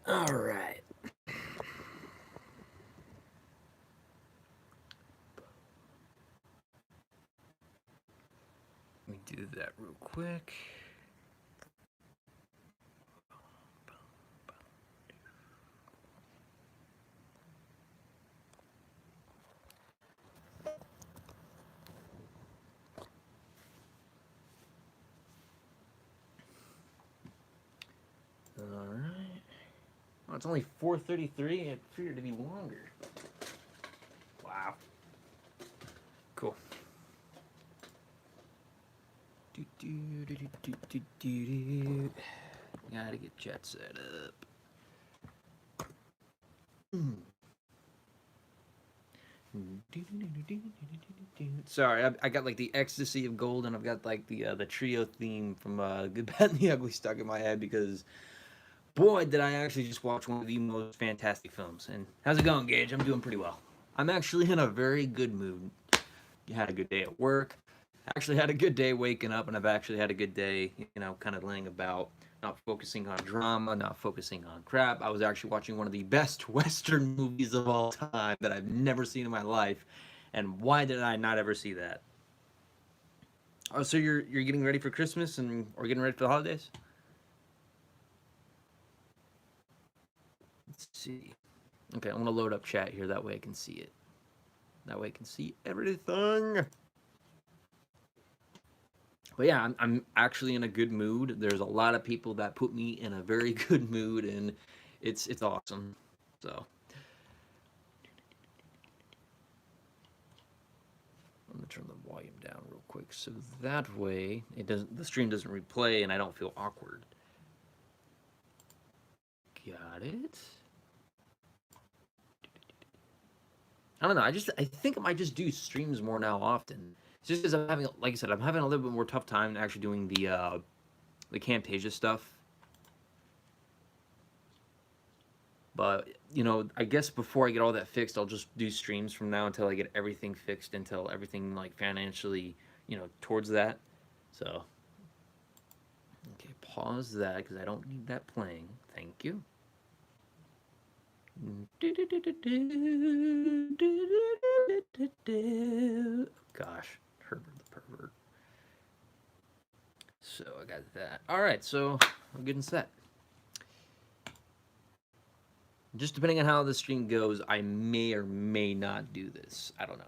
All right. Let me do that real quick. All right. Oh, it's only 4:33. It figured to be longer. Wow. Cool. Gotta get chat set up. Sorry, I got like the ecstasy of gold, and I've got like the trio theme from Good, Bad, and the Ugly stuck in my head because boy, did I actually just watch one of the most fantastic films. And how's it going, Gage? I'm doing pretty well. I'm actually in a very good mood. You had a good day at work. Actually had a good day waking up, and I've actually had a good day, kind of laying about, not focusing on drama, not focusing on crap. I was actually watching one of the best Western movies of all time that I've never seen in my life. And why did I not ever see that? Oh, so you're getting ready for Christmas and or getting ready for the holidays? Let's see. Okay, I'm gonna load up chat here. That way I can see it. That way I can see everything. But yeah, I'm actually in a good mood. There's a lot of people that put me in a very good mood, and it's awesome. So I'm gonna turn the volume down real quick, so that way the stream doesn't replay, and I don't feel awkward. Got it. I don't know. I think I might just do streams more now often. It's just because I'm having, like I said, I'm having a little bit more tough time actually doing the Camtasia stuff. But I guess before I get all that fixed, I'll just do streams from now until I get everything fixed, until everything like financially, towards that. So, okay, pause that because I don't need that playing. Thank you. Gosh, Herbert the pervert. So I got that. All right, so I'm getting set. Just depending on how the stream goes, I may or may not do this. I don't know.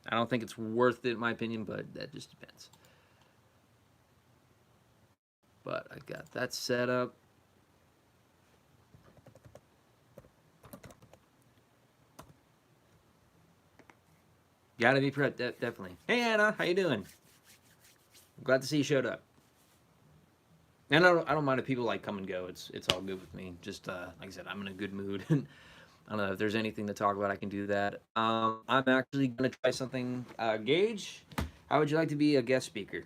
I don't think it's worth it in my opinion, but that just depends. But I got that set up. Gotta be prepped, definitely. Hey Anna, how you doing? I'm glad to see you showed up. And I don't mind if people like come and go. It's all good with me. Just like I said, I'm in a good mood. I don't know if there's anything to talk about. I can do that. I'm actually gonna try something. Gage, how would you like to be a guest speaker?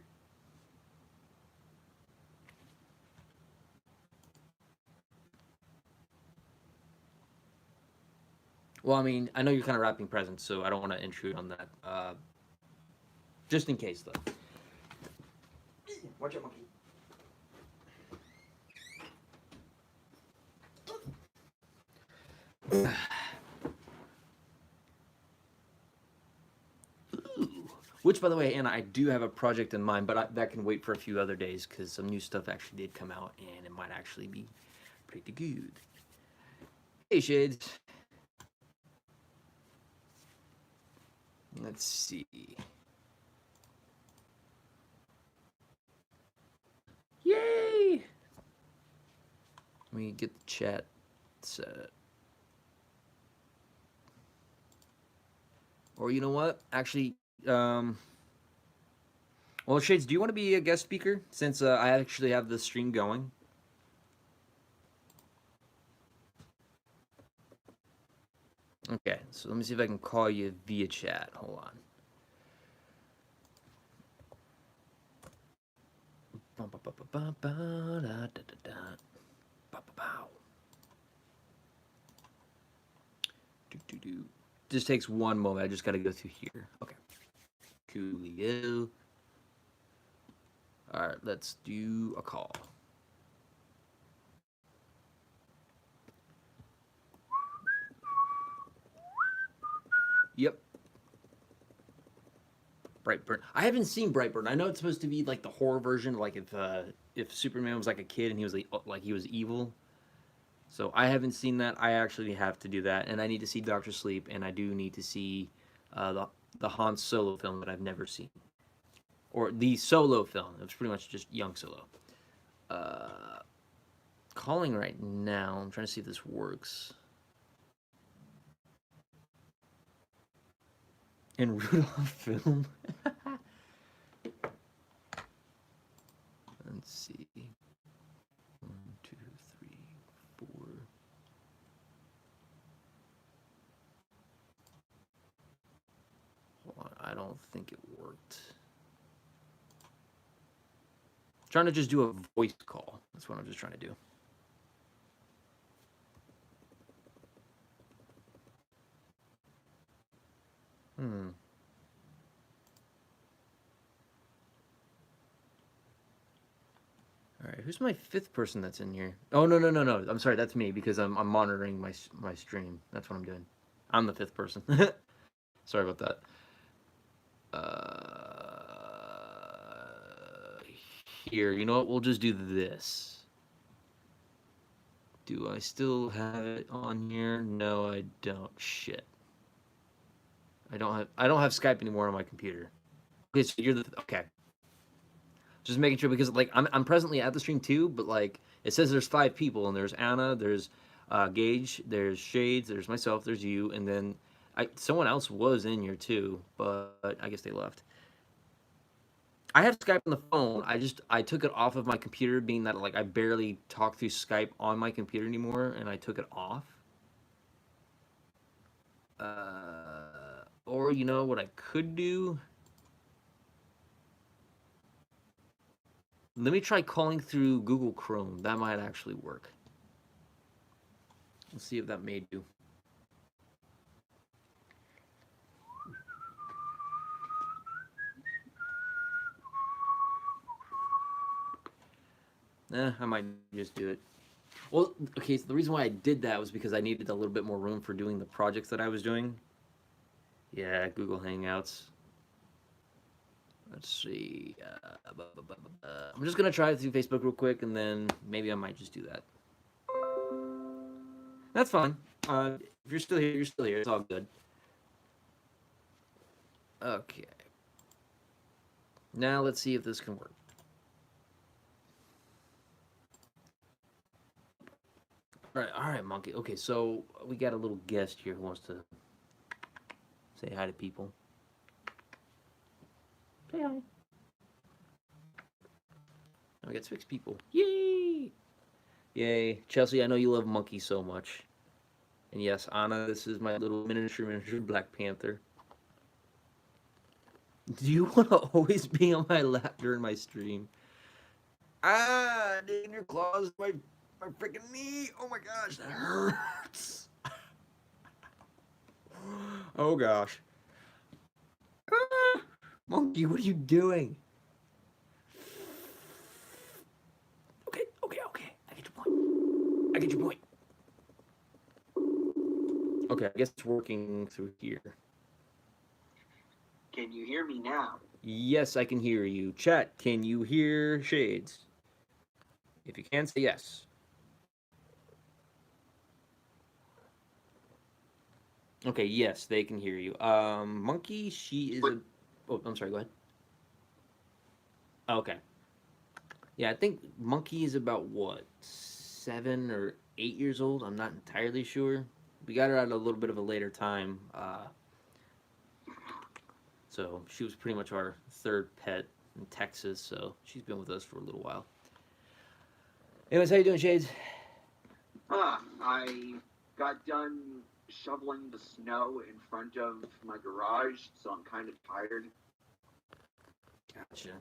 Well, I mean, I know you're kind of wrapping presents, so I don't want to intrude on that. Just in case, though. Watch out, monkey. Which, by the way, Anna, I do have a project in mind, but that can wait for a few other days because some new stuff actually did come out, and it might actually be pretty good. Hey, Shades. Let's see. Yay! Let me get the chat set. Or you know what? Actually, well, Shades, do you want to be a guest speaker since I actually have the stream going? Okay, so let me see if I can call you via chat. Hold on. Just takes one moment. I just got to go through here. Okay. Coolio. All right, let's do a call. Yep. Brightburn. I haven't seen Brightburn. I know it's supposed to be like the horror version, like if Superman was like a kid and he was like he was evil. So I haven't seen that. I actually have to do that, and I need to see Doctor Sleep, and I do need to see the Han Solo film that I've never seen, or the Solo film. It was pretty much just young Solo. Uh, Calling right now. I'm trying to see if this works. In Rudolph film. Let's see. 1, 2, 3, 4. Hold on, I don't think it worked. I'm trying to just do a voice call. That's what I'm just trying to do. All right, who's my 5th person that's in here? Oh no. I'm sorry, that's me because I'm monitoring my stream. That's what I'm doing. I'm the 5th person. Sorry about that. Here, you know what? We'll just do this. Do I still have it on here? No, I don't. Shit. I don't have Skype anymore on my computer. Okay, so you're the okay. Just making sure because like I'm presently at the stream too, but like it says there's 5 people and there's Anna, there's Gage, there's Shades, there's myself, there's you, and then someone else was in here too, but I guess they left. I have Skype on the phone. I took it off of my computer, being that like I barely talk through Skype on my computer anymore, and I took it off. Or you know what I could do? Let me try calling through Google Chrome. That might actually work. Let's see if that may do. I might just do it. Well, okay, so the reason why I did that was because I needed a little bit more room for doing the projects that I was doing. Yeah, Google Hangouts. Let's see. I'm just going to try it through Facebook real quick, and then maybe I might just do that. That's fine. If you're still here, you're still here. It's all good. Okay. Now let's see if this can work. All right, Monkey. Okay, so we got a little guest here who wants to say hi to people. Say hi. We got 6 people. Yay! Yay. Chelsea, I know you love Monkey so much. And yes, Anna, this is my little miniature Black Panther. Do you want to always be on my lap during my stream? Ah, digging your claws my freaking knee. Oh my gosh, that hurts. Oh gosh. Ah, Monkey, what are you doing? Okay. I get your point. Okay, I guess it's working through here. Can you hear me now? Yes, I can hear you. Chat, can you hear Shades? If you can, say yes. Okay, yes, they can hear you. Monkey, she is a... Oh, I'm sorry, go ahead. Okay. Yeah, I think Monkey is about, what, 7 or 8 years old? I'm not entirely sure. We got her at a little bit of a later time. So she was pretty much our 3rd pet in Texas, so she's been with us for a little while. Anyways, how you doing, Shades? I got done shoveling the snow in front of my garage, so I'm kind of tired. Gotcha.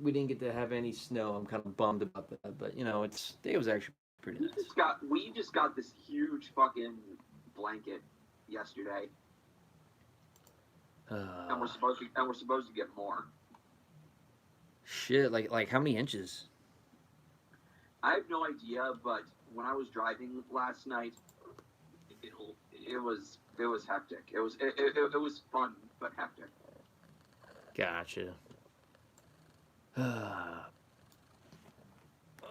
We didn't get to have any snow. I'm kind of bummed about that, but you know, it was actually pretty nice. We just got this huge fucking blanket yesterday, and we're supposed to get more. Shit, like how many inches? I have no idea, but when I was driving last night, it was hectic. It was fun but hectic. Gotcha.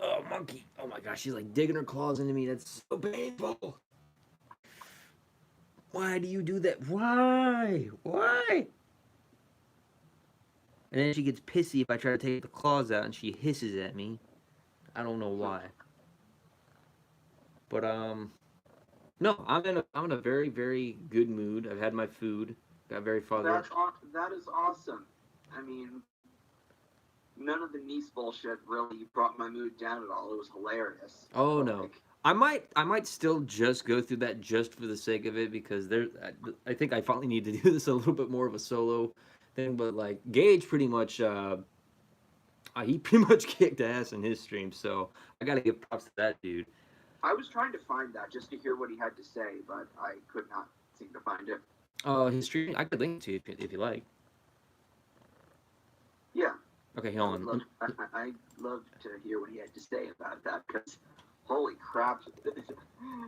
Oh, monkey. Oh my gosh, she's like digging her claws into me. That's so painful. Why do you do that? Why? Why? And then she gets pissy if I try to take the claws out and she hisses at me. I don't know why. But no, I'm in a very, very good mood. I've had my food. Got very far. That is awesome. I mean, none of the niece bullshit really brought my mood down at all. It was hilarious. Oh But, no. like, I might still just go through that just for the sake of it because I think I finally need to do this a little bit more of a solo thing. But like Gage pretty much he pretty much kicked ass in his stream, so I gotta give props to that dude. I was trying to find that just to hear what he had to say, but I could not seem to find it. His stream I could link it to you if you like. Yeah. Okay, hold on. I'd love to hear what he had to say about that because, holy crap!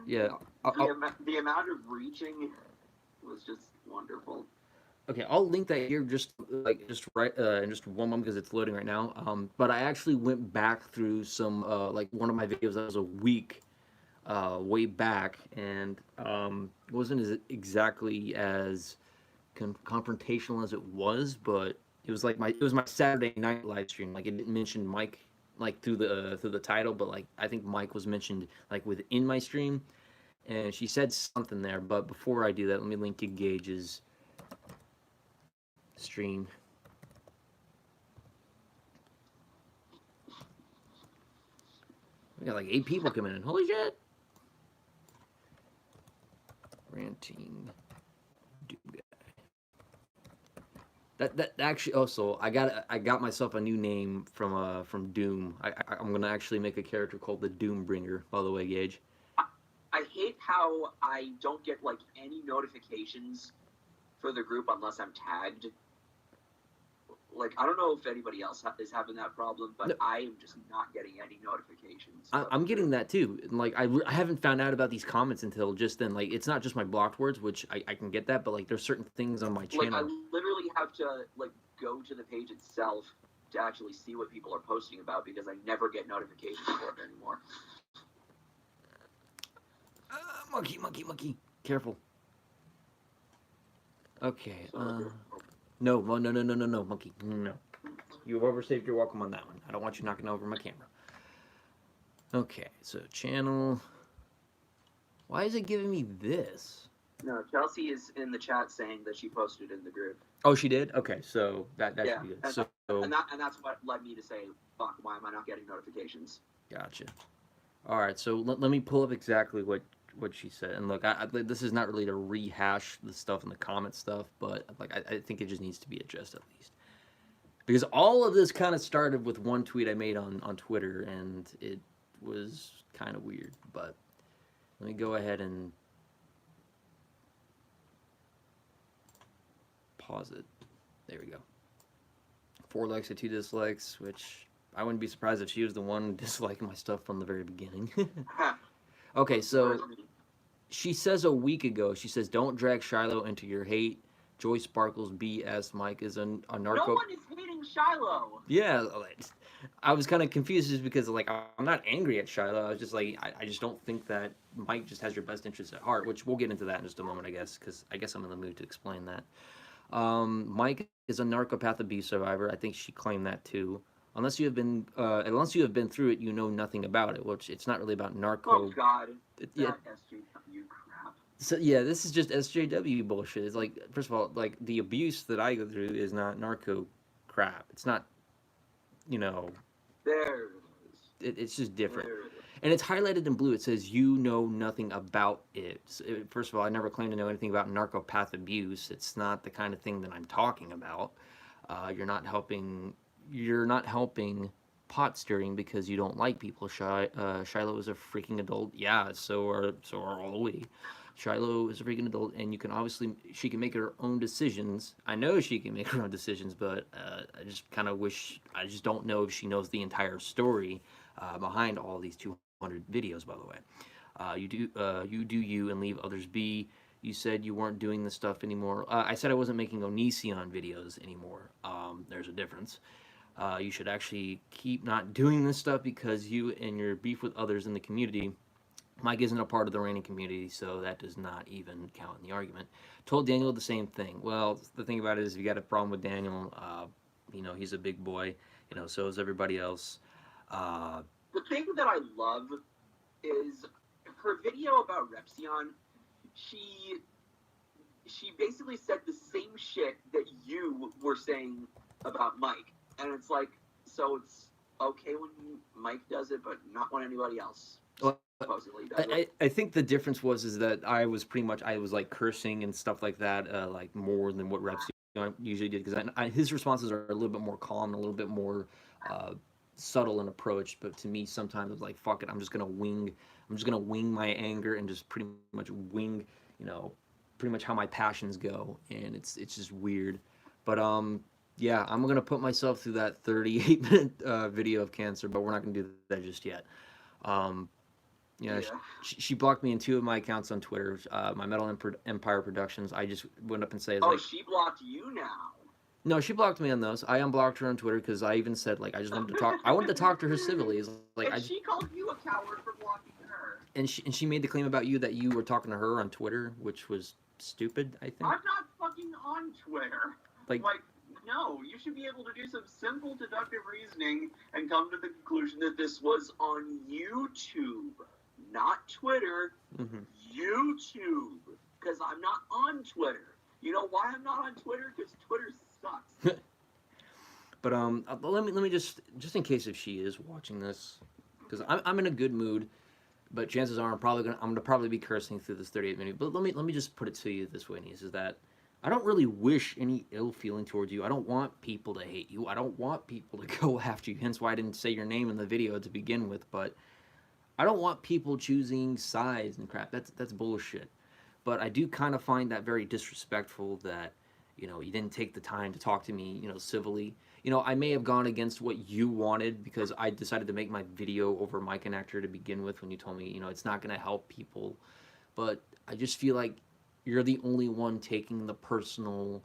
Yeah. The amount of reaching was just wonderful. Okay, I'll link that here just right in just one moment because it's loading right now. But I actually went back through some like one of my videos that was a week way back, and it wasn't as exactly as confrontational as it was, but it was like it was my Saturday night live stream. Like it didn't mention Mike like through the title, but like I think Mike was mentioned like within my stream, and she said something there. But before I do that, let me link you Gage's stream. We got like 8 people coming in. Holy shit! Ranting Doom guy. That actually also I got myself a new name from Doom. I'm gonna actually make a character called the Doombringer. By the way, Gage. I hate how I don't get like any notifications for the group unless I'm tagged. Like, I don't know if anybody else is having that problem, but no. I am just not getting any notifications. I'm getting that too. Like, I haven't found out about these comments until just then. Like, it's not just my blocked words, which I can get that, but like, there's certain things on my channel. Like, I literally have to like go to the page itself to actually see what people are posting about because I never get notifications for it anymore. Monkey. Careful. Okay. No, monkey. No. You've overstayed your welcome on that one. I don't want you knocking over my camera. Okay, so channel. Why is it giving me this? No, Chelsea is in the chat saying that she posted in the group. Oh, she did? Okay, so that yeah, should be good. And that's what led me to say, fuck, why am I not getting notifications? Gotcha. All right, so let me pull up exactly what she said. And look, this is not really to rehash the stuff in the comment stuff, but like I think it just needs to be addressed at least. Because all of this kind of started with one tweet I made on Twitter, and it was kind of weird. But let me go ahead and pause it. There we go. 4 likes and 2 dislikes, which I wouldn't be surprised if she was the one disliking my stuff from the very beginning. Okay, so she says a week ago, she says, don't drag Shiloh into your hate. Joy Sparkles BS Mike is a narco. No one is hating Shiloh. Yeah, I was kind of confused just because like I'm not angry at Shiloh. I was just like I just don't think that Mike just has your best interests at heart, which we'll get into that in just a moment, I guess, because I guess I'm in the mood to explain that. Mike is a narcopath abuse survivor. I think she claimed that too. Unless you have been through it, you know nothing about it. Which it's not really about narco. Oh God, yeah. SJW crap. So yeah, this is just SJW bullshit. It's like, first of all, like the abuse that I go through is not narco crap. It's not, you know. There it is. It's just different. And it's highlighted in blue. It says you know nothing about it. So, first of all, I never claimed to know anything about narcopath abuse. It's not the kind of thing that I'm talking about. You're not helping pot stirring because you don't like people. Shiloh is a freaking adult. Yeah, so are all we. Shiloh is a freaking adult, and she can make her own decisions. I know she can make her own decisions, but I just don't know if she knows the entire story behind all these 200 videos, by the way. You do you and leave others be. You said you weren't doing this stuff anymore. I said I wasn't making Onision videos anymore. There's a difference. You should actually keep not doing this stuff because you and your beef with others in the community. Mike isn't a part of the reigning community, so that does not even count in the argument. Told Daniel the same thing. Well, the thing about it is, if you got a problem with Daniel, he's a big boy. So is everybody else. The thing that I love is her video about Repsion. She basically said the same shit that you were saying about Mike, and it's like, so it's okay when Mike does it, but not when anybody else supposedly does it. I think the difference is that I was like cursing and stuff like that, like more than what Reps usually did, because his responses are a little bit more calm, a little bit more subtle in approach. But to me, sometimes it's like, fuck it, I'm just gonna wing my anger and just pretty much wing, pretty much how my passions go, and it's just weird. But yeah, I'm gonna put myself through that 38-minute video of cancer, but we're not gonna do that just yet. Yeah. She blocked me in 2 of my accounts on Twitter. My Metal Empire Productions. I just went up and said, "Oh, she blocked you now." No, she blocked me on those. I unblocked her on Twitter because I even said, like, I just wanted to talk. I wanted to talk to her civilly. It's like, and she called you a coward for blocking her. And she made the claim about you that you were talking to her on Twitter, which was stupid, I think. I'm not fucking on Twitter. Like no, you should be able to do some simple deductive reasoning and come to the conclusion that this was on YouTube, not Twitter. Mm-hmm. YouTube, because I'm not on Twitter. You know why I'm not on Twitter? Because Twitter sucks. But let me just in case if she is watching this, because I'm in a good mood, but chances are I'm gonna probably be cursing through this 38 minute. But let me just put it to you this way, Niece, is that I don't really wish any ill feeling towards you. I don't want people to hate you. I don't want people to go after you. Hence why I didn't say your name in the video to begin with. But I don't want people choosing sides and crap. That's bullshit. But I do kind of find that very disrespectful that, you didn't take the time to talk to me, civilly. I may have gone against what you wanted because I decided to make my video over my connector to begin with when you told me, it's not going to help people. But I just feel like you're the only one taking the personal,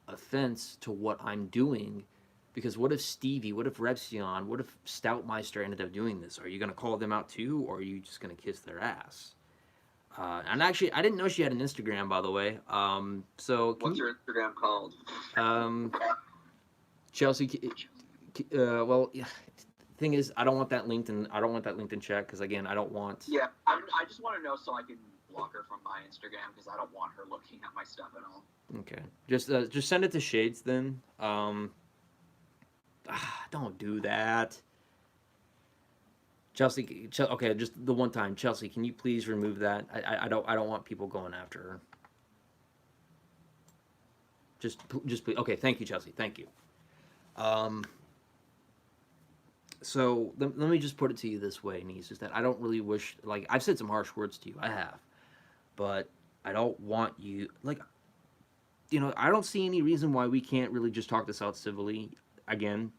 offense to what I'm doing. Because what if Stevie, what if Repsion, what if Stoutmeister ended up doing this? Are you going to call them out too, or are you just going to kiss their ass? And actually, I didn't know she had an Instagram, by the way. So what's your Instagram called? Chelsea. Well, yeah, thing is, I don't want that LinkedIn check because again, I don't want. Yeah, I just want to know so I can block her from my Instagram because I don't want her looking at my stuff at all. Okay, just send it to Shades then. Don't do that. Chelsea, okay, just the one time. Chelsea, can you please remove that? I don't want people going after her. Just please. Okay, thank you, Chelsea. Thank you. So let me just put it to you this way, Niece, is that I don't really wish, like, I've said some harsh words to you. I have. But I don't want you, like, I don't see any reason why we can't really just talk this out civilly. Again,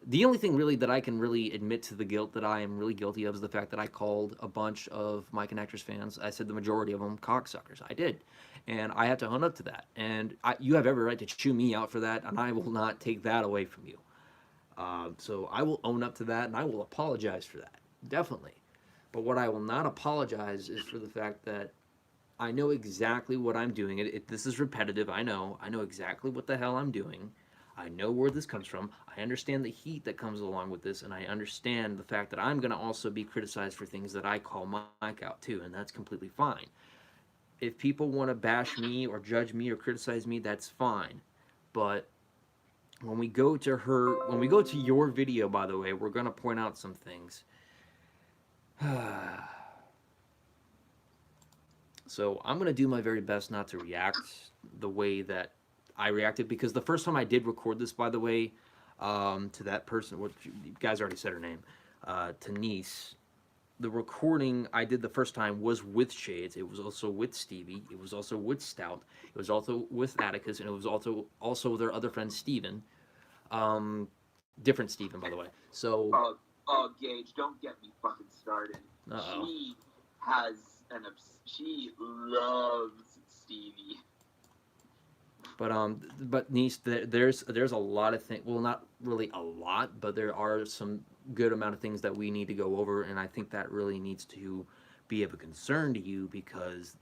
the only thing really that I can really admit to the guilt that I am really guilty of is the fact that I called a bunch of my Connectors fans, I said the majority of them, cocksuckers. I did. And I have to own up to that. And you have every right to chew me out for that, and I will not take that away from you. So I will own up to that, and I will apologize for that. Definitely. But what I will not apologize is for the fact that I know exactly what I'm doing. This is repetitive, I know. I know exactly what the hell I'm doing. I know where this comes from. I understand the heat that comes along with this, and I understand the fact that I'm going to also be criticized for things that I call Mike out too, and that's completely fine. If people want to bash me or judge me or criticize me, that's fine. But when we go to your video, by the way, we're going to point out some things. So I'm going to do my very best not to react the way that I reacted, because the first time I did record this, by the way, to that person, what you guys already said her name, to Niece, the recording I did the first time was with Shades. It was also with Stevie. It was also with Stout. It was also with Atticus, and it was also their other friend Steven. Different Steven, by the way. So. Gage, don't get me fucking started. Uh-oh. She has She loves Stevie. But niece, there's a lot of things. Well, not really a lot, but there are some good amount of things that we need to go over, and I think that really needs to be of a concern to you because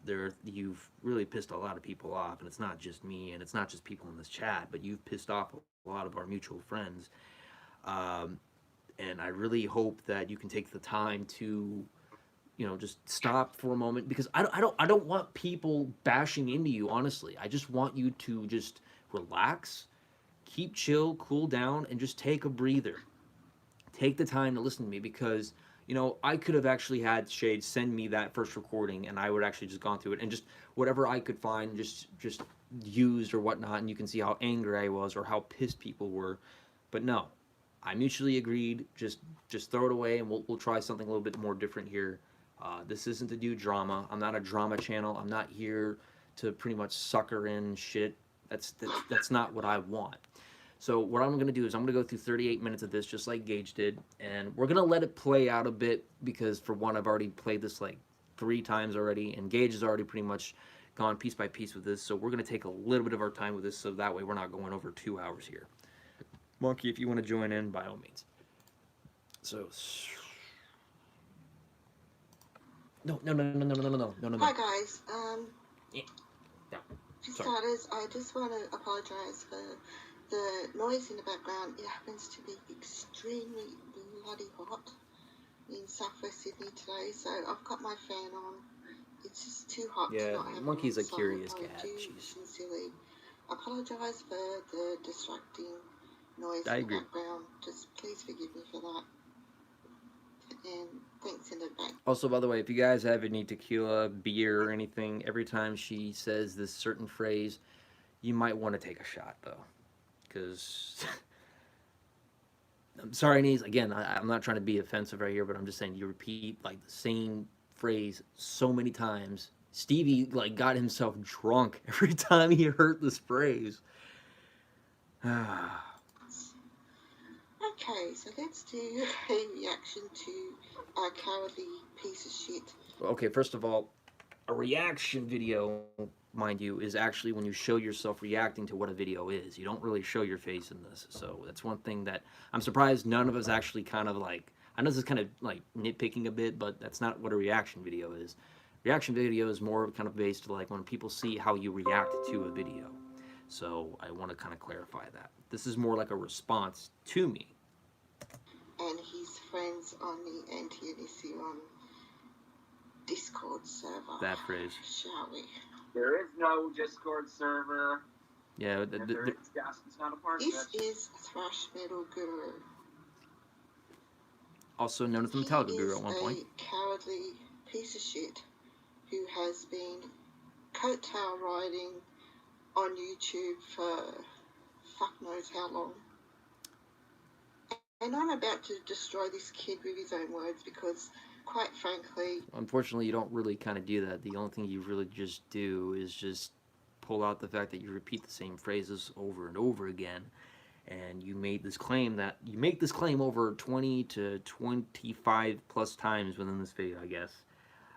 you've really pissed a lot of people off, and it's not just me, and it's not just people in this chat, but you've pissed off a lot of our mutual friends. Um, and I really hope that you can take the time to just stop for a moment because I don't want people bashing into you. Honestly, I just want you to just relax, keep chill, cool down, and just take a breather. Take the time to listen to me because I could have actually had Shade send me that first recording, and I would actually just gone through it and just whatever I could find, just used or whatnot, and you can see how angry I was or how pissed people were. But no, I mutually agreed. Just throw it away, and we'll try something a little bit more different here. This isn't to do drama. I'm not a drama channel. I'm not here to pretty much sucker in shit. That's not what I want. So what I'm going to do is I'm going to go through 38 minutes of this just like Gage did, and we're going to let it play out a bit because for one, I've already played this like 3 times already, and Gage has already pretty much gone piece by piece with this, so we're going to take a little bit of our time with this so that way we're not going over 2 hours here. Monkey, if you want to join in, by all means. So... No. Hi guys. Yeah. For Sorry. starters, I just want to apologise for the noise in the background. It happens to be extremely bloody hot in southwest Sydney today, so I've got my fan on. It's just too hot to Yeah, not have Monkey's it on, a curious so cat. I do Jeez. sincerely apologise for the distracting noise I in agree. the background. Just please forgive me for that. And thanks in advance. Also, by the way, if you guys have any tequila, beer, or anything, every time she says this certain phrase, you might want to take a shot, though. Because, I'm sorry, Niece, again, I'm not trying to be offensive right here, but I'm just saying you repeat, like, the same phrase so many times. Stevie, like, got himself drunk every time he heard this phrase. Okay, so let's do a reaction to a cowardly piece of shit. Okay, first of all, a reaction video, mind you, is actually when you show yourself reacting to what a video is. You don't really show your face in this. So that's one thing that I'm surprised none of us actually kind of like, I know this is kind of like nitpicking a bit, but that's not what a reaction video is. Reaction video is more kind of based like when people see how you react to a video. So I want to kind of clarify that. This is more like a response to me. And his friends on the anti-Onision Discord server. That phrase. Shall we? There is no Discord server. Yeah, If there is, Gaston's not a part of This it. is ThrashMetalGuru. Also known as the ThrashMetalGuru at one point. He is a cowardly piece of shit who has been coattail riding on YouTube for fuck knows how long. And I'm about to destroy this kid with his own words because, quite frankly... Unfortunately, you don't really kind of do that. The only thing you really just do is just pull out the fact that you repeat the same phrases over and over again. And you made this claim that... You make this claim over 20 to 25 plus times within this video, I guess.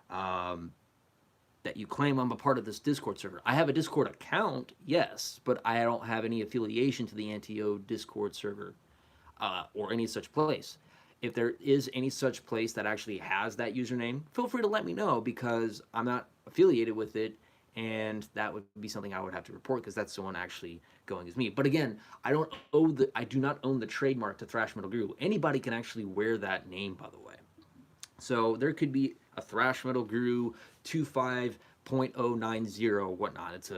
That you claim I'm a part of this Discord server. I have a Discord account, yes, but I don't have any affiliation to the Anti-O Discord server. Or any such place. If there is any such place that actually has that username, feel free to let me know because I'm not affiliated with it, and that would be something I would have to report because that's the one actually going as me. But again, I do not own the trademark to ThrashMetalGuru. Anybody can actually wear that name, by the way. So there could be a ThrashMetalGuru 25.090 whatnot. It's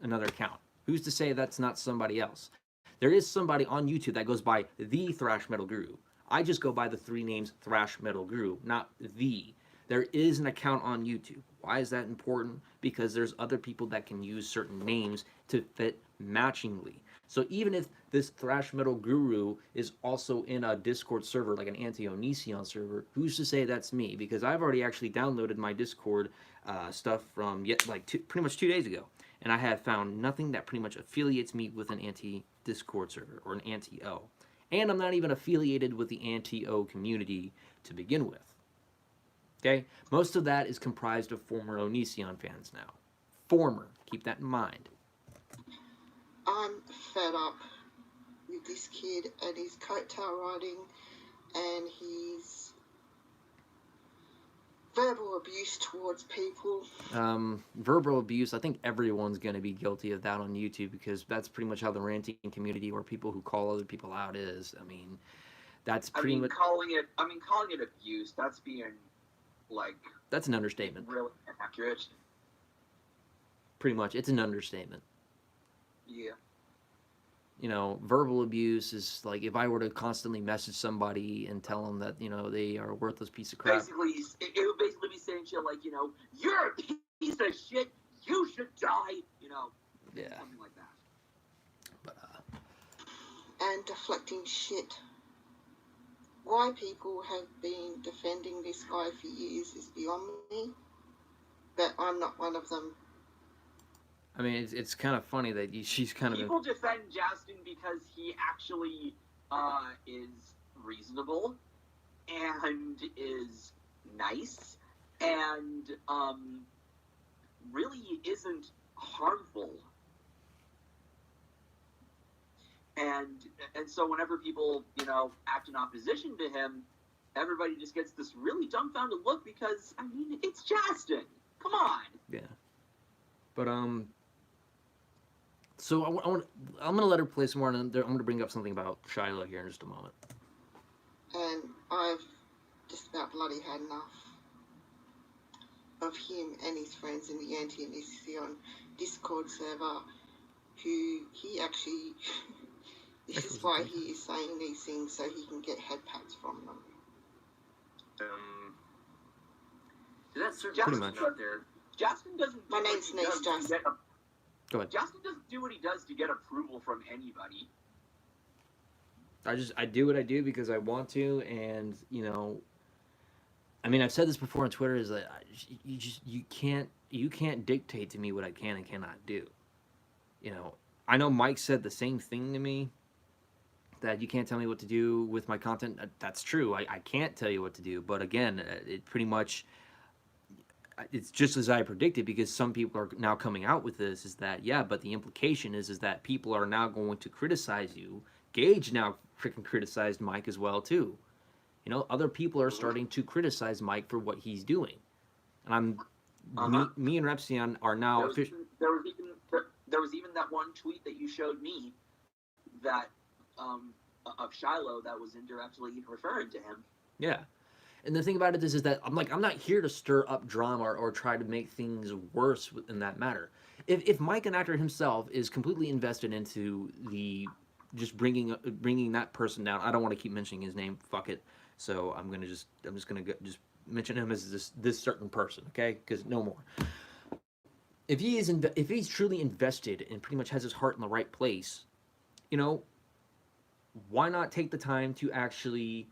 another account. Who's to say that's not somebody else? There is somebody on YouTube that goes by the ThrashMetalGuru. I just go by the 3 names ThrashMetalGuru, not the. There is an account on YouTube. Why is that important? Because there's other people that can use certain names to fit matchingly. So even if this ThrashMetalGuru is also in a Discord server, like an Anti-Onision server, who's to say that's me? Because I've already actually downloaded my Discord stuff from pretty much 2 days ago. And I have found nothing that pretty much affiliates me with an anti-Discord server or an anti-O. And I'm not even affiliated with the anti-O community to begin with. Okay? Most of that is comprised of former Onision fans now. Former. Keep that in mind. I'm fed up with this kid and his coattail riding and his verbal abuse towards people. Verbal abuse, I think everyone's going to be guilty of that on YouTube because that's pretty much how the ranting community or people who call other people out is. I mean, that's pretty much... calling it abuse, that's being, like... That's an understatement. Really inaccurate. Pretty much. It's an understatement. Yeah. You know, verbal abuse is like if I were to constantly message somebody and tell them that, you know, they are a worthless piece of crap. Basically, it would basically be saying shit like, you know, you're a piece of shit, you should die, you know. Yeah. Something like that. But, and deflecting shit. Why people have been defending this guy for years is beyond me, but I'm not one of them. I mean, it's kind of funny that she's kind of... People defend Justin because he actually is reasonable and is nice and really isn't harmful. And so whenever people, you know, act in opposition to him, everybody just gets this really dumbfounded look because, I mean, it's Justin. Come on. Yeah. But, so I'm going to let her play some more, and I'm going to bring up something about Shiloh here in just a moment. And I've just about bloody had enough of him and his friends in the Anti-Onision Discord server, who he actually... this is why he is saying these things, so he can get head pats from them. That's pretty much. Justin doesn't... My name's Nice Justin. Go ahead. Justin doesn't do what he does to get approval from anybody. I do what I do because I want to, and you know, I mean, I've said this before on Twitter, is that you can't dictate to me what I can and cannot do. You know, I know Mike said the same thing to me, that you can't tell me what to do with my content. That's true. I can't tell you what to do, but again, it pretty much... It's just as I predicted, because some people are now coming out with this, is that, yeah, but the implication is that people are now going to criticize you. Gage now freaking criticized Mike as well, too. You know, other people are starting to criticize Mike for what he's doing. And me and Repsion are now... There was even that one tweet that you showed me that, of Shiloh, that was indirectly referring to him. Yeah. And the thing about it is that I'm not here to stir up drama or try to make things worse in that matter. If Mike, an actor himself, is completely invested into the just bringing that person down, I don't want to keep mentioning his name. Fuck it. So I'm just gonna mention him as this certain person, okay? Because no more. If he's truly invested and pretty much has his heart in the right place, you know, why not take the time to actually,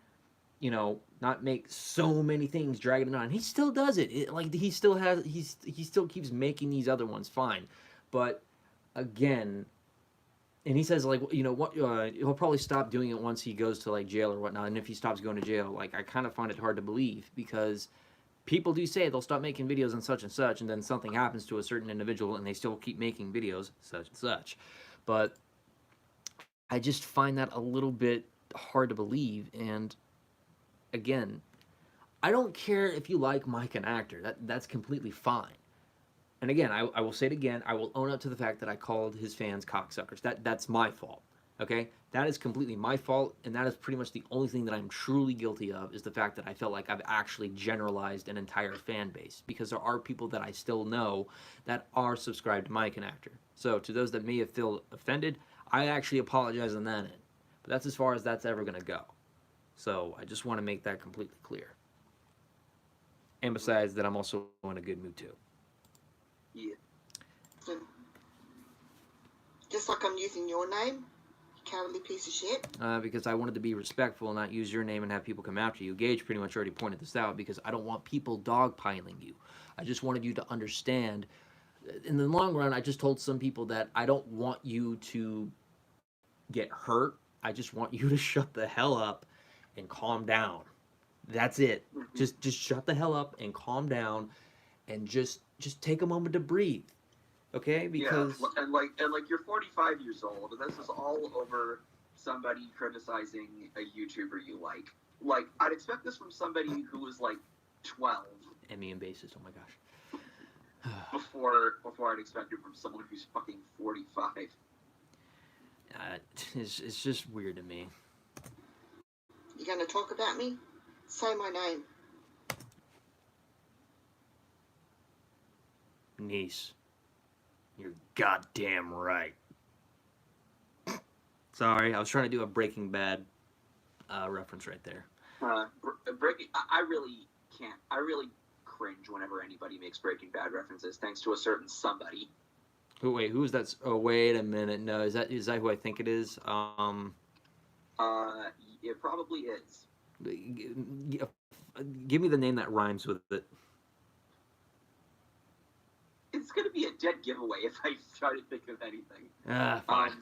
you know, not make so many things dragging it on. He still does it. Like he still keeps making these other ones, fine. But again, and he says, like, you know what, he'll probably stop doing it once he goes to like jail or whatnot. And if he stops going to jail, like, I kind of find it hard to believe, because people do say they'll stop making videos and then something happens to a certain individual and they still keep making videos such and such. But I just find that a little bit hard to believe. And again, I don't care if you like Mike, an actor. That's completely fine. And again, I will say it again. I will own up to the fact that I called his fans cocksuckers. That's my fault. Okay? That is completely my fault, and that is pretty much the only thing that I'm truly guilty of, is the fact that I felt like I've actually generalized an entire fan base, because there are people that I still know that are subscribed to Mike, an actor. So to those that may have felt offended, I actually apologize on that end. But that's as far as that's ever going to go. So I just want to make that completely clear. And besides that, I'm also in a good mood too. Yeah. Just like I'm using your name, you cowardly piece of shit. Because I wanted to be respectful and not use your name and have people come after you. Gage pretty much already pointed this out, because I don't want people dogpiling you. I just wanted you to understand. In the long run, I just told some people that I don't want you to get hurt. I just want you to shut the hell up and calm down. That's it. Mhm. Just shut the hell up and calm down, and just take a moment to breathe. Okay? Yeah, Because and you're 45 years old, and this is all over somebody criticizing a YouTuber you like. Like, I'd expect this from somebody who was like 12 Emmy and basis. Oh my gosh. before I'd expect it from someone who's fucking 45. It's just weird to me. You're going to talk about me? Say my name. Niece, you're goddamn right. Sorry, I was trying to do a Breaking Bad reference right there. Breaking, I really can't. I really cringe whenever anybody makes Breaking Bad references, thanks to a certain somebody. Wait, who is that? Oh, wait a minute. No, is that who I think it is? It probably is. Give me the name that rhymes with it. It's gonna be a dead giveaway if I try to think of anything. Fine.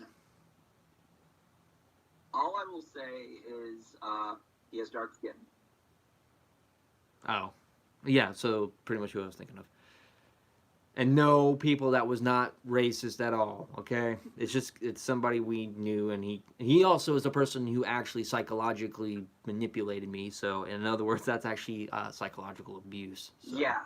All I will say is he has dark skin. Oh, yeah. So pretty much who I was thinking of. And no, people, that was not racist at all. Okay, it's somebody we knew, and he also is a person who actually psychologically manipulated me. So in other words, that's actually psychological abuse. So. Yeah.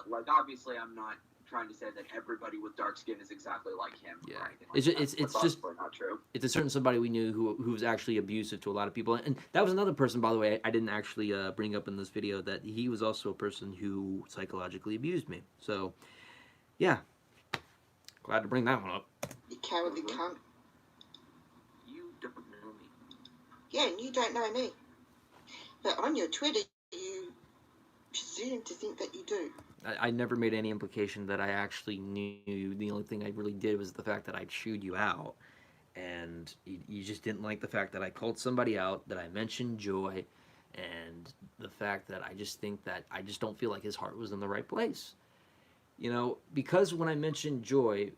Like, obviously, I'm not trying to say that everybody with dark skin is exactly like him. Yeah, or anything it's like just, that. it's That's just not true. it's a certain somebody we knew who was actually abusive to a lot of people, and that was another person, by the way, I didn't actually bring up in this video, that he was also a person who psychologically abused me. So, yeah, glad to bring that one up. You cowardly cunt. You don't know me. Yeah, and you don't know me. But on your Twitter, you presume to think that you do. I never made any implication that I actually knew. The only thing I really did was the fact that I chewed you out, and you just didn't like the fact that I called somebody out, that I mentioned Joy, and the fact that I just think that I just don't feel like his heart was in the right place. You know, because when I mentioned Joy,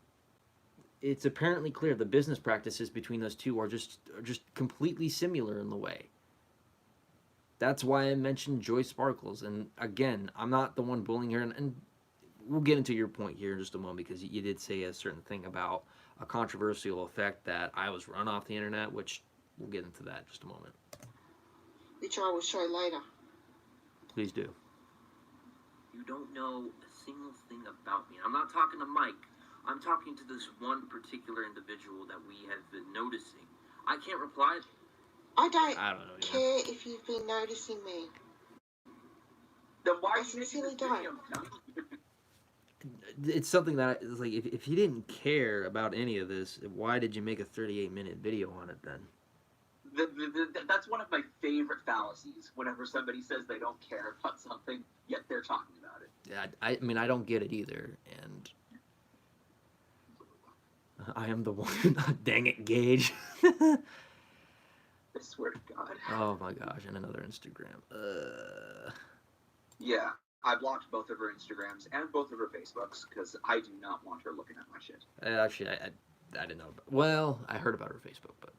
it's apparently clear the business practices between those two are just completely similar in the way. That's why I mentioned Joy Sparkles. And again, I'm not the one bullying her. And we'll get into your point here in just a moment, because you did say a certain thing about a controversial effect that I was run off the internet, which we'll get into that in just a moment. Which I will show later. Please do. You don't know a single thing about me. I'm not talking to Mike. I'm talking to this one particular individual that we have been noticing. I can't reply. I don't know. care if you've been noticing me. Then why I are you making sincerely this video? It's something that it's like, if you didn't care about any of this, why did you make a 38-minute video on it then? That's one of my favorite fallacies. Whenever somebody says they don't care about something, yet they're talking about it. Yeah, I mean, I don't get it either, and I am the one. Dang it, Gage. I swear to God. Oh my gosh, and another Instagram. Yeah, I blocked both of her Instagrams and both of her Facebooks because I do not want her looking at my shit. Actually, I didn't know about. Well, I heard about her Facebook, but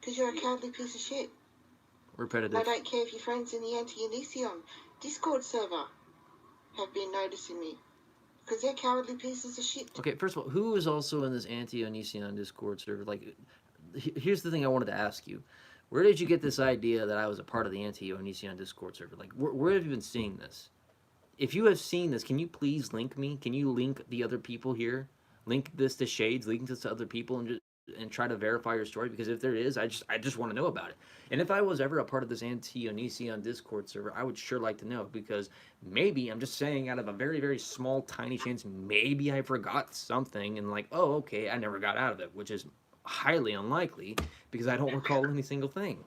Because you're a cowardly piece of shit. repetitive. I don't care if your friends in the Anti-Onision Discord server have been noticing me. Because they're cowardly pieces of shit. Okay, first of all, who is also in this Anti-Onision Discord server? Like, here's the thing I wanted to ask you. Where did you get this idea that I was a part of the Anti-Onision Discord server? Like, where have you been seeing this? If you have seen this, can you please link me? Can you link the other people here? Link this to Shades, link this to other people, and try to verify your story? Because if there is, I just want to know about it. And if I was ever a part of this Anti-Onision Discord server, I would sure like to know, because maybe, I'm just saying, out of a very, very small, tiny chance, maybe I forgot something and like, oh, okay, I never got out of it, which is highly unlikely because I don't recall any single thing.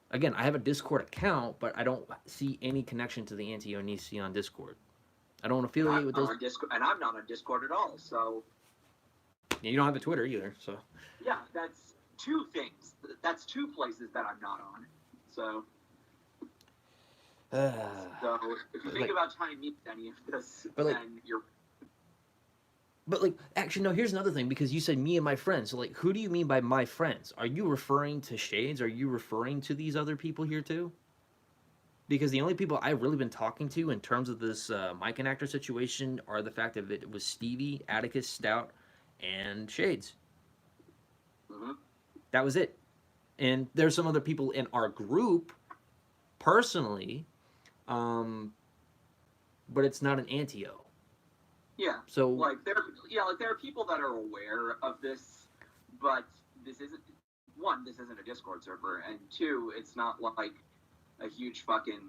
Again, I have a Discord account, but I don't see any connection to the Anti-Onision Discord. I don't affiliate with those. And I'm not on Discord at all, so... You don't have a Twitter either, so... Yeah, that's two things. That's two places that I'm not on. So... So, if you think about trying to meet any of this, then you're... But like, actually, no. Here's another thing, because you said me and my friends. So like, who do you mean by my friends? Are you referring to Shades? Are you referring to these other people here too? Because the only people I've really been talking to in terms of this Mike and actor situation are the fact that it was Stevie, Atticus, Stout, and Shades. Hmm. That was it. And there's some other people in our group personally, um, but it's not an anti-O. Yeah, So like there are people that are aware of this, but this isn't one. This isn't a Discord server, and two, it's not like a huge fucking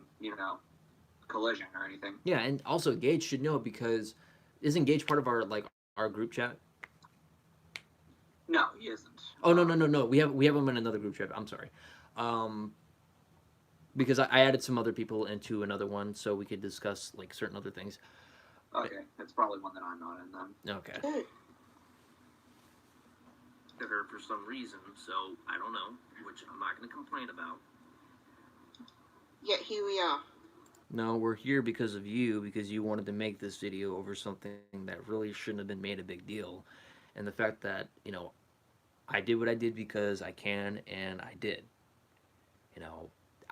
collision or anything. yeah, and also Gage should know, because isn't Gage part of our like our group chat? No, he isn't. Oh no, no, no, no. We have him in another group chat. I'm sorry. Um, because I added some other people into another one so we could discuss like certain other things. Okay, that's probably one that I'm not in then. Okay. Good. Her for some reason, so I don't know, which I'm not going to complain about. Yet here we are. No, we're here because of you, because you wanted to make this video over something that really shouldn't have been made a big deal. And the fact that, I did what I did because I can, and I did.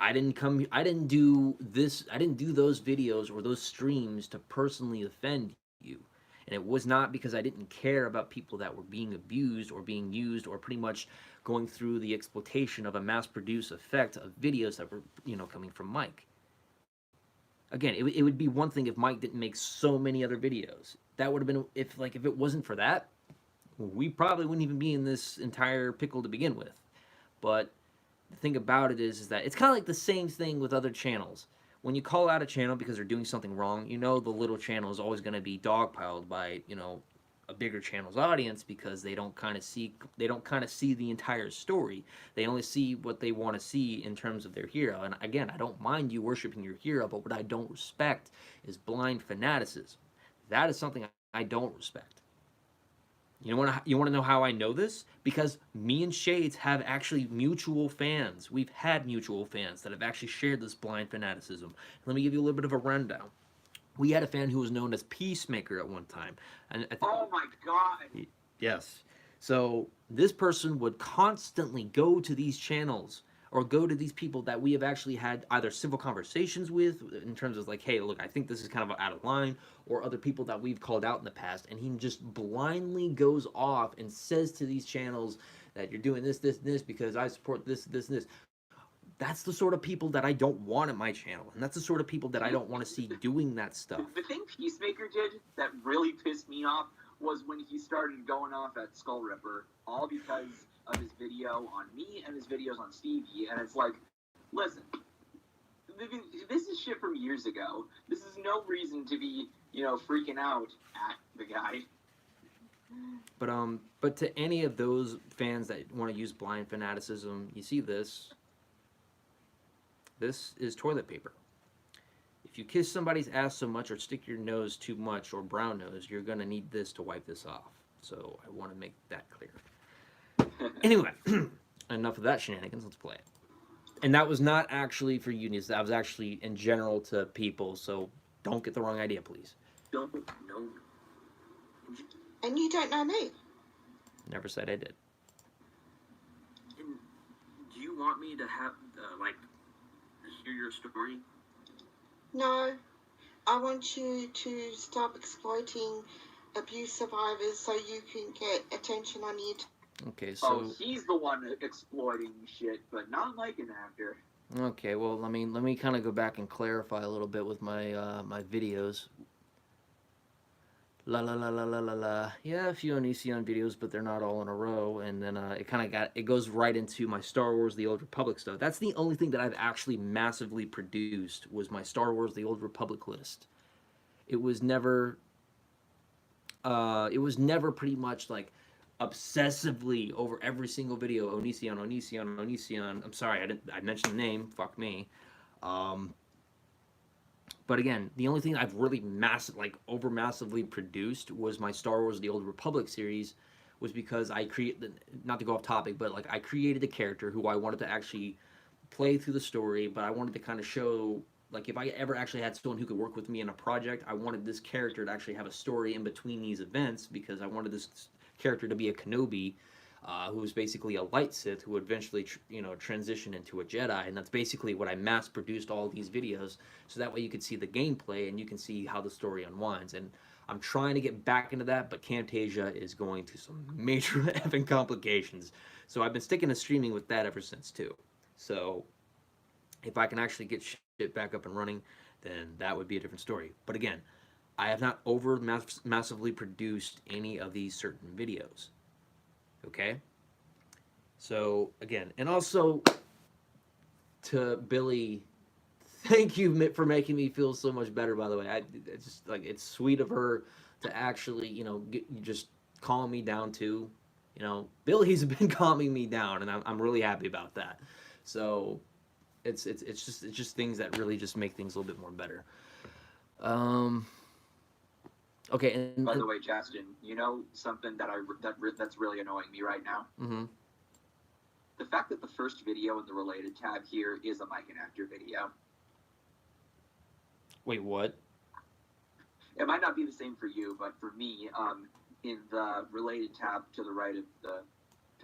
I didn't do this, I didn't do those videos or those streams to personally offend you. And it was not because I didn't care about people that were being abused or being used or pretty much going through the exploitation of a mass-produced effect of videos that were, coming from Mike. Again, it would be one thing if Mike didn't make so many other videos. That would have been, if it wasn't for that, we probably wouldn't even be in this entire pickle to begin with. But the thing about it is that it's kind of like the same thing with other channels. When you call out a channel because they're doing something wrong, the little channel is always going to be dogpiled by, a bigger channel's audience, because they don't kind of see the entire story. They only see what they want to see in terms of their hero. And again, I don't mind you worshiping your hero, but what I don't respect is blind fanaticism. That is something I don't respect. You want to know how I know this? Because me and Shades have actually mutual fans. We've had mutual fans that have actually shared this blind fanaticism. Let me give you a little bit of a rundown. We had a fan who was known as Peacemaker at one time. And Oh my god! yes. So this person would constantly go to these channels or go to these people that we have actually had either civil conversations with in terms of like, hey, look, I think this is kind of out of line, or other people that we've called out in the past, and he just blindly goes off and says to these channels that you're doing this, this, and this because I support this, this, and this. That's the sort of people that I don't want at my channel, and that's the sort of people that I don't want to see doing that stuff. The thing Peacemaker did that really pissed me off was when he started going off at Skull Ripper, all because of his video on me and his videos on Stevie, and it's like, listen, this is shit from years ago. This is no reason to be, freaking out at the guy. But to any of those fans that want to use blind fanaticism, you see this. This is toilet paper. If you kiss somebody's ass so much or stick your nose too much or brown nose, you're going to need this to wipe this off. So I want to make that clear. Anyway, enough of that shenanigans. Let's play it. And that was not actually for unions. That was actually in general to people. So don't get the wrong idea, please. Don't know. And you don't know me. Never said I did. And do you want me to have, hear your story? No. I want you to stop exploiting abuse survivors so you can get attention on you. Okay, so... Oh, he's the one exploiting shit, but not Mike and Actor. Okay, well, let me kind of go back and clarify a little bit with my my videos. La la la la la la la. Yeah, a few Onision videos, but they're not all in a row. And then it goes right into my Star Wars: The Old Republic stuff. That's the only thing that I've actually massively produced was my Star Wars: The Old Republic list. It was never pretty much like obsessively over every single video. Onision, Onision, Onision. I'm sorry, I mentioned the name. Fuck me. But again, the only thing I've really massively produced was my Star Wars: The Old Republic series, was because I created, not to go off topic, but I created a character who I wanted to actually play through the story, but I wanted to kind of show like if I ever actually had someone who could work with me in a project, I wanted this character to actually have a story in between these events because I wanted this character to be a Kenobi, who was basically a light Sith who would eventually transition into a Jedi, and that's basically what I mass produced all these videos so that way you could see the gameplay and you can see how the story unwinds. And I'm trying to get back into that, but Camtasia is going to some major effing complications. So I've been sticking to streaming with that ever since too. So if I can actually get shit back up and running, then that would be a different story. But again, I have not massively produced any of these certain videos. Okay? So again, and also to Billy, thank you for making me feel so much better. By the way, it's just like it's sweet of her to actually, just calm me down too. Billy's been calming me down, and I'm really happy about that. So it's just things that really just make things a little bit more better. Okay. And by the way, Justin, you know something that's really annoying me right now? Mm-hmm. The fact that the first video in the related tab here is a Mike and Actor video. Wait, what? It might not be the same for you, but for me, in the related tab to the right of the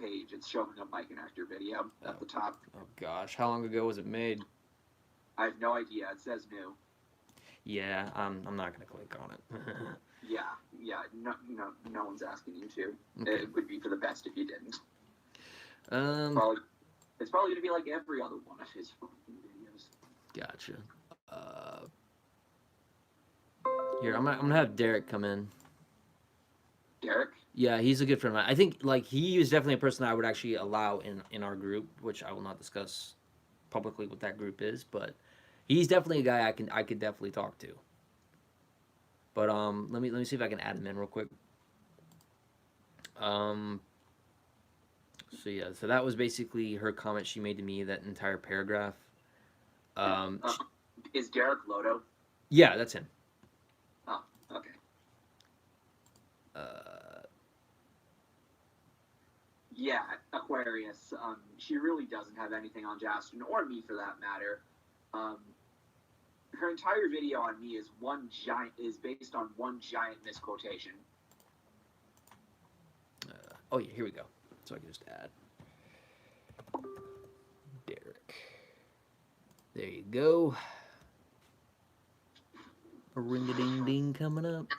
page, it's showing a Mike and Actor video at the top. Oh gosh, how long ago was it made? I have no idea. It says new. Yeah, I'm not gonna click on it. yeah. No one's asking you to. Okay. It would be for the best if you didn't. It's probably gonna be like every other one of his videos. Gotcha. Here, I'm gonna have Derek come in. Derek? Yeah, he's a good friend of mine. I think like he is definitely a person I would actually allow in our group, which I will not discuss publicly what that group is, but he's definitely a guy I could definitely talk to. But let me see if I can add him in real quick. So yeah, so that was basically her comment she made to me, that entire paragraph. Is Derek Lodo? Yeah, that's him. Oh, okay. Yeah, Aquarius. She really doesn't have anything on Justin or me for that matter. Her entire video on me is based on one giant misquotation. Oh yeah, here we go. So I can just add Derek. There you go. A ring-a-ding-ding coming up.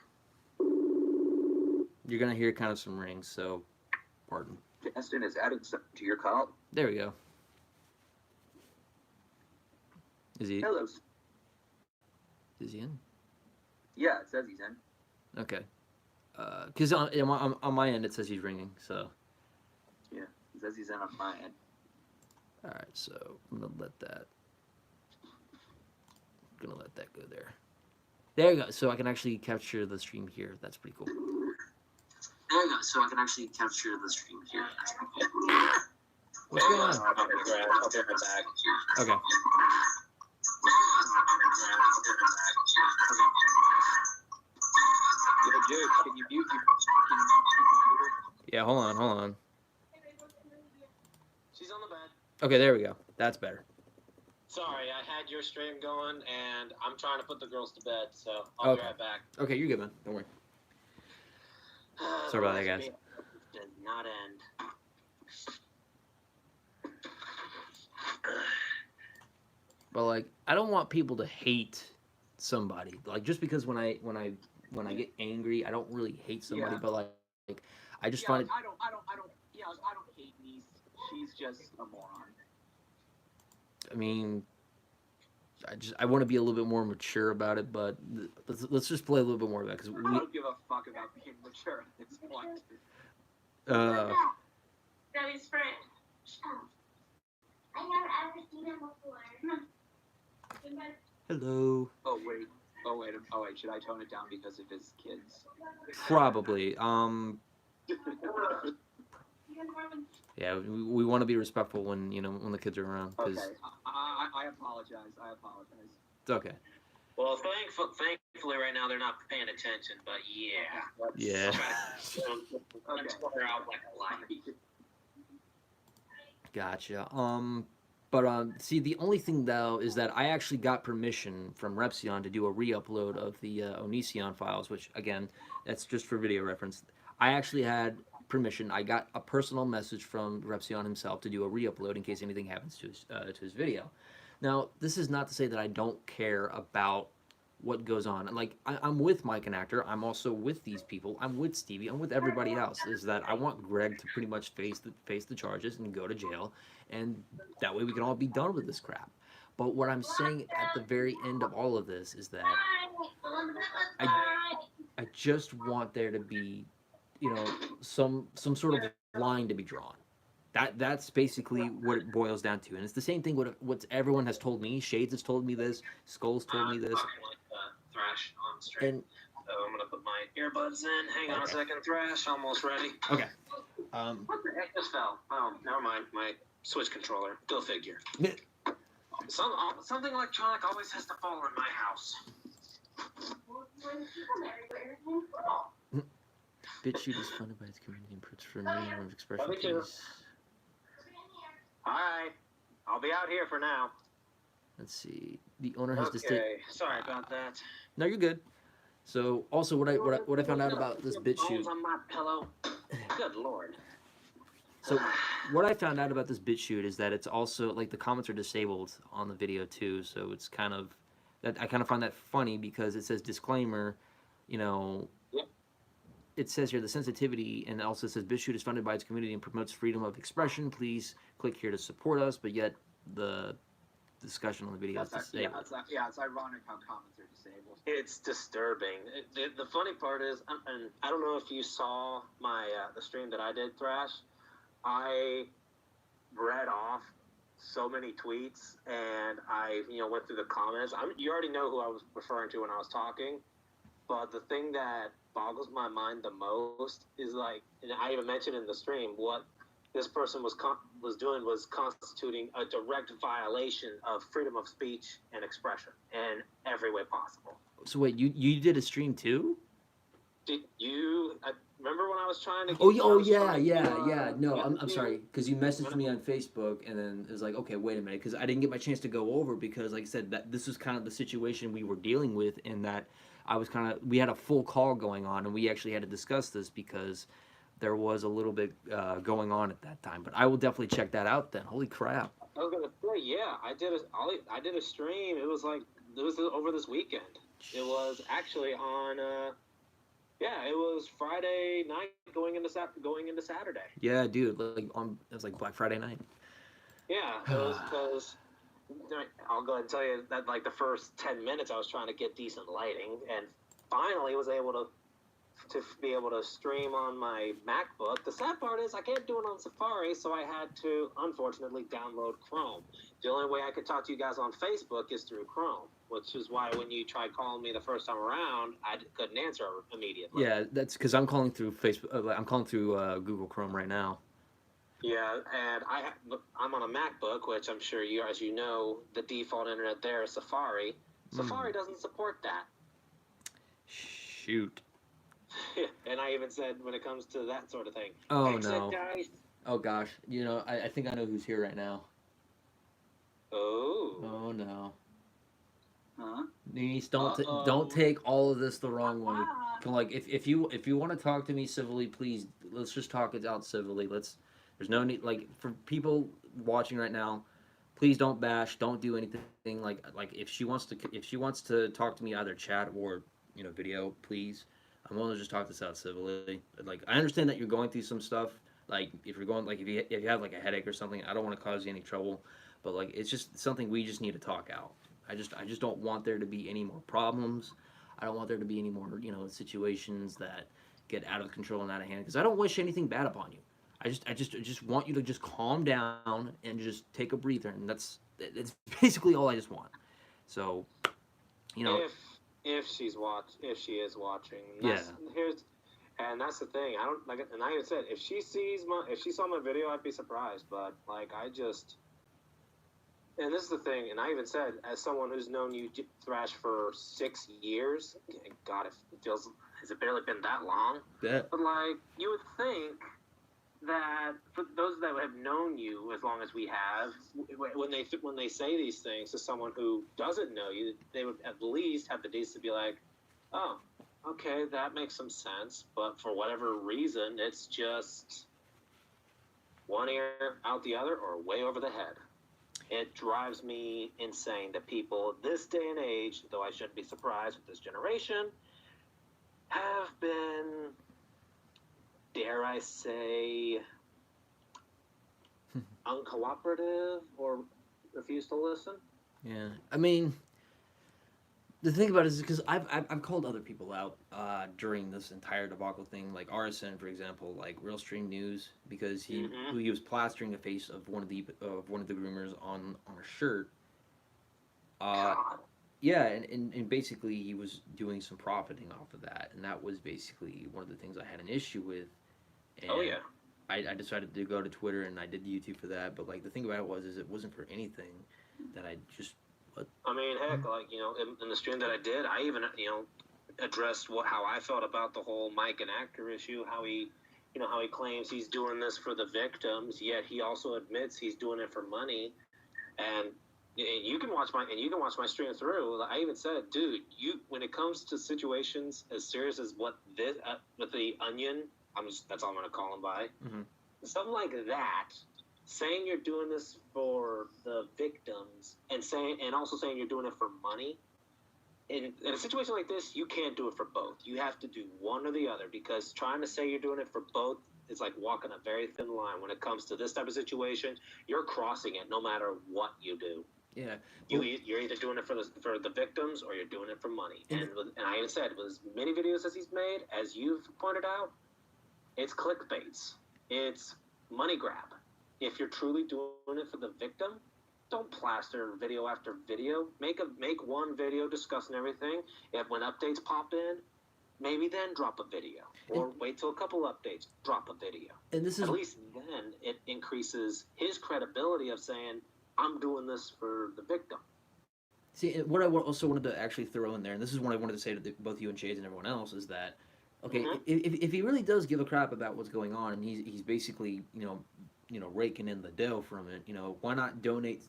You're gonna hear kind of some rings, so pardon. Justin is added something to your call. There we go. Is he? Hello. Is he in? Yeah, it says he's in. Okay. Because on my end it says he's ringing, so. Yeah, it says he's in on my end. All right, so I'm gonna let that go there. There you go. So I can actually capture the stream here. That's pretty cool. There you go. So I can actually capture the stream here. That's pretty cool. What's going on? I'll be right back. Okay. Yo, dude, can you mute your computer? Yeah, hold on. She's on the bed. Okay, there we go. That's better. Sorry, I had your stream going, and I'm trying to put the girls to bed, so I'll be right back. Okay, you're good, man. Don't worry. Sorry about that, guys. Did not end. But like, I don't want people to hate somebody. Like, just because when I get angry, I don't really hate somebody. Yeah. But like I just find it. I don't hate Niece. She's just a moron. I mean, I want to be a little bit more mature about it. But let's just play a little bit more of that because I don't give a fuck about being mature at this point. Daddy's friend. I never ever seen him before. Hello. Oh wait. Should I tone it down because of his kids? Probably. Yeah, we want to be respectful when when the kids are around. Cause Okay. I apologize. it's okay. Well, thankfully, right now they're not paying attention, but yeah. Yeah. Let's wear out like a light. Gotcha. But see, the only thing though is that I actually got permission from Repsion to do a re-upload of the Onision files, which again, that's just for video reference. I actually had permission. I got a personal message from Repsion himself to do a re-upload in case anything happens to his video. Now, this is not to say that I don't care about what goes on. Like I'm with Mike and Actor. I'm also with these people. I'm with Stevie. I'm with everybody else. Is that I want Greg to pretty much face the charges and go to jail, and that way we can all be done with this crap. But what I'm saying at the very end of all of this is that I I just want there to be, some sort of line to be drawn. That's basically what it boils down to, and it's the same thing. What everyone has told me. Shades has told me this. Skulls told me this. Talking with Thrash on stream. And So I'm gonna put my earbuds in. Hang on a second, Thrash. Almost ready. okay, What the heck just fell? Oh, never mind. My Switch controller. Go figure. Something electronic always has to fall in my house. BitChute is funded by its community and puts for freedom of expression. Me too. Please. All right. I'll be out here for now. Let's see. The owner has to stay. Okay. Sorry about that. No, you're good. So also, what I found out about this BitChute. Bones on my pillow. Good lord. So what I found out about this BitChute is that it's also like the comments are disabled on the video too. So it's kind of that I kind of find that funny because it says disclaimer, you know. Yep. It says here the sensitivity, and it also says BitChute is funded by its community and promotes freedom of expression. Please click here to support us. But yet the discussion on the video is disabled. It's ironic how comments are disabled. It's disturbing. The funny part is, and I don't know if you saw my the stream that I did, Thrash. I read off so many tweets, and I went through the comments. You already know who I was referring to when I was talking, but the thing that boggles my mind the most is like, and I even mentioned in the stream, what this person was doing was constituting a direct violation of freedom of speech and expression in every way possible. So wait, you did a stream too? Did you remember when I was trying to? Yeah. No, I'm sorry, because you messaged me on Facebook, and then it was like, okay, wait a minute, because I didn't get my chance to go over because, like I said, that this was kind of the situation we were dealing with, in that we had a full call going on, and we actually had to discuss this because there was a little bit going on at that time. But I will definitely check that out then. Holy crap! I was gonna say, yeah, I did a stream. It was over this weekend. It was actually on. It was Friday night going into Saturday. Yeah, dude, it was like Black Friday night. Yeah, it was because I'll go ahead and tell you that like the first 10 minutes I was trying to get decent lighting, and finally was able to be able to stream on my MacBook. The sad part is I can't do it on Safari, so I had to unfortunately download Chrome. The only way I could talk to you guys on Facebook is through Chrome, which is why when you tried calling me the first time around, I couldn't answer immediately. Yeah, that's because I'm calling through Facebook. I'm calling through Google Chrome right now. Yeah, and I'm on a MacBook, which I'm sure you, as you know, the default internet there is Safari. Safari doesn't support that. Shoot. And I even said when it comes to that sort of thing. Oh no. Guys. Oh gosh. I think I know who's here right now. Oh. Oh no. Huh? Denise, don't take all of this the wrong way. Like if you want to talk to me civilly, please let's just talk it out civilly. There's no need, like, for people watching right now, please don't bash, don't do anything like if she wants to talk to me, either chat or video, please. I'm willing to just talk this out civilly. Like, I understand that you're going through some stuff. Like, if you have like a headache or something, I don't want to cause you any trouble. But like, it's just something we just need to talk out. I just don't want there to be any more problems. I don't want there to be any more situations that get out of control and out of hand. Because I don't wish anything bad upon you. I just want you to just calm down and just take a breather, and that's basically all I just want. So, if she is watching, that's the thing. I don't like, and I even said if she saw my video, I'd be surprised. But like, and this is the thing, and I even said, as someone who's known you, Thrash, for 6 years, God, has it barely been that long? Yeah. But like, you would think that for those that have known you as long as we have, when they say these things to someone who doesn't know you, they would at least have the decency to be like, oh, okay, that makes some sense. But for whatever reason, it's just one ear out the other or way over the head. It drives me insane that people this day and age, though I shouldn't be surprised with this generation, have been, dare I say, uncooperative or refuse to listen. Yeah, I mean, the thing about it is because I've called other people out during this entire debacle thing, like RSN, for example, like Real Stream News, because he was plastering the face of one of the groomers on a shirt. God. Yeah, and basically he was doing some profiting off of that, and that was basically one of the things I had an issue with. And Oh, yeah. I decided to go to Twitter and I did YouTube for that, but like the thing about it was is it wasn't for anything that I just. I mean, heck, like, in the stream that I did, I even, addressed how I felt about the whole Mike and actor issue, how he claims he's doing this for the victims, yet he also admits he's doing it for money. And you can watch my stream through. I even said, dude, when it comes to situations as serious as what this with the Onion, that's all I'm gonna call him by, something like that. Saying you're doing this for the victims and also saying you're doing it for money. In a situation like this, you can't do it for both. You have to do one or the other, because trying to say you're doing it for both is like walking a very thin line. When it comes to this type of situation, you're crossing it no matter what you do. Yeah, you're either doing it for the victims or you're doing it for money. And I even said, with as many videos as he's made, as you've pointed out, it's clickbaits. It's money grab. If you're truly doing it for the victim, don't plaster video after video. Make one video discussing everything. If when updates pop in, maybe then drop a video, or wait till a couple updates, drop a video. And this is at least then it increases his credibility of saying, I'm doing this for the victim. See, what I also wanted to actually throw in there, and this is what I wanted to say to both you and Chase and everyone else, is that okay, if he really does give a crap about what's going on, and he's basically raking in the dough from it, why not donate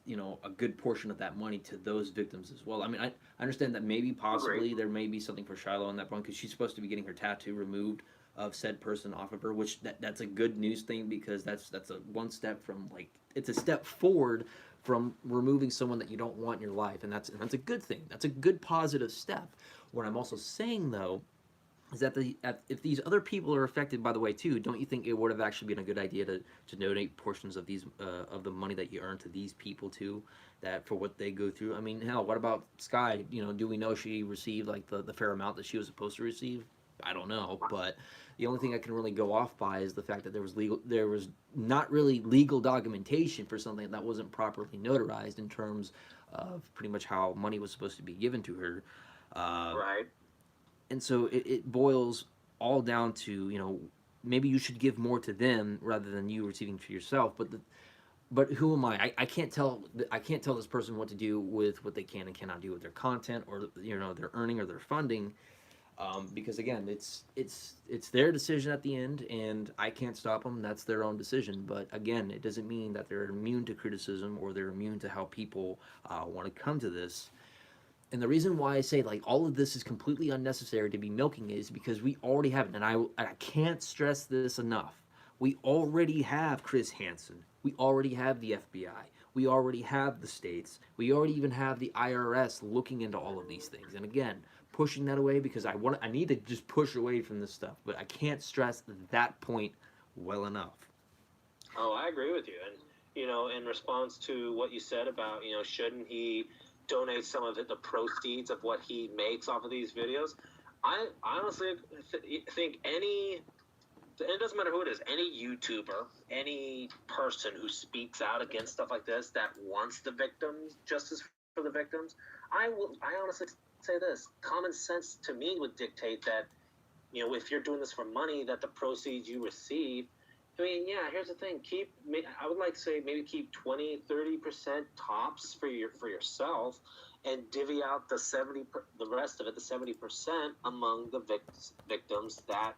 a good portion of that money to those victims as well? I mean, I understand that maybe possibly there may be something for Shiloh on that point, because she's supposed to be getting her tattoo removed of said person off of her, which that's a good news thing, because that's a one step from, like, it's a step forward from removing someone that you don't want in your life, and that's a good thing. That's a good positive step. What I'm also saying, though, is that if these other people are affected by the way too, don't you think it would have actually been a good idea to donate portions of these of the money that you earn to these people too, that for what they go through? I mean, hell, what about Sky? Do we know she received like the fair amount that she was supposed to receive? I don't know, but the only thing I can really go off by is the fact that there was not really legal documentation for something that wasn't properly notarized in terms of pretty much how money was supposed to be given to her. Right. And so it boils all down to, maybe you should give more to them rather than you receiving for yourself. But who am I? I can't tell this person what to do with what they can and cannot do with their content, or their earning or their funding, because again, it's their decision at the end, and I can't stop them. That's their own decision. But again, it doesn't mean that they're immune to criticism or they're immune to how people want to come to this. And the reason why I say like all of this is completely unnecessary to be milking is because we already have it, and I can't stress this enough. We already have Chris Hansen. We already have the FBI. We already have the states. We already even have the IRS looking into all of these things. And again, pushing that away because I need to just push away from this stuff, but I can't stress that point well enough. Oh, I agree with you. And in response to what you said about shouldn't he donate some of the proceeds of what he makes off of these videos, I honestly think it doesn't matter who it is, any YouTuber, any person who speaks out against stuff like this that wants the victims, justice for the victims, I honestly say this, common sense to me would dictate that, if you're doing this for money, that the proceeds you receive, I mean, yeah, here's the thing. I would like to say maybe keep 20-30% tops for yourself, and divvy out the rest of it, the 70%, among the victims that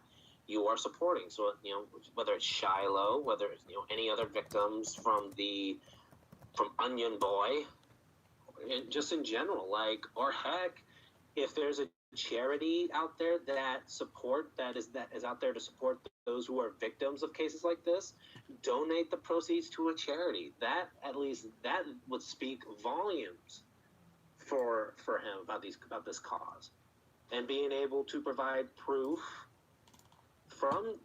you are supporting. So, whether it's Shiloh, whether it's, any other victims from Onion Boy, and just in general, like, or heck, if there's a charity out there that is out there to support those who are victims of cases like this, donate the proceeds to a charity. That, at least, that would speak volumes for him about this cause, and being able to provide proof from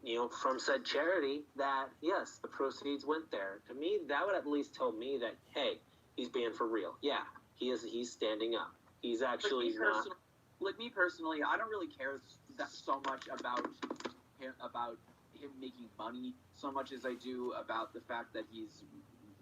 said charity that yes, the proceeds went there. To me, that would at least tell me that, hey, he's being for real. Yeah, he's standing up. He's actually not. Like me personally, I don't really care so much about him making money so much as I do about the fact that he's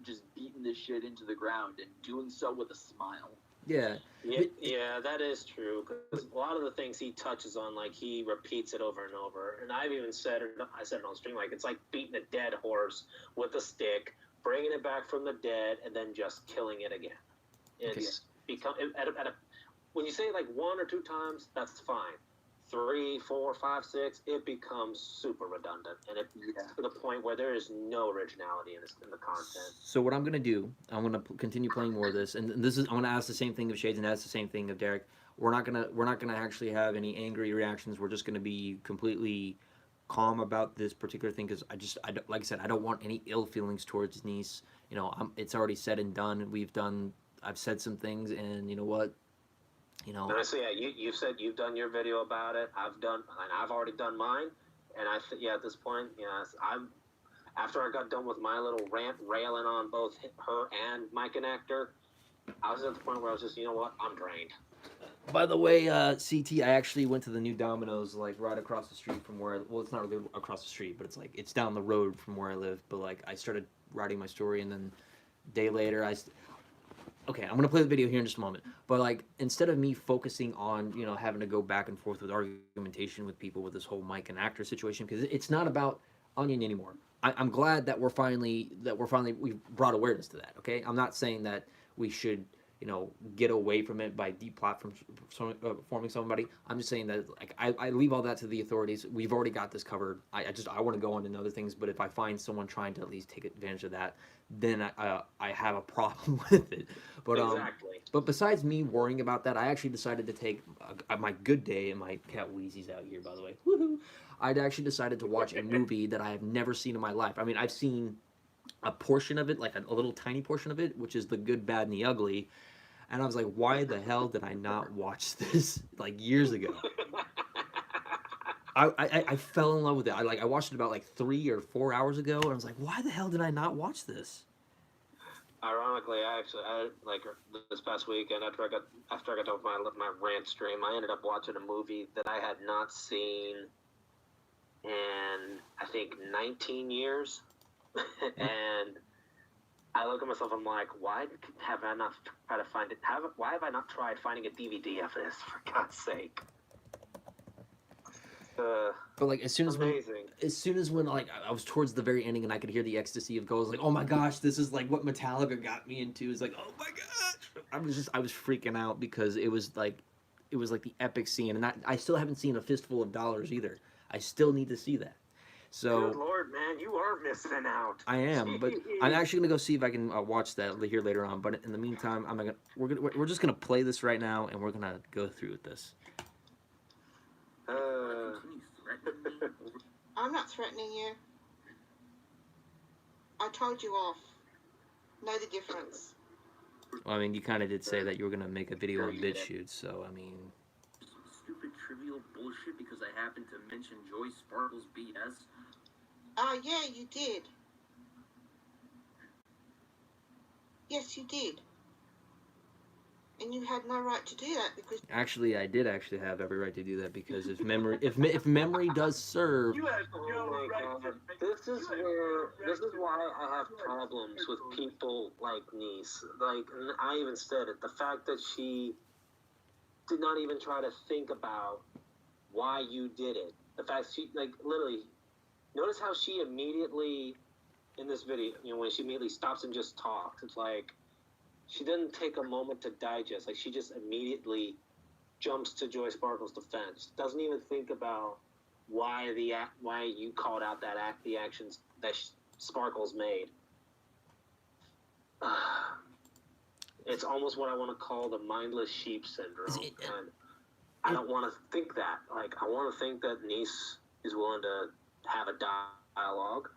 just beating this shit into the ground and doing so with a smile. Yeah. Yeah, that is true. Because a lot of the things he touches on, like, he repeats it over and over. And I've even said it on stream, like, it's like beating a dead horse with a stick, bringing it back from the dead, and then just killing it again. It's become when you say it like 1 or 2 times, that's fine. 3, 4, 5, 6, it becomes super redundant, and it to the point where there is no originality in the content. So what I'm gonna do, I'm gonna continue playing more of this, and this is I'm gonna ask the same thing of Shades and ask the same thing of Derek. We're not gonna actually have any angry reactions. We're just gonna be completely calm about this particular thing because like I said, I don't want any ill feelings towards his niece. It's already said and done. I've said some things, and you know what. Honestly, yeah, you said you've done your video about it. I've already done mine, and at this point, after I got done with my little rant railing on both her and my connector, I was at the point where I was just, you know what, I'm drained. By the way, CT, I actually went to the new Domino's like right across the street from where. Well, it's not really across the street, but it's down the road from where I live. But like, I started writing my story, and then a day later, Okay, I'm gonna play the video here in just a moment. But like, instead of me focusing on having to go back and forth with argumentation with people with this whole Mike and actor situation, because it's not about Onion anymore. I'm glad that we've brought awareness to that. Okay, I'm not saying that we should get away from it by deplatforming somebody. I'm just saying that like I leave all that to the authorities. We've already got this covered. I want to go on to other things, but if I find someone trying to at least take advantage of that, then I have a problem with it. But exactly. But besides me worrying about that, I actually decided to take my good day, and my cat Wheezy's out here, by the way. Woohoo! I'd actually decided to watch a movie that I have never seen in my life. I mean, I've seen a portion of it, like a little tiny portion of it, which is The Good, Bad, and the Ugly. And I was like, why the hell did I not watch this like years ago? I fell in love with it. I watched it about like 3 or 4 hours ago, and I was like, why the hell did I not watch this? Ironically, I like this past weekend after I got done with my rant stream, I ended up watching a movie that I had not seen in I think 19 years, and I look at myself, I'm like, why have I not tried to find it? Why have I not tried finding a DVD of this, for God's sake? But like as soon as when like I was towards the very ending and I could hear the ecstasy of gold, I was like, oh my gosh, this is like what Metallica got me into. It's like, oh my gosh, I was freaking out because it was like the epic scene, and I still haven't seen A Fistful of Dollars either. I still need to see that. So, good Lord, man, you are missing out. I am, but I'm actually gonna go see if I can watch that here later on. But in the meantime, we're just gonna play this right now, and we're gonna go through with this. I'm not threatening you. I told you off. Know the difference. Well, I mean, you kind of did say that you were gonna make a video on BitChute, so I mean. Some stupid trivial bullshit because I happened to mention Joy Sparkle's BS. Yeah, you did. Yes, you did. And you had no right to do that because... Actually, I did actually have every right to do that because if memory does serve... You had no right to... This is why I have problems with people like Niece. Like, and I even said it, the fact that she did not even try to think about why you did it. The fact she, like, literally, notice how she immediately, in this video, when she immediately stops and just talks, it's like, she didn't take a moment to digest. Like, she just immediately jumps to Joy Sparkle's defense. Doesn't even think about why you called out the actions that Sparkles made. It's almost what I want to call the mindless sheep syndrome, and I don't want to think that. Like, I want to think that Nice is willing to have a dialogue.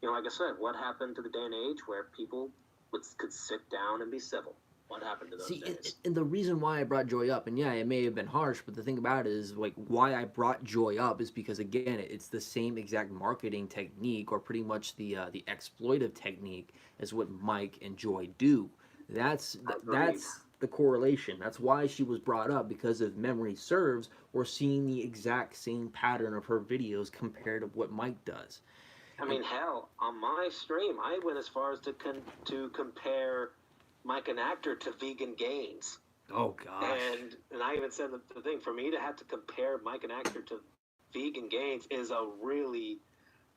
You know, like I said, what happened to the day and age where people could sit down and be civil? What happened to those days? And the reason why I brought Joy up, and yeah, it may have been harsh, but the thing about it is, like, why I brought Joy up is because, again, it's the same exact marketing technique, or pretty much the exploitive technique, as what Mike and Joy do. That's the correlation. That's why she was brought up, because if memory serves, we're seeing the exact same pattern of her videos compared to what Mike does. I mean, hell, on my stream, I went as far as to compare Mike and Actor to Vegan Gains. Oh gosh. And I even said the thing, for me to have to compare Mike and Actor to Vegan Gains is a really,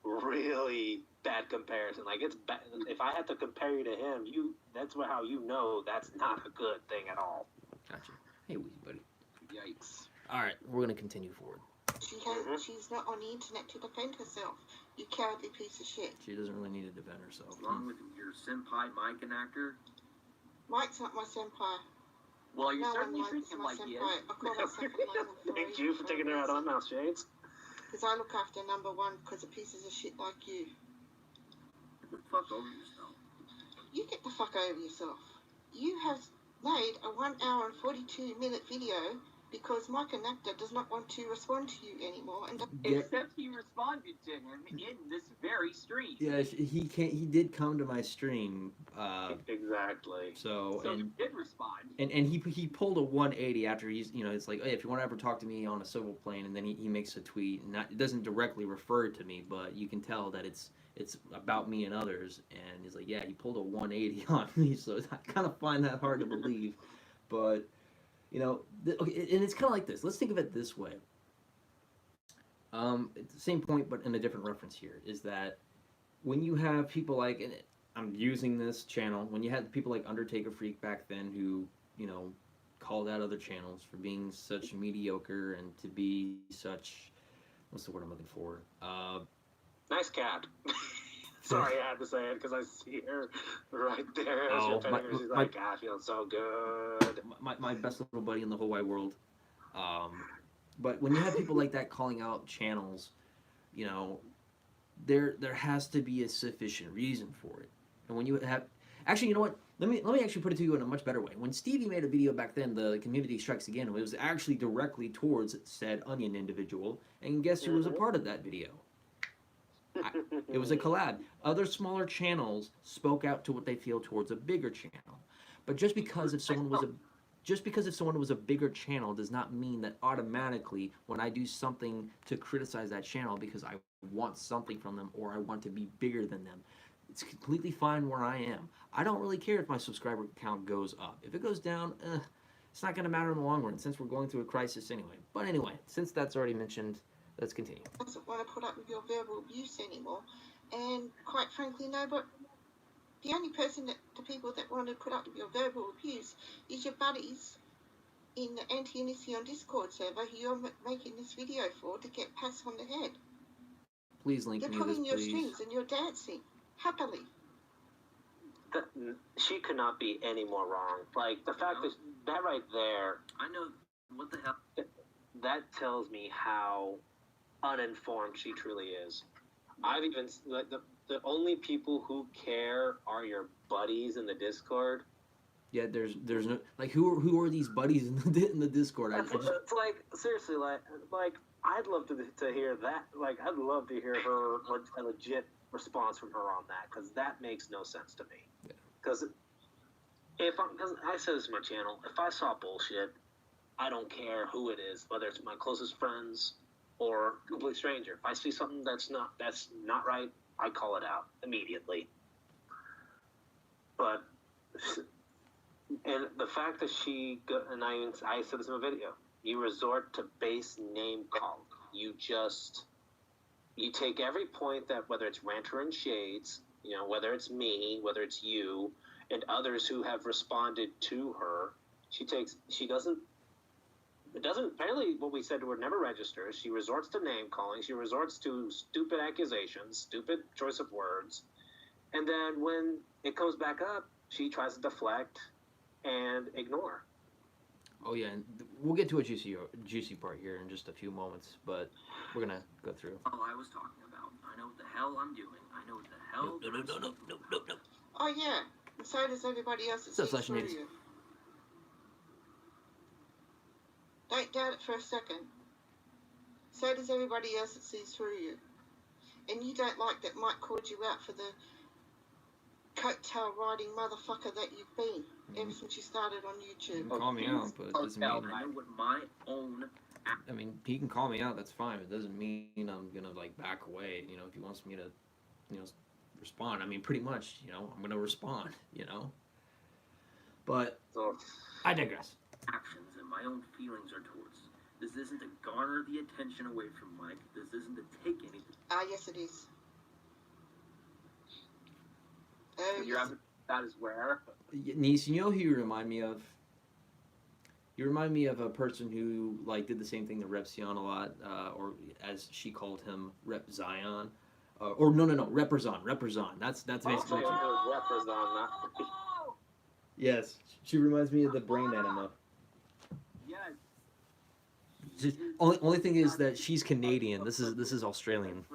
really bad comparison. Like, it's bad. If I had to compare you to him, that's how you know that's not a good thing at all. Gotcha. Hey, Weezy buddy. Yikes. All right, we're gonna continue forward. She's not on the internet to defend herself. You cowardly piece of shit. She doesn't really need to defend herself. What's wrong with your senpai, Mike, and Actor? Mike's not my senpai. Well, you're No certainly one treating him likes like my he senpai. is. I call myself a level 3. Thank you for taking her out of my mouth, Shades. Because I look after number 1 because of pieces of shit like you. Get the fuck over yourself. You get the fuck over yourself. You have made a 1 hour and 42-minute video because Mike and Actor does not want to respond to you anymore. And Except he responded to him in this very stream. Yeah, he can't. He did come to my stream. Exactly. So he did respond. And he pulled a 180 after he's, you know, it's like, hey, if you want to ever talk to me on a civil plane, and then he makes a tweet, and it doesn't directly refer to me, but you can tell that it's about me and others, and he's like, yeah, he pulled a 180 on me, so I kind of find that hard to believe, but, you know, and it's kind of like this. Let's think of it this way. It's the same point, but in a different reference here, is that when you have people like, and I'm using this channel, when you had people like Undertaker Freak back then who, you know, called out other channels for being such mediocre and to be such, what's the word I'm looking for? Nice cat. Sorry, I had to say it because I see her right there. She's like, I feel so good. My best little buddy in the whole wide world. But when you have people like that calling out channels, you know, there has to be a sufficient reason for it. And when you have, actually, you know what? Let me actually put it to you in a much better way. When Stevie made a video back then, the Community Strikes Again, it was actually directly towards said Onion individual, and guess who was a part of that video? It was a collab. Other smaller channels spoke out to what they feel towards a bigger channel. But just because if someone was a bigger channel does not mean that automatically when I do something to criticize that channel because I want something from them or I want to be bigger than them, it's completely fine where I am. I don't really care if my subscriber count goes up. If it goes down, it's not going to matter in the long run since we're going through a crisis anyway. But anyway, since that's already mentioned, let's continue. Doesn't want to put up with your verbal abuse anymore. And quite frankly, no, but the only the people that want to put up with your verbal abuse is your buddies in the Anti-Inition Discord server who you're making this video for to get pats on the head. Please link me They're this, pulling your please. strings and you're dancing happily. She could not be any more wrong. Like, the fact that right there, I know, what the hell? that tells me how uninformed she truly is. I've even, like, the only people who care are your buddies in the Discord. Yeah, there's no, like, who are these buddies in the Discord? It's like, seriously, like I'd love to hear that. Like, I'd love to hear a legit response from her on that, because that makes no sense to me. Because because I said this in my channel, if I saw bullshit, I don't care who it is, whether it's my closest friends or a complete stranger. If I see something that's not right, I call it out immediately. But, and the fact that and I said this in a video, you resort to base name calling. You take every point that, whether it's Ranter and Shades, you know, whether it's me, whether it's you, and others who have responded to her, she doesn't It doesn't, apparently what we said to her never registers. She resorts to name calling. She resorts to stupid accusations, stupid choice of words. And then when it comes back up, she tries to deflect and ignore. Oh yeah, and we'll get to a juicy part here in just a few moments, but we're gonna go through. All I was talking about. I know what the hell I'm doing. I know what the hell. No. Oh yeah, and so does everybody else that So, sees Slash through Natives. you. Don't doubt it for a second. So does everybody else that sees through you. And you don't like that Mike called you out for the coattail riding motherfucker that you've been ever since you started on YouTube. You can call me out, but it doesn't mean. I know what my own. I mean, he can call me out. That's fine. It doesn't mean I'm gonna like back away. You know, if he wants me to, respond. I mean, pretty much. I'm gonna respond. But So, I digress. Actions and my own feelings are towards. This isn't to garner the attention away from Mike. This isn't to take anything. Ah, yes it is. Oh, You're yes. having that is where. Niece, you know who you remind me of? You remind me of a person who like did the same thing to Rep Zion a lot, or as she called him, Rep Zion, or no, Represon. That's basically. also, it was represent that. Yes, she reminds me of the brain enema. Yes. Just, only thing is that she's Canadian. This is Australian.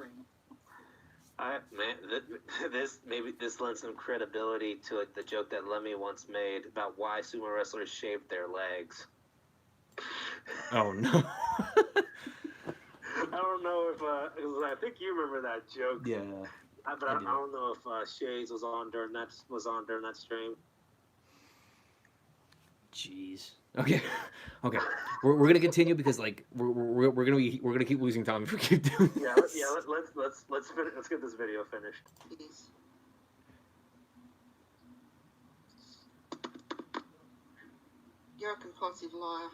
This lends some credibility to the joke that Lemmy once made about why sumo wrestlers shave their legs. Oh no. I don't know if I think you remember that joke. Yeah. But I don't know if Shays was on during that stream. Jeez. Okay. We're gonna continue because like we're gonna keep losing time if we keep doing this. Let's get this video finished. Please. You're a compulsive liar.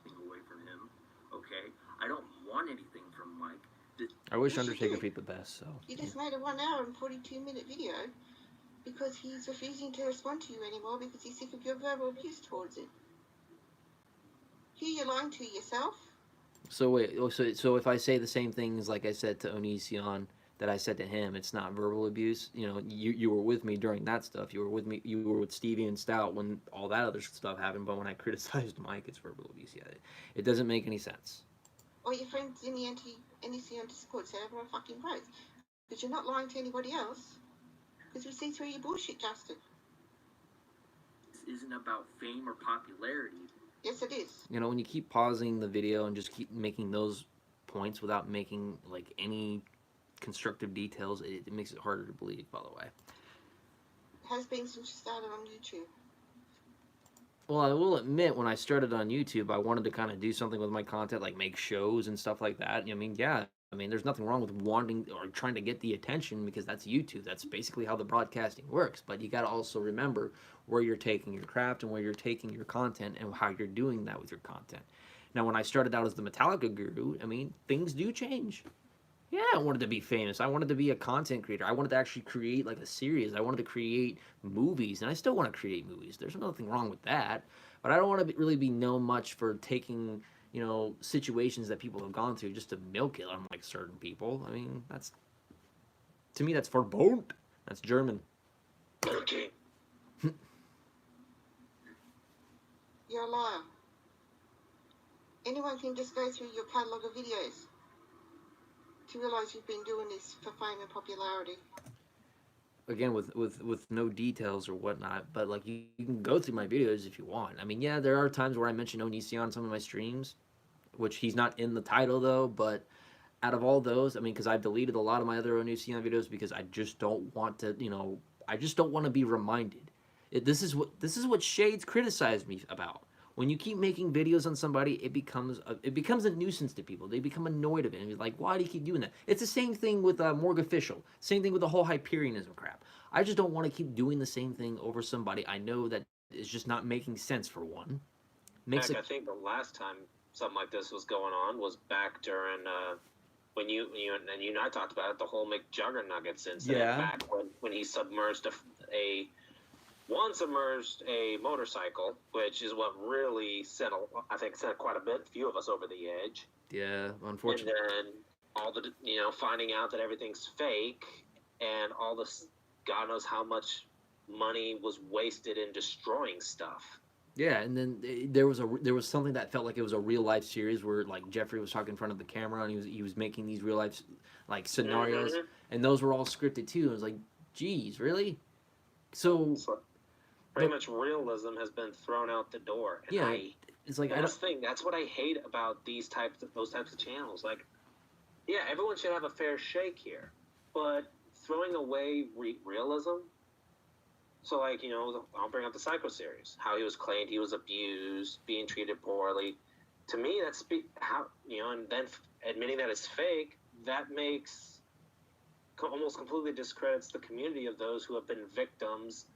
Away from him. Okay, I don't want anything from Mike. I wish Yes, you Undertaker did. beat the best. So. You just made a 1 hour and 42-minute video because he's refusing to respond to you anymore because he's sick of your verbal abuse towards him. Here you're lying to yourself. So wait. So if I say the same things like I said to Onision that I said to him, it's not verbal abuse. You were with me during that stuff. You were with me. You were with Stevie and Stout when all that other stuff happened. But when I criticized Mike, it's verbal abuse. Yeah, it doesn't make any sense. Or your friends in the NEC Discord server are fucking bros. Because you're not lying to anybody else. Because we see through your bullshit, Justin. This isn't about fame or popularity. Yes, it is. When you keep pausing the video and just keep making those points without making like any constructive details, it makes it harder to believe. By the way. It has been since you started on YouTube. Well, I will admit, when I started on YouTube, I wanted to kind of do something with my content, like make shows and stuff like that. There's nothing wrong with wanting or trying to get the attention because that's YouTube. That's basically how the broadcasting works. But you got to also remember where you're taking your craft and where you're taking your content and how you're doing that with your content. Now, when I started out as the Metallica Guru, things do change. Yeah, I wanted to be famous. I wanted to be a content creator. I wanted to actually create like a series. I wanted to create movies, and I still want to create movies. There's nothing wrong with that. But I don't want to really be known much for taking, situations that people have gone through just to milk it on like certain people. To me, that's verboten. That's German. Okay. You're a liar. Anyone can just go through your catalogue of videos to realise you've been doing this for fame and popularity. Again, with no details or whatnot, but like you can go through my videos if you want. Yeah, there are times where I mention Onision on some of my streams, which he's not in the title though, but out of all those, because I've deleted a lot of my other Onision videos because I just don't want to, I just don't want to be reminded. This is what Shades criticized me about. When you keep making videos on somebody, it becomes a nuisance to people. They become annoyed of it. And you're like, why do you keep doing that? It's the same thing with Morg Official. Same thing with the whole Hyperionism crap. I just don't want to keep doing the same thing over somebody I know that is just not making sense for one. I think the last time something like this was going on was back during when you and I talked about it, the whole McJuggernuggets incident. Yeah. Back when he submerged one submerged a motorcycle, which is what really set quite a few of us over the edge. Yeah, And unfortunately. then all the, finding out that everything's fake and all this, God knows how much money was wasted in destroying stuff. Yeah, and then there was something that felt like it was a real life series where like Jeffrey was talking in front of the camera and he was making these real life like scenarios, and those were all scripted too. It was like, geez, really? So pretty much realism has been thrown out the door. And yeah, it's like that's what I hate about those types of channels. Like, yeah, everyone should have a fair shake here, but throwing away realism. So, like, I'll bring up the Psycho series, how he was claimed he was abused, being treated poorly. To me, that's how, and then admitting that it's fake, that makes, almost completely discredits the community of those who have been victims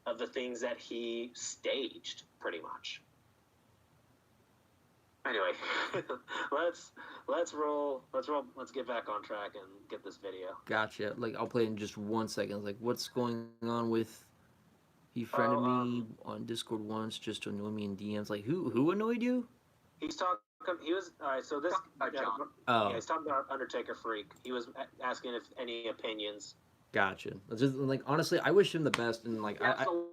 of the things that he staged, pretty much. Anyway, let's roll. Let's get back on track and get this video. Gotcha. Like, I'll play in just 1 second. Like, what's going on with... He friended me on Discord once just to annoy me in DMs. Like, who annoyed you? He's talking. He was all right. So this. John. Oh, he's talking about Undertaker Freak. He was asking if any opinions. gotcha. It's just like, honestly, I wish him the best, and like So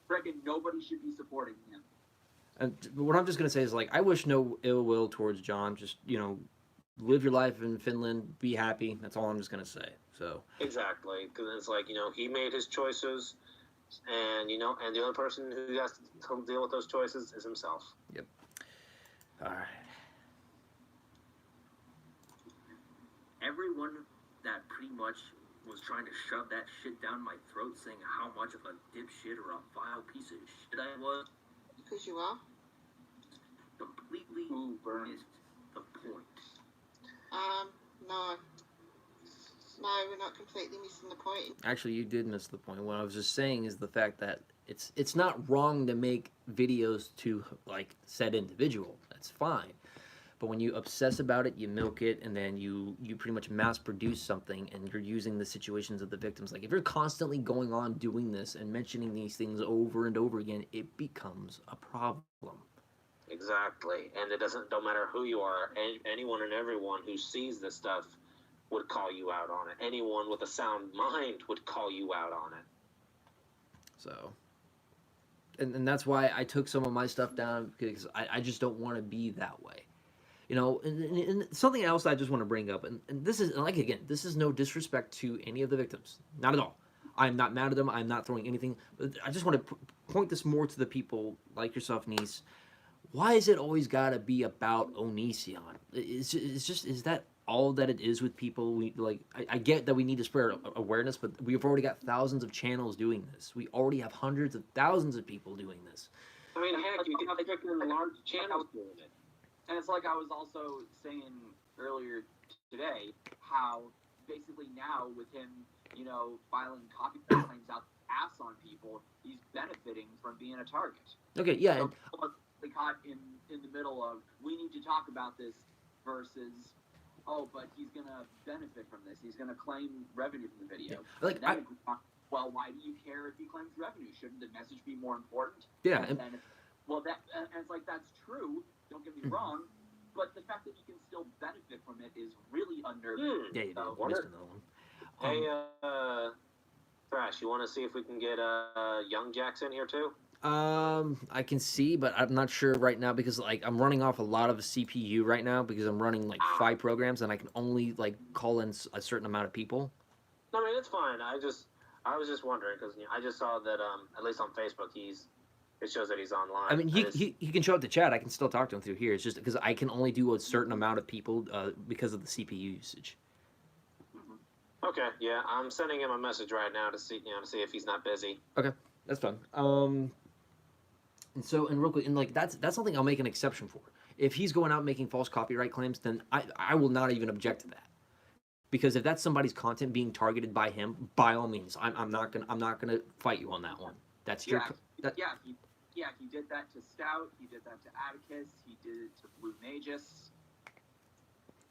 freaking nobody should be supporting him. and what I'm just gonna say is like I wish no ill will towards John. Just live your life in Finland, be happy. That's all I'm just gonna say. So Exactly, because it's like he made his choices, and and the only person who has to deal with those choices is himself. Yep. All right. Everyone that pretty much was trying to shove that shit down my throat, saying how much of a dipshit or a vile piece of shit I was, Because you are. completely missed the point. No. No, we're not completely missing the point. Actually, you did miss the point. What I was just saying is the fact that it's not wrong to make videos to like said individual. That's fine. But when you obsess about it, you milk it, and then you pretty much mass produce something, and you're using the situations of the victims. Like if you're constantly going on doing this and mentioning these things over and over again, it becomes a problem. Exactly, and don't matter who you are. Anyone and everyone who sees this stuff would call you out on it. Anyone with a sound mind would call you out on it. So, and that's why I took some of my stuff down, because I just don't want to be that way. And something else I just want to bring up, and this is, like, again, this is no disrespect to any of the victims. Not at all. I'm not mad at them. I'm not throwing anything. But I just want to point this more to the people like yourself, Niece. Why is it always got to be about Onision? Is that all that it is with people? I get that we need to spread awareness, but we've already got thousands of channels doing this. We already have hundreds of thousands of people doing this. I mean, heck, you can freaking large channels doing it. And it's like I was also saying earlier today, how basically now with him, filing copyright claims out the ass on people, he's benefiting from being a target. Okay, yeah. So people are caught in the middle of, we need to talk about this versus, oh, but he's going to benefit from this. He's going to claim revenue from the video. Yeah, like, well, why do you care if he claims revenue? Shouldn't the message be more important? Yeah. And it's like, that's true. Don't get me wrong, but the fact that you can still benefit from it is really unnerving. Yeah, you did. Missed another one. Hey, Thrash, you want to see if we can get Young Jacks in here too? I can see, but I'm not sure right now because like I'm running off a lot of CPU right now because I'm running like 5 programs and I can only like call in a certain amount of people. No, I mean it's fine. I was just wondering because I just saw that at least on Facebook it shows that he's online. I mean, he can show up to chat. I can still talk to him through here. It's just because I can only do a certain amount of people because of the CPU usage. Okay, yeah, I'm sending him a message right now to see if he's not busy. Okay, that's fine. And real quick, and like that's something I'll make an exception for. If he's going out making false copyright claims, then I will not even object to that. Because if that's somebody's content being targeted by him, by all means, I'm not gonna fight you on that one. That's your. He did that to Stout. He did that to Atticus. He did it to Blue Magus.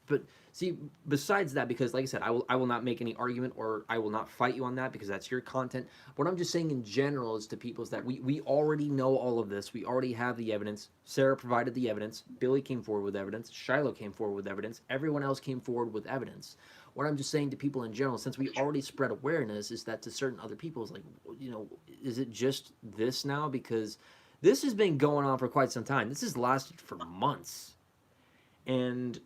But see, besides that, because like I said, I will not make any argument or I will not fight you on that because that's your content. What I'm just saying in general is to people is that we already know all of this. We already have the evidence. Sarah provided the evidence. Billy came forward with evidence. Shiloh came forward with evidence. Everyone else came forward with evidence. What I'm just saying to people in general, since we already spread awareness, is that to certain other people, is like, you know, is it just this now? Because this has been going on for quite some time. This has lasted for months. And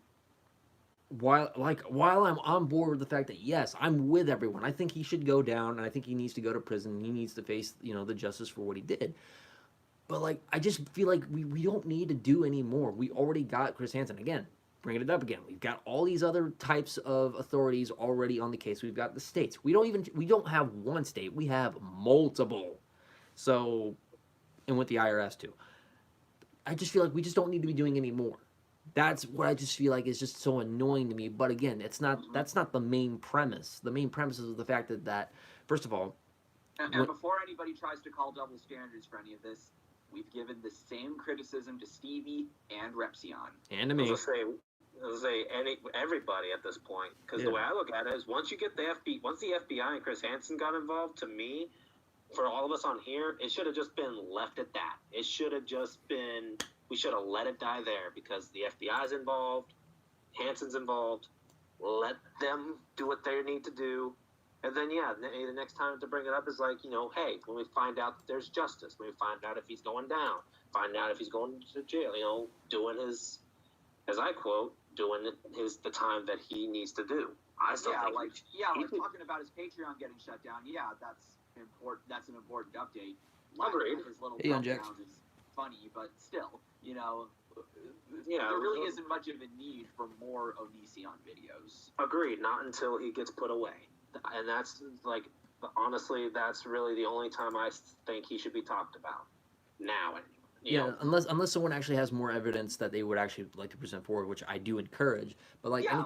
while I'm on board with the fact that yes, I'm with everyone. I think he should go down, and I think he needs to go to prison. And he needs to face, you know, the justice for what he did. But like, I just feel like we don't need to do any more. We already got Chris Hansen again. Bringing it up again. We've got all these other types of authorities already on the case. We've got the states. We don't have one state. We have multiple. So, and with the IRS too. I just feel like we just don't need to be doing any more. That's what I just feel like is just so annoying to me. But again, that's not the main premise. The main premise is the fact that first of all, and before anybody tries to call double standards for any of this, we've given the same criticism to Stevie and Repsion. And to me. I'll say everybody at this point, because the way I look at it is once the FBI and Chris Hansen got involved, to me, for all of us on here, it should have just been left at that. It should have just been, we should have let it die there because the FBI's involved, Hansen's involved. Let them do what they need to do. And then, the next time to bring it up is like, you know, hey, when we find out that there's justice, when we find out if he's going down, find out if he's going to jail, you know, doing his, as I quote, doing the time that he needs to do. I still think like talking about his Patreon getting shut down. Yeah, that's important. That's an important update. Agreed. His little Hey, Jack. is funny, but still, you know, yeah, there really isn't much of a need for more Onision videos. Agreed. Not until he gets put away, and that's like honestly, that's really the only time I think he should be talked about now. Yeah, unless someone actually has more evidence that they would actually like to present forward, which I do encourage. But like, if more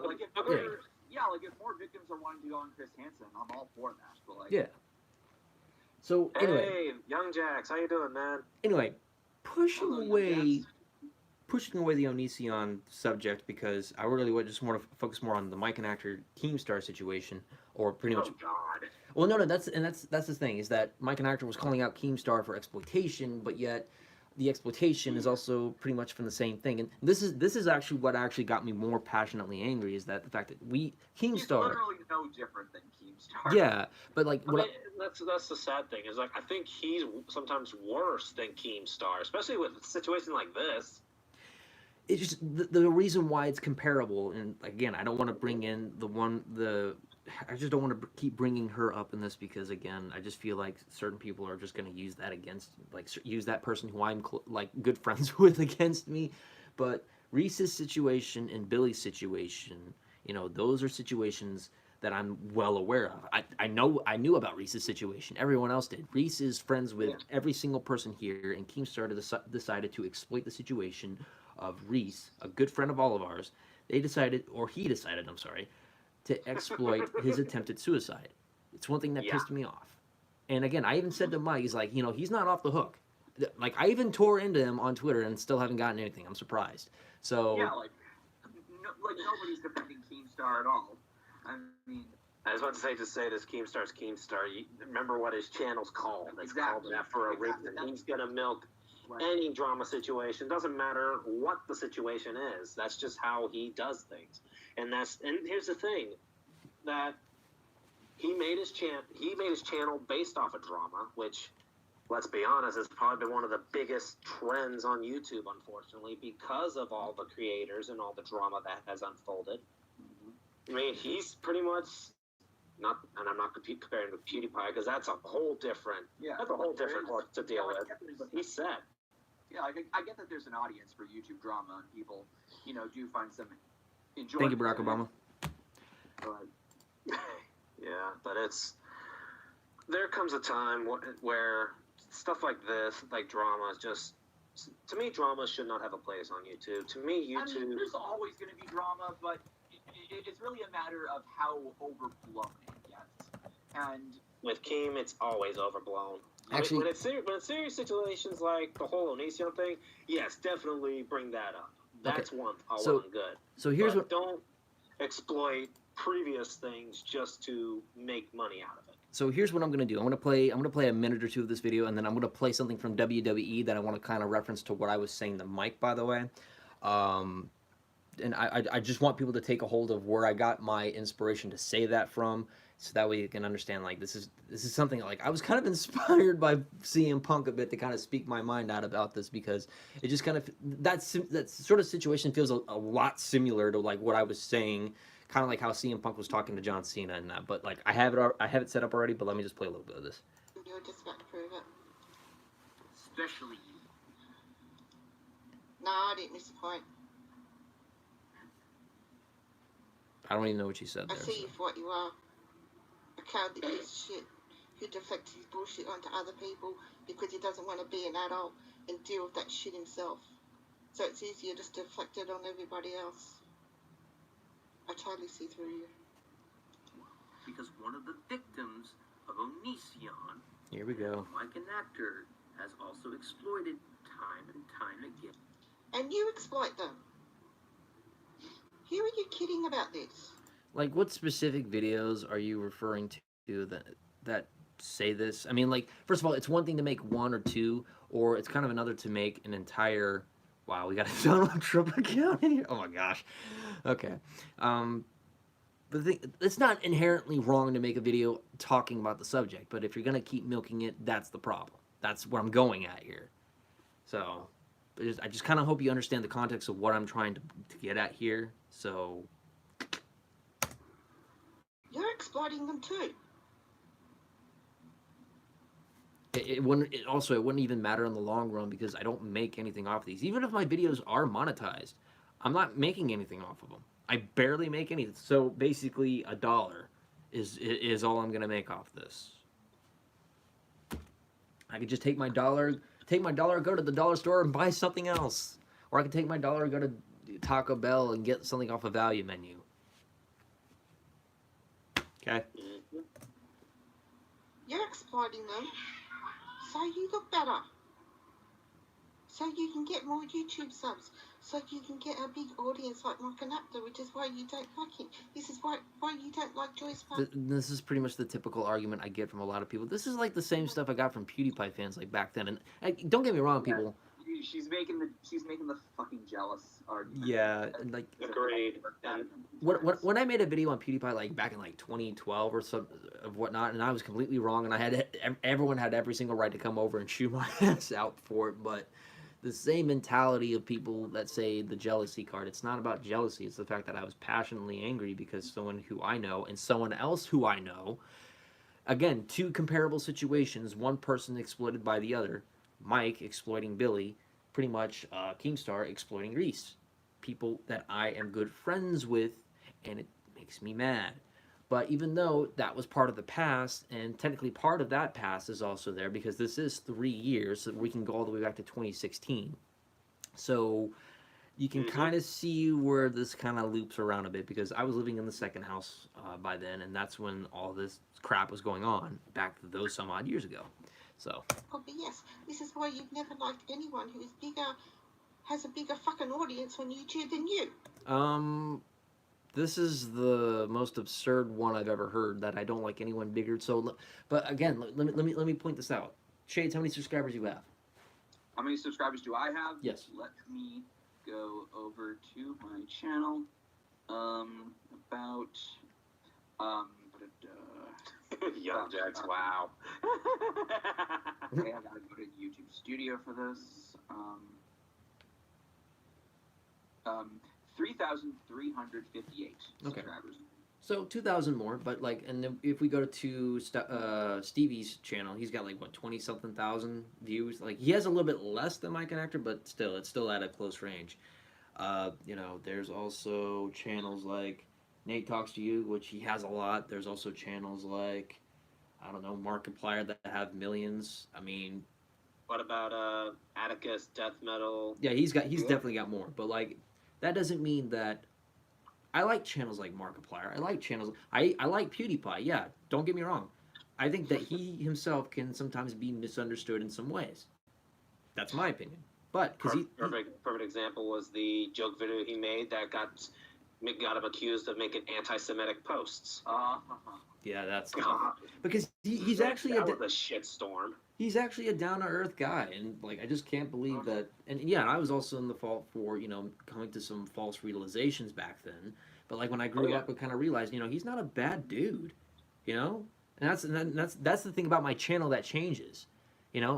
victims are wanting to go on Chris Hansen, I'm all for that. But like, yeah. So anyway, hey, Young Jax, how you doing, man? Anyway, pushing away the Onision subject because I really would just want to focus more on the Mike and actor Keemstar situation, or pretty much. Oh God. Well, no, that's the thing is that Mike and actor was calling out Keemstar for exploitation, but yet the exploitation is also pretty much from the same thing. And this is actually what actually got me more I angry is that the fact that Keemstar. He's literally no different than Keemstar. Yeah, but like that's the sad thing is like I think he's sometimes worse than Keemstar, especially with a situation like this. It's just the reason why it's comparable, and again, I don't want to bring in I just don't want to keep bringing her up in this because again, I just feel like certain people are just going to use that against, like, use that person who I'm like good friends with against me. But Reese's situation and Billy's situation, you know, those are situations that I'm well aware of. I knew about Reese's situation. Everyone else did. Reese is friends with every single person here, and Keemstar decided to exploit the situation of Reese, a good friend of all of ours. He decided, I'm sorry, to exploit his attempted suicide. It's one thing that pissed me off. And again, I even said to Mike, he's like, you know, he's not off the hook. Like, I even tore into him on Twitter and still haven't gotten anything. I'm surprised. So nobody's defending Keemstar at all. I mean, I was about to say, just say this Keemstar's Keemstar. You remember what his channel's called. It's called that for a reason. He's gonna milk any drama situation. Doesn't matter what the situation is. That's just how he does things. And here's the thing, that he made his channel based off of drama, which, let's be honest, has probably been one of the biggest trends on YouTube, unfortunately, because of all the creators and all the drama that has unfolded. I mean, he's pretty much not, and I'm not comparing with PewDiePie because that's a whole different, horse to deal with. But he said, I get that there's an audience for YouTube drama and people, you know, do find some enjoyment. Thank you, Barack Obama. But there comes a time where stuff like this, like drama, is just, to me, drama should not have a place on YouTube. To me, YouTube. I mean, there's always going to be drama, but it's really a matter of how overblown it gets. And with Keem, it's always overblown. Actually, when it's serious situations like the whole Onision thing, yes, definitely bring that up. That's well and good. So here's what. Don't exploit previous things just to make money out of it. So here's what I'm gonna do. I'm gonna play a minute or two of this video, and then I'm gonna play something from WWE that I want to kind of reference to what I was saying to Mike, by the way. And I just want people to take a hold of where I got my inspiration to say that from, so that way you can understand, like, this is something, like, I was kind of inspired by CM Punk a bit to kind of speak my mind out about this, because it just kind of, that sort of situation feels a lot similar to, like, what I was saying, kind of like how CM Punk was talking to John Cena and that. But, like, I have it set up already, but let me just play a little bit of this. You're just about to prove it. Especially you. No, I didn't miss the point. I don't even know what she said I there. see you for what you are. A cowardly piece of shit who deflects his bullshit onto other people because he doesn't want to be an adult and deal with that shit himself. So it's easier just to deflect it on everybody else. I totally see through you. Because one of the victims of Onision, Here we go. like an actor, has also exploited time and time again. And you exploit them. Who are you kidding about this? Like, what specific videos are you referring to that say this? I mean, like, first of all, it's one thing to make one or two, or it's kind of another to make an entire. Wow, we got a Donald Trump account in here. Oh my gosh. Okay. The thing, it's not inherently wrong to make a video talking about the subject, but if you're gonna keep milking it, that's the problem. That's what I'm going at here. So, I just kind of hope you understand the context of what I'm trying to get at here. So. You're exploiting them too. It wouldn't even matter in the long run, because I don't make anything off of these. Even if my videos are monetized, I'm not making anything off of them. I barely make anything. So basically, $1 is all I'm gonna make off this. I could just take my dollar, go to the dollar store and buy something else, or I could take my dollar, go to Taco Bell and get something off a value menu. Okay. You're exploiting them so you look better. So you can get more YouTube subs. So you can get a big audience like Mark and Apter, which is why you don't like him. This is why you don't like Joyce Park. This is pretty much the typical argument I get from a lot of people. This is like the same stuff I got from PewDiePie fans, like, back then. And don't get me wrong, people. She's making the fucking jealous argument. Yeah, and like, Agreed. when I made a video on PewDiePie, like, back in like 2012 or so of whatnot, and I was completely wrong, and everyone had every single right to come over and shoot my ass out for it. But the same mentality of people that say the jealousy card, it's not about jealousy. It's the fact that I was passionately angry because someone who I know and someone else who I know, again, two comparable situations, one person exploited by the other. Mike exploiting Billy, pretty much Keemstar exploiting Reese. People that I am good friends with, and it makes me mad. But even though that was part of the past, and technically part of that past is also there, because this is 3 years, so we can go all the way back to 2016. So you can kind of see where this kind of loops around a bit, because I was living in the second house by then, and that's when all this crap was going on, back those some odd years ago. So. Oh, but yes, this is why you've never liked anyone who is bigger, has a bigger fucking audience on YouTube than you. This is the most absurd one I've ever heard, that I don't like anyone bigger. So, but again, let me point this out. Shades, how many subscribers you have? How many subscribers do I have? Yes. Let me go over to my channel. Young Jax, wow. Okay, I gotta go to YouTube Studio for this. 3,358 subscribers. So 2,000 more, but like, and then if we go to Stevie's channel, he's got like what, 20-something thousand views. Like, he has a little bit less than Mike and Actor, but still, it's still at a close range. You know, there's also channels like Nate Talks to You, which he has a lot. There's also channels like, I don't know, Markiplier that have millions. I mean, What about Atticus, Death Metal? yeah, he's definitely got more. But like, that doesn't mean that. I like channels like Markiplier. I like channels. I like PewDiePie. Yeah, don't get me wrong. I think that he himself can sometimes be misunderstood in some ways. That's my opinion. But because perfect example was the joke video he made that got got him accused of making anti-Semitic posts. Yeah, that's God. because he's actually that was a shitstorm. he's actually a down to earth guy, and like I just can't believe that. And yeah, I was also in the fault for coming to some false realizations back then. But like when I grew up, I kind of realized he's not a bad dude, and that's the thing about my channel that changes,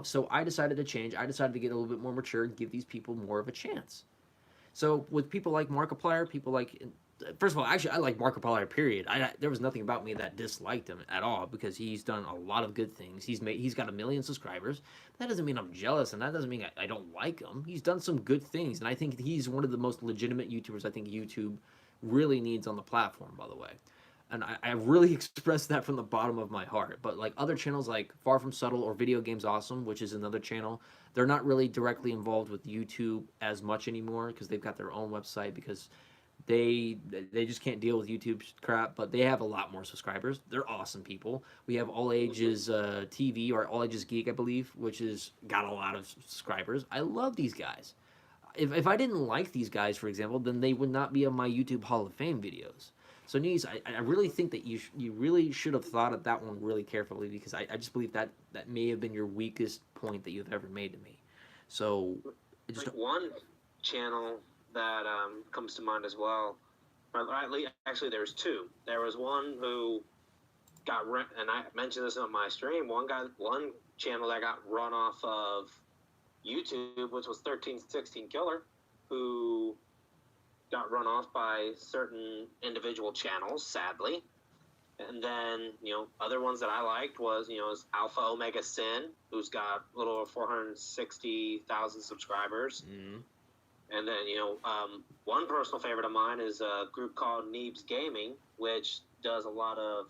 So I decided to change. I decided to get a little bit more mature and give these people more of a chance. So with people like Markiplier, people like, first of all, actually I like Markiplier. Period. There was nothing about me that disliked him at all because he's done a lot of good things. He's got 1 million subscribers. That doesn't mean I'm jealous, and that doesn't mean I don't like him. He's done some good things, and I think he's one of the most legitimate YouTubers I think YouTube really needs on the platform. By the way. And I really expressed that from the bottom of my heart. But like other channels like Far From Subtle or Video Games Awesome, which is another channel, they're not really directly involved with YouTube as much anymore because they've got their own website because they just can't deal with YouTube crap. But they have a lot more subscribers. They're awesome people. We have All Ages TV or All Ages Geek, I believe, which has got a lot of subscribers. I love these guys. If I didn't like these guys, for example, then they would not be on my YouTube Hall of Fame videos. So, Niece, I really think that you really should have thought of that one really carefully because I just believe that may have been your weakest point that you've ever made to me. So, like one channel that comes to mind as well. Actually, there's two. There was one who got and I mentioned this on my stream. One channel that got run off of YouTube, which was 1316 Killer, who got run off by certain individual channels, sadly. And then, other ones that I liked was, is Alpha Omega Sin, who's got a little over 460,000 subscribers. Mm-hmm. And then, one personal favorite of mine is a group called Neebs Gaming, which does a lot of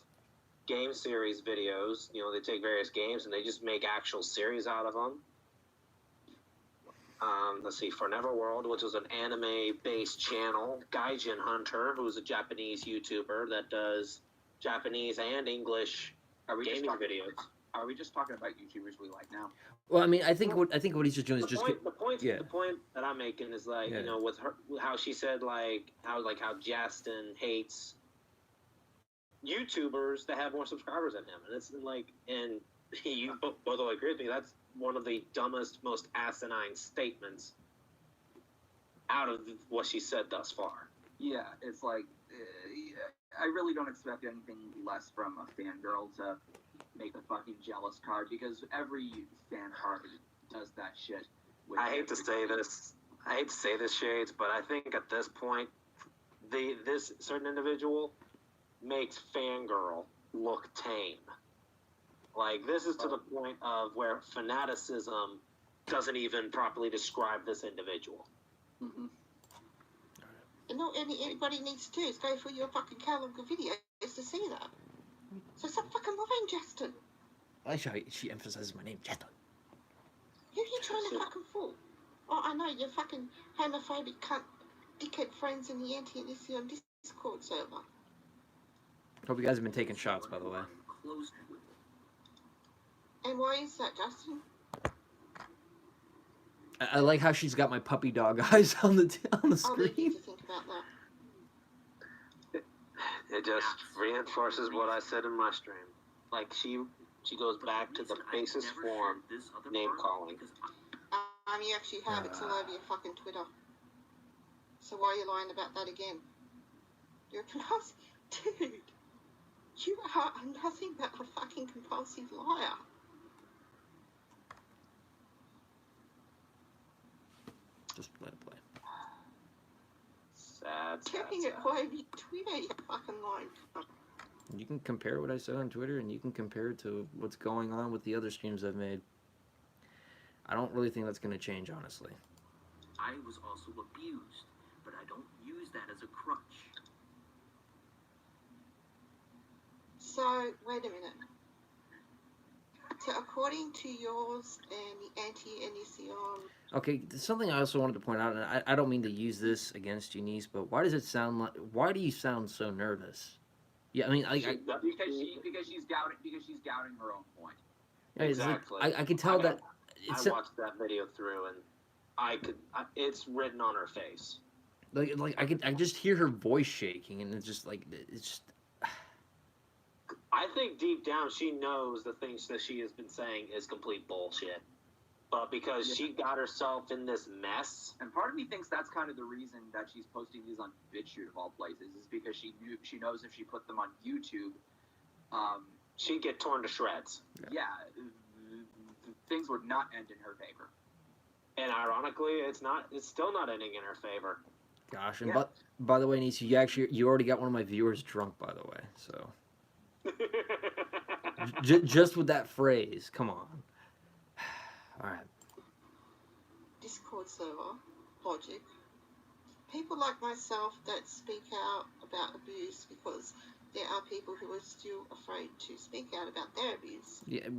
game series videos. They take various games and they just make actual series out of them. Let's see, For Neverworld, which was an anime-based channel. Gaijin Hunter, who's a Japanese YouTuber that does Japanese and English gaming videos. Are we just talking about YouTubers we like now? Well, I mean, I think what he's just doing is The point that I'm making is like, Yeah. with her, how she said how Justin hates YouTubers that have more subscribers than him, and it's like, and you both will agree with me. That's one of the dumbest, most asinine statements out of what she said thus far. Yeah, it's like, I really don't expect anything less from a fangirl to make a fucking jealous card because every fan card does that shit. I hate to say this, Shades, but I think at this point, this certain individual makes fangirl look tame. Like, this is to the point of where fanaticism doesn't even properly describe this individual. Mm-hmm. And all anybody needs to do is go through your fucking catalog of videos to see that. So stop fucking lying, Justin. I like how she emphasizes my name, Justin. Who are you trying to fucking fool? Oh, I know, your fucking homophobic cunt, dickhead friends in the anti-Elysium Discord server. Hope you guys have been taking shots, by the way. Close with. And why is that, Justin? I like how she's got my puppy dog eyes on the I'll leave screen. you to think about that. It just reinforces what I said in my stream. Like, she goes back to the basis form name calling. You actually have, it's all over your fucking Twitter. So why are you lying about that again? You're a compulsive... Dude, you are nothing but a fucking compulsive liar. Just let it play. Sad. Taking it by your Twitter, you fucking lying cunt. You can compare what I said on Twitter, and you can compare it to what's going on with the other streams I've made. I don't really think that's going to change, honestly. I was also abused, but I don't use that as a crutch. So, wait a minute. So, according to yours and the anti-Elysium... Okay, something I also wanted to point out, and I don't mean to use this against you, niece, but why does it sound like... Why do you sound so nervous? Yeah, I mean, because she's doubting her own point. Exactly. I can tell that... I watched that video through, and it's written on her face. Like I just hear her voice shaking, and it's just like it's just. I think deep down she knows the things that she has been saying is complete bullshit. But because she got herself in this mess, And part of me thinks that's kind of the reason that she's posting these on BitChute of all places, is because she knows if she put them on YouTube, she'd get torn to shreds. yeah, things would not end in her favor. And ironically, it's still not ending in her favor. Gosh, and Yeah. but by the way, Nisi, you already got one of my viewers drunk. By the way, so just with that phrase, come on. All right. Discord server, logic. People like myself that speak out about abuse because there are people who are still afraid to speak out about their abuse. Yeah,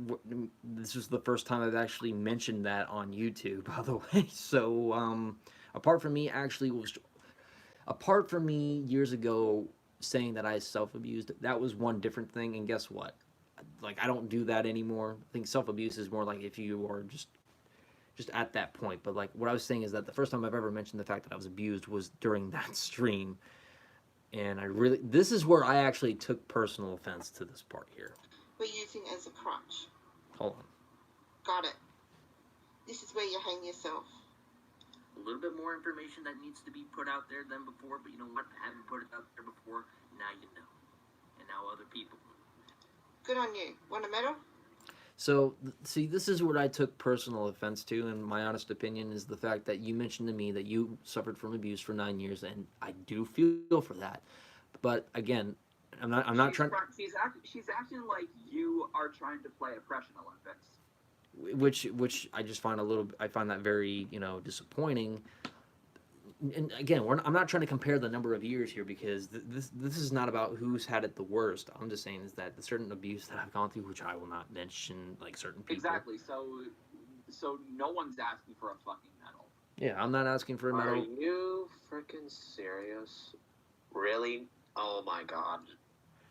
this is the first time I've actually mentioned that on YouTube, by the way. So, apart from me years ago saying that I self-abused, that was one different thing. And guess what? Like, I don't do that anymore. I think self-abuse is more like if you are just at that point. But like what I was saying is that the first time I've ever mentioned the fact that I was abused was during that stream. And this is where I actually took personal offense to this part here. We're using it as a crutch. Hold on. Got it. This is where you hang yourself. A little bit more information that needs to be put out there than before, but you know what? I haven't put it out there before. Now you know. And now other people. Good on you. Want a medal? So, see, this is what I took personal offense to, and my honest opinion is the fact that you mentioned to me that you suffered from abuse for 9 years, and I do feel for that. But again, I'm not trying. She's acting like you are trying to play oppression Olympics. Which I just find I find that very disappointing. And again, I'm not trying to compare the number of years here because this is not about who's had it the worst. I'm just saying is that the certain abuse that I've gone through, which I will not mention, like certain people. Exactly. So no one's asking for a fucking medal. Yeah, I'm not asking for a medal. Are you freaking serious? Really? Oh my god.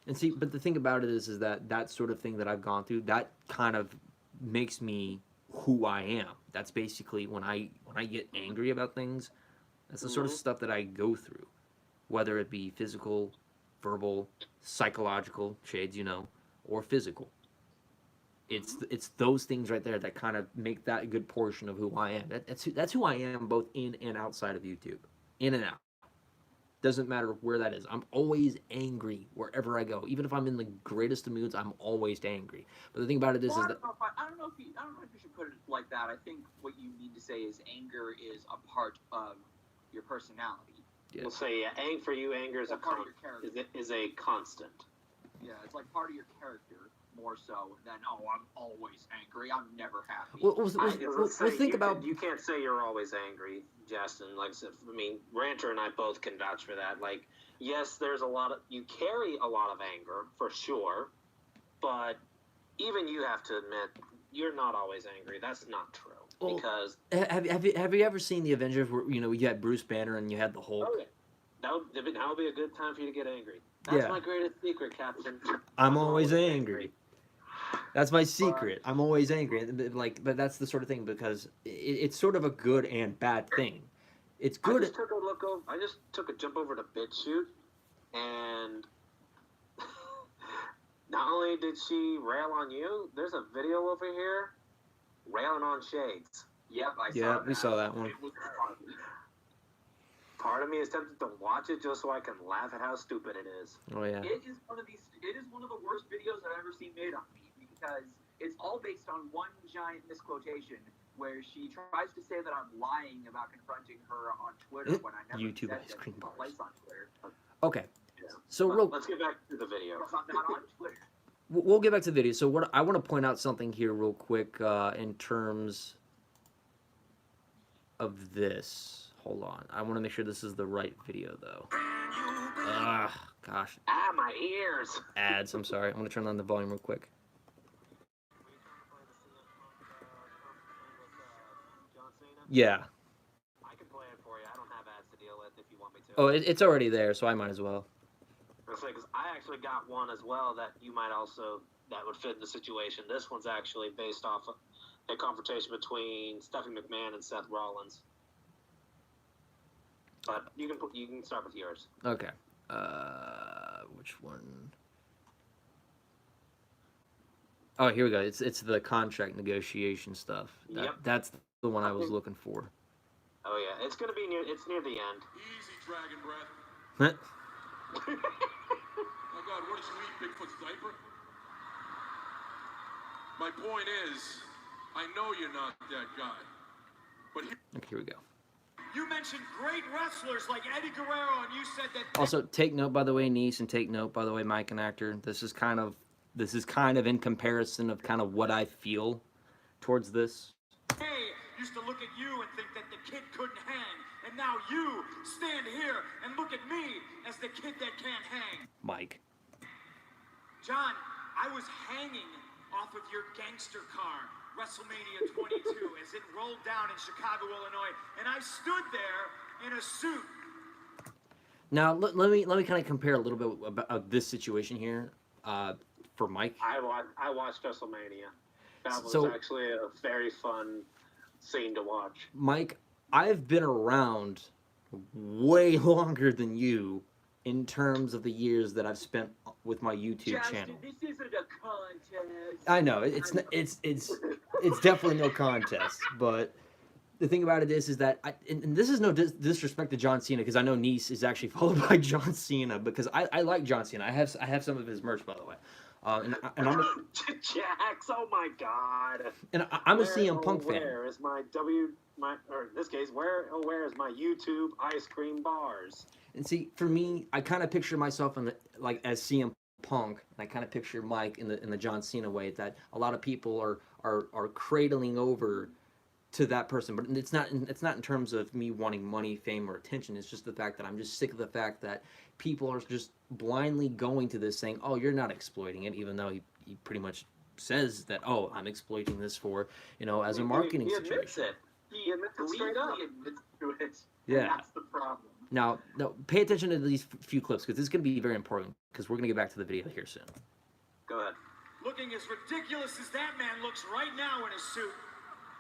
And see, but the thing about it is that sort of thing that I've gone through, that kind of makes me who I am. That's basically when I get angry about things. That's the sort of stuff that I go through, whether it be physical, verbal, psychological shades, or physical. It's those things right there that kind of make that a good portion of who I am. That's who I am, both in and outside of YouTube, in and out. Doesn't matter where that is. I'm always angry wherever I go. Even if I'm in the greatest of moods, I'm always angry. But the thing about it is, Well, is that I don't know if you should put it like that. I think what you need to say is anger is a part of your personality. yeah. We'll say for you, anger is part of your character. is a constant. Yeah, it's like part of your character more so than I'm always angry. I'm never happy. Well, think about. You can't say you're always angry, Justin. Like I said, I mean, Ranter and I both can vouch for that. Like, yes, you carry a lot of anger for sure, but even you have to admit you're not always angry. That's not true. Well, because have you ever seen the Avengers where you had Bruce Banner and you had the Hulk? okay, that would be a good time for you to get angry. That's my greatest secret, Captain. I'm always angry. That's my secret. I'm always angry. But that's the sort of thing because it's sort of a good and bad thing. It's good. I just took a jump over to BitChute, and not only did she rail on you, there's a video over here railing on Shades. Yep, we saw that one. Part of me is tempted to watch it just so I can laugh at how stupid it is. Oh yeah. It is one of the worst videos I've ever seen made on me because it's all based on one giant misquotation where she tries to say that I'm lying about confronting her on Twitter when I never YouTube said ice that cream she bars. plays on Twitter. Okay. Yeah. So let's get back to the video. I'm not on Twitter. We'll get back to the video. So what I want to point out something here real quick in terms of this. Hold on. I want to make sure this is the right video though. Gosh. Ah, my ears. Ads. I'm sorry. I'm going to turn on the volume real quick. Yeah. I can play it for you. I don't have ads to deal with if you want me to. Oh, it's already there, so I might as well. Because I actually got one as well that would fit the situation. This one's actually based off of a confrontation between Stephanie McMahon and Seth Rollins. But you can start with yours. Okay. Which one? Oh, here we go. It's the contract negotiation stuff. Yep. That's the one I was looking for. Oh yeah, it's gonna be near. It's near the end. Easy, Dragon Breath. Huh? Oh God, what did you eat, Bigfoot's diaper? My point is, I know you're not that guy. But Okay, here we go. you mentioned great wrestlers like Eddie Guerrero, and you said that. Also, take note, by the way, Niece, and take note, by the way, Mike and Actor. This is kind of in comparison of kind of what I feel towards this. Hey, used to look at you and think that the kid couldn't hang, and now you stand here and look at me as the kid that can't hang. Mike. John, I was hanging off of your gangster car, WrestleMania 22, as it rolled down in Chicago, Illinois, and I stood there in a suit. Now, let me kind of compare a little bit about this situation here for Mike. I watched WrestleMania. That was So- actually a very fun scene to watch. Mike, I've been around way longer than you in terms of the years that I've spent with my YouTube channel. This isn't a contest. I know it's definitely no contest, but the thing about it is that and this is no disrespect to John Cena, because I know Niece is actually followed by John Cena, because I like John Cena. I have some of his merch, by the way, and I'm Jax, oh my God. I'm a CM Punk fan. Where is my or in this case, where is my YouTube ice cream bars? And see, for me, I kind of picture myself as CM Punk, and I kind of picture Mike in the John Cena way, that a lot of people are cradling over to that person, but it's not in terms of me wanting money, fame, or attention. It's just the fact that I'm just sick of the fact that people are just blindly going to this saying, "Oh, you're not exploiting it," even though he pretty much says that, "Oh, I'm exploiting this for as a marketing he admits situation." it. He admits it straight up. Admits to it. Yeah. That's the problem. Now, pay attention to these few clips, because this is going to be very important, because we're going to get back to the video here soon. Go ahead. Looking as ridiculous as that man looks right now in his suit,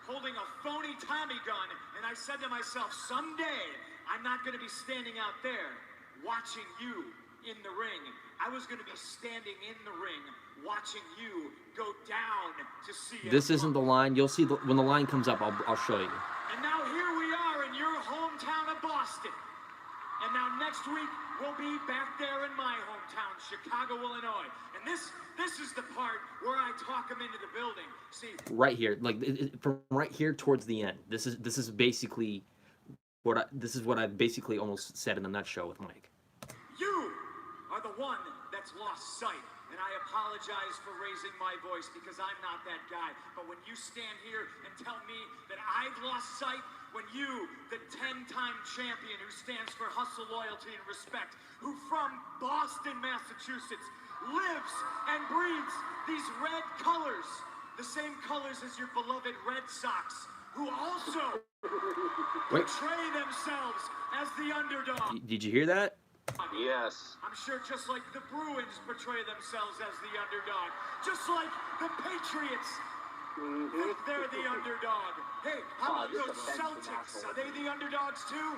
holding a phony Tommy gun, and I said to myself, someday I'm not going to be standing out there watching you in the ring. I was going to be standing in the ring watching you go down to see. This isn't the line. You'll see when the line comes up. I'll show you. And now here we are in your hometown of Boston. And now next week we'll be back there in my hometown, Chicago, Illinois. And this is the part where I talk them into the building. See, Right here, from right here towards the end. This is basically what I've basically almost said in a nutshell with Mike. you are the one that's lost sight. And I apologize for raising my voice, because I'm not that guy. But when you stand here and tell me that I've lost sight, when you, the 10-time champion who stands for hustle, loyalty, and respect, who from Boston, Massachusetts, lives and breathes these red colors, the same colors as your beloved Red Sox, who also portray themselves as the underdog. Did you hear that? Yes. I'm sure just like the Bruins portray themselves as the underdog, just like the Patriots think they're the underdog. Hey, how about this those offensive Celtics? asshole. Are they the underdogs too?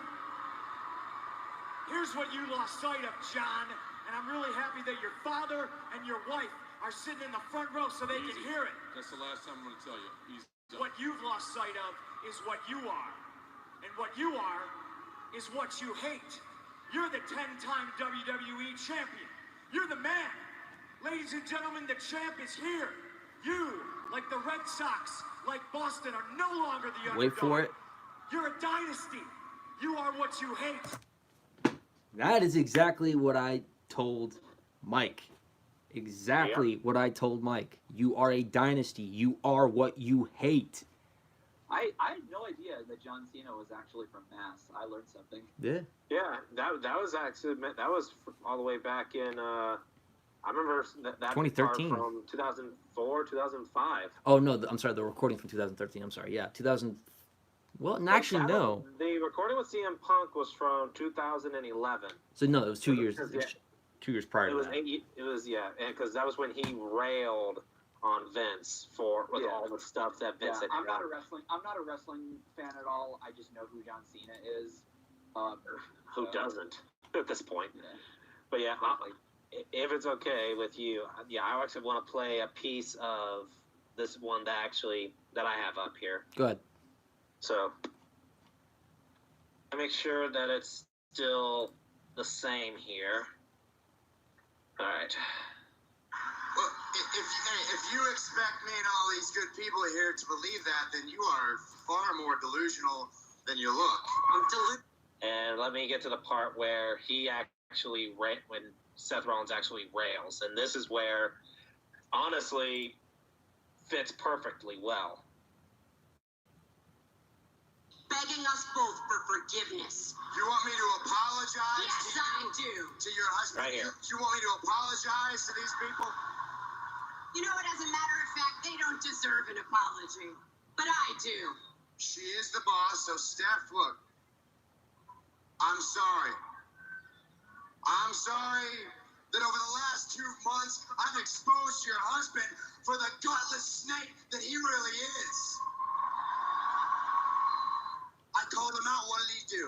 Here's what you lost sight of, John, and I'm really happy that your father and your wife are sitting in the front row so they can hear it. That's the last time I'm going to tell you. What you've lost sight of is what you are, and what you are is what you hate. You're the 10-time WWE champion. You're the man. Ladies and gentlemen, the champ is here. You, like the Red Sox, like Boston, are no longer the underdog. Wait for it. You're a dynasty. You are what you hate. That is exactly what I told Mike. Exactly what I told Mike. You are a dynasty. You are what you hate. I had no idea that John Cena was actually from Mass. I learned something. Yeah. Yeah, that was actually all the way back in. I remember that 2013. part from 2004, 2005. Oh no, I'm sorry. The recording from 2013. I'm sorry. Yeah, 2000. Well, actually, no. The recording with CM Punk was from 2011. So no, it was 2 years. Yeah. 2 years prior It to was that. because that was when he railed on Vince with Yeah. all the stuff that Vince had I'm done. not a wrestling fan at all. I just know who John Cena is. Who doesn't at this point? Yeah. But yeah, Definitely. if it's okay with you, yeah, I actually want to play a piece of this one that I have up here. Go ahead. So I make sure that it's still the same here. All right. Well, if you expect me and all these good people here to believe that, then you are far more delusional than you look. And let me get to the part where he actually, when Seth Rollins actually rails. And this is where, honestly, fits perfectly well. Begging us both for forgiveness. You want me to apologize? Yes, I do. To your husband? Right here. You want me to apologize to these people? You know, as a matter of fact, they don't deserve an apology. But I do. She is the boss, so Steph, look. I'm sorry. I'm sorry that over the last 2 months, I've exposed your husband for the gutless snake that he really is. I called him out. What did he do?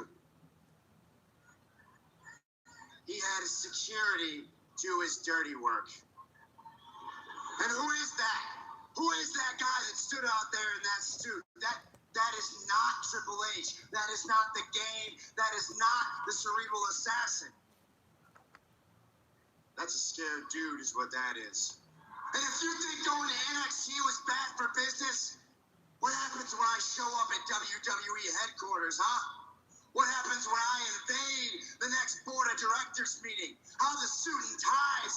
He had his security do his dirty work. And who is that? Who is that guy that stood out there in that suit? That is not Triple H. That is not the game. That is not the cerebral assassin. That's a scared dude is what that is. And if you think going to NXT was bad for business, what happens when I show up at WWE headquarters, huh? What happens when I invade the next board of directors meeting? How the suit and ties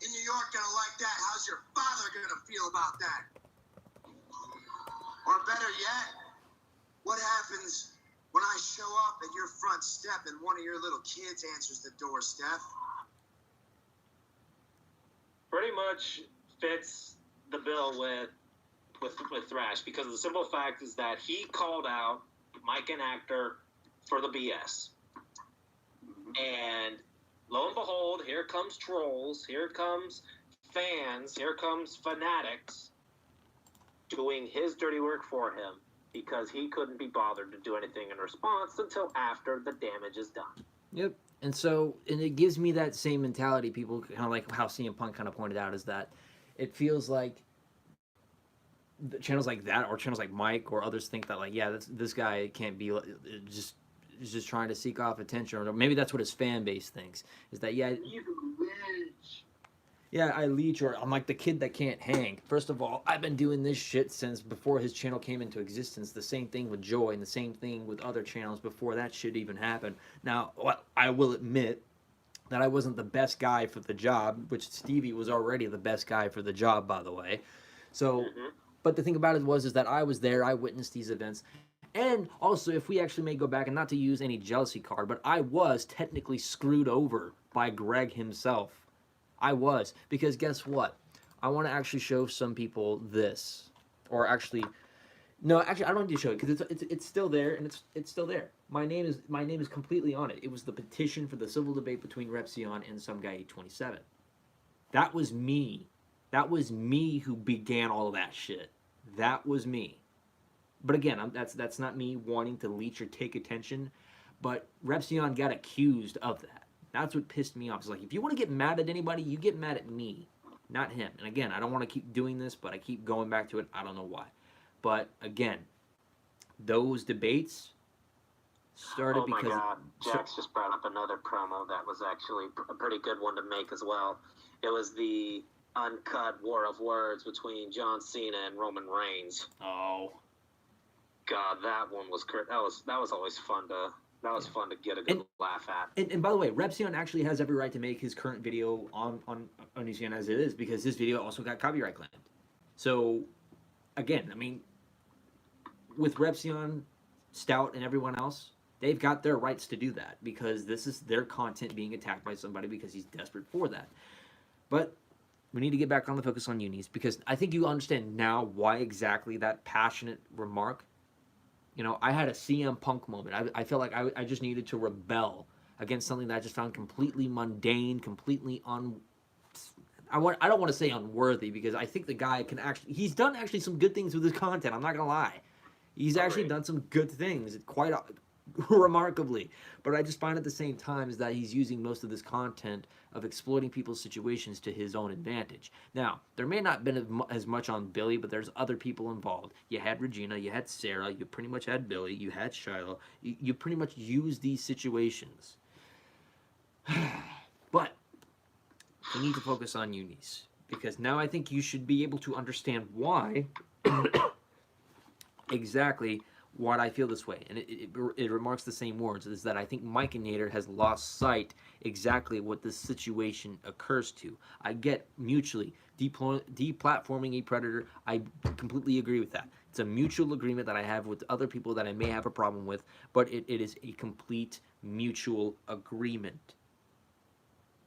in New York gonna like that? How's your father gonna feel about that? Or better yet, what happens when I show up at your front step and one of your little kids answers the door, Steph? Pretty much fits the bill with Thrash, because the simple fact is that he called out Mike and Actor for the BS. And lo and behold, here comes trolls, here comes fans, here comes fanatics doing his dirty work for him because he couldn't be bothered to do anything in response until after the damage is done. Yep. And so, and it gives me that same mentality, people kind of like how CM Punk kind of pointed out, is that it feels like the channels like that or channels like Mike or others think that, like, yeah, this guy can't be just is just trying to seek off attention, or maybe that's what his fan base thinks, is that, yeah, I leech, or I'm like the kid that can't hang. First of all, I've been doing this shit since before his channel came into existence. The same thing with Joy, and the same thing with other channels before that shit even happened. Now, I will admit that I wasn't the best guy for the job, which Stevie was already the best guy for the job, by the way. So, but the thing about it is that I was there, I witnessed these events. And also, if we actually may go back, and not to use any jealousy card, but I was technically screwed over by Greg himself. I was. Because guess what? I want to actually show some people this. Or actually... No, actually, I don't need to show it, because it's still there, and it's still there. My name is completely on it. It was the petition for the civil debate between Repsion and some guy 827. That was me. That was me who began all of that shit. That was me. But again, that's not me wanting to leech or take attention. But Repsion got accused of that. That's what pissed me off. It's like, if you want to get mad at anybody, you get mad at me, not him. And again, I don't want to keep doing this, but I keep going back to it. I don't know why. But again, those debates started because... Oh my God, Jax just brought up another promo that was actually a pretty good one to make as well. It was the uncut war of words between John Cena and Roman Reigns. Oh. God, that one was that was always fun to fun to get a good laugh at. And by the way, Repsion actually has every right to make his current video on UCN as it is, because his video also got copyright claimed. So again, I mean, with Repsion, Stout, and everyone else, they've got their rights to do that, because this is their content being attacked by somebody because he's desperate for that. But we need to get back on the focus on unis, because I think you understand now why exactly that passionate remark. You know, I had a CM Punk moment. I felt like I just needed to rebel against something that I just found completely mundane, completely I don't want to say unworthy, because I think the guy can actually... He's done actually some good things with his content, I'm not going to lie. He's actually done some good things. remarkably. But I just find at the same time is that he's using most of this content of exploiting people's situations to his own advantage. Now, there may not have been as much on Billy, but there's other people involved. You had Regina, you had Sarah, you pretty much had Billy, you had Shiloh. You pretty much use these situations. But you need to focus on Eunice, because now I think you should be able to understand why exactly what I feel this way. And it remarks the same words, is that I think Mike and Nader has lost sight exactly what this situation occurs to. I get mutually deplatforming a predator. I completely agree with that. It's a mutual agreement that I have with other people that I may have a problem with, but it is a complete mutual agreement.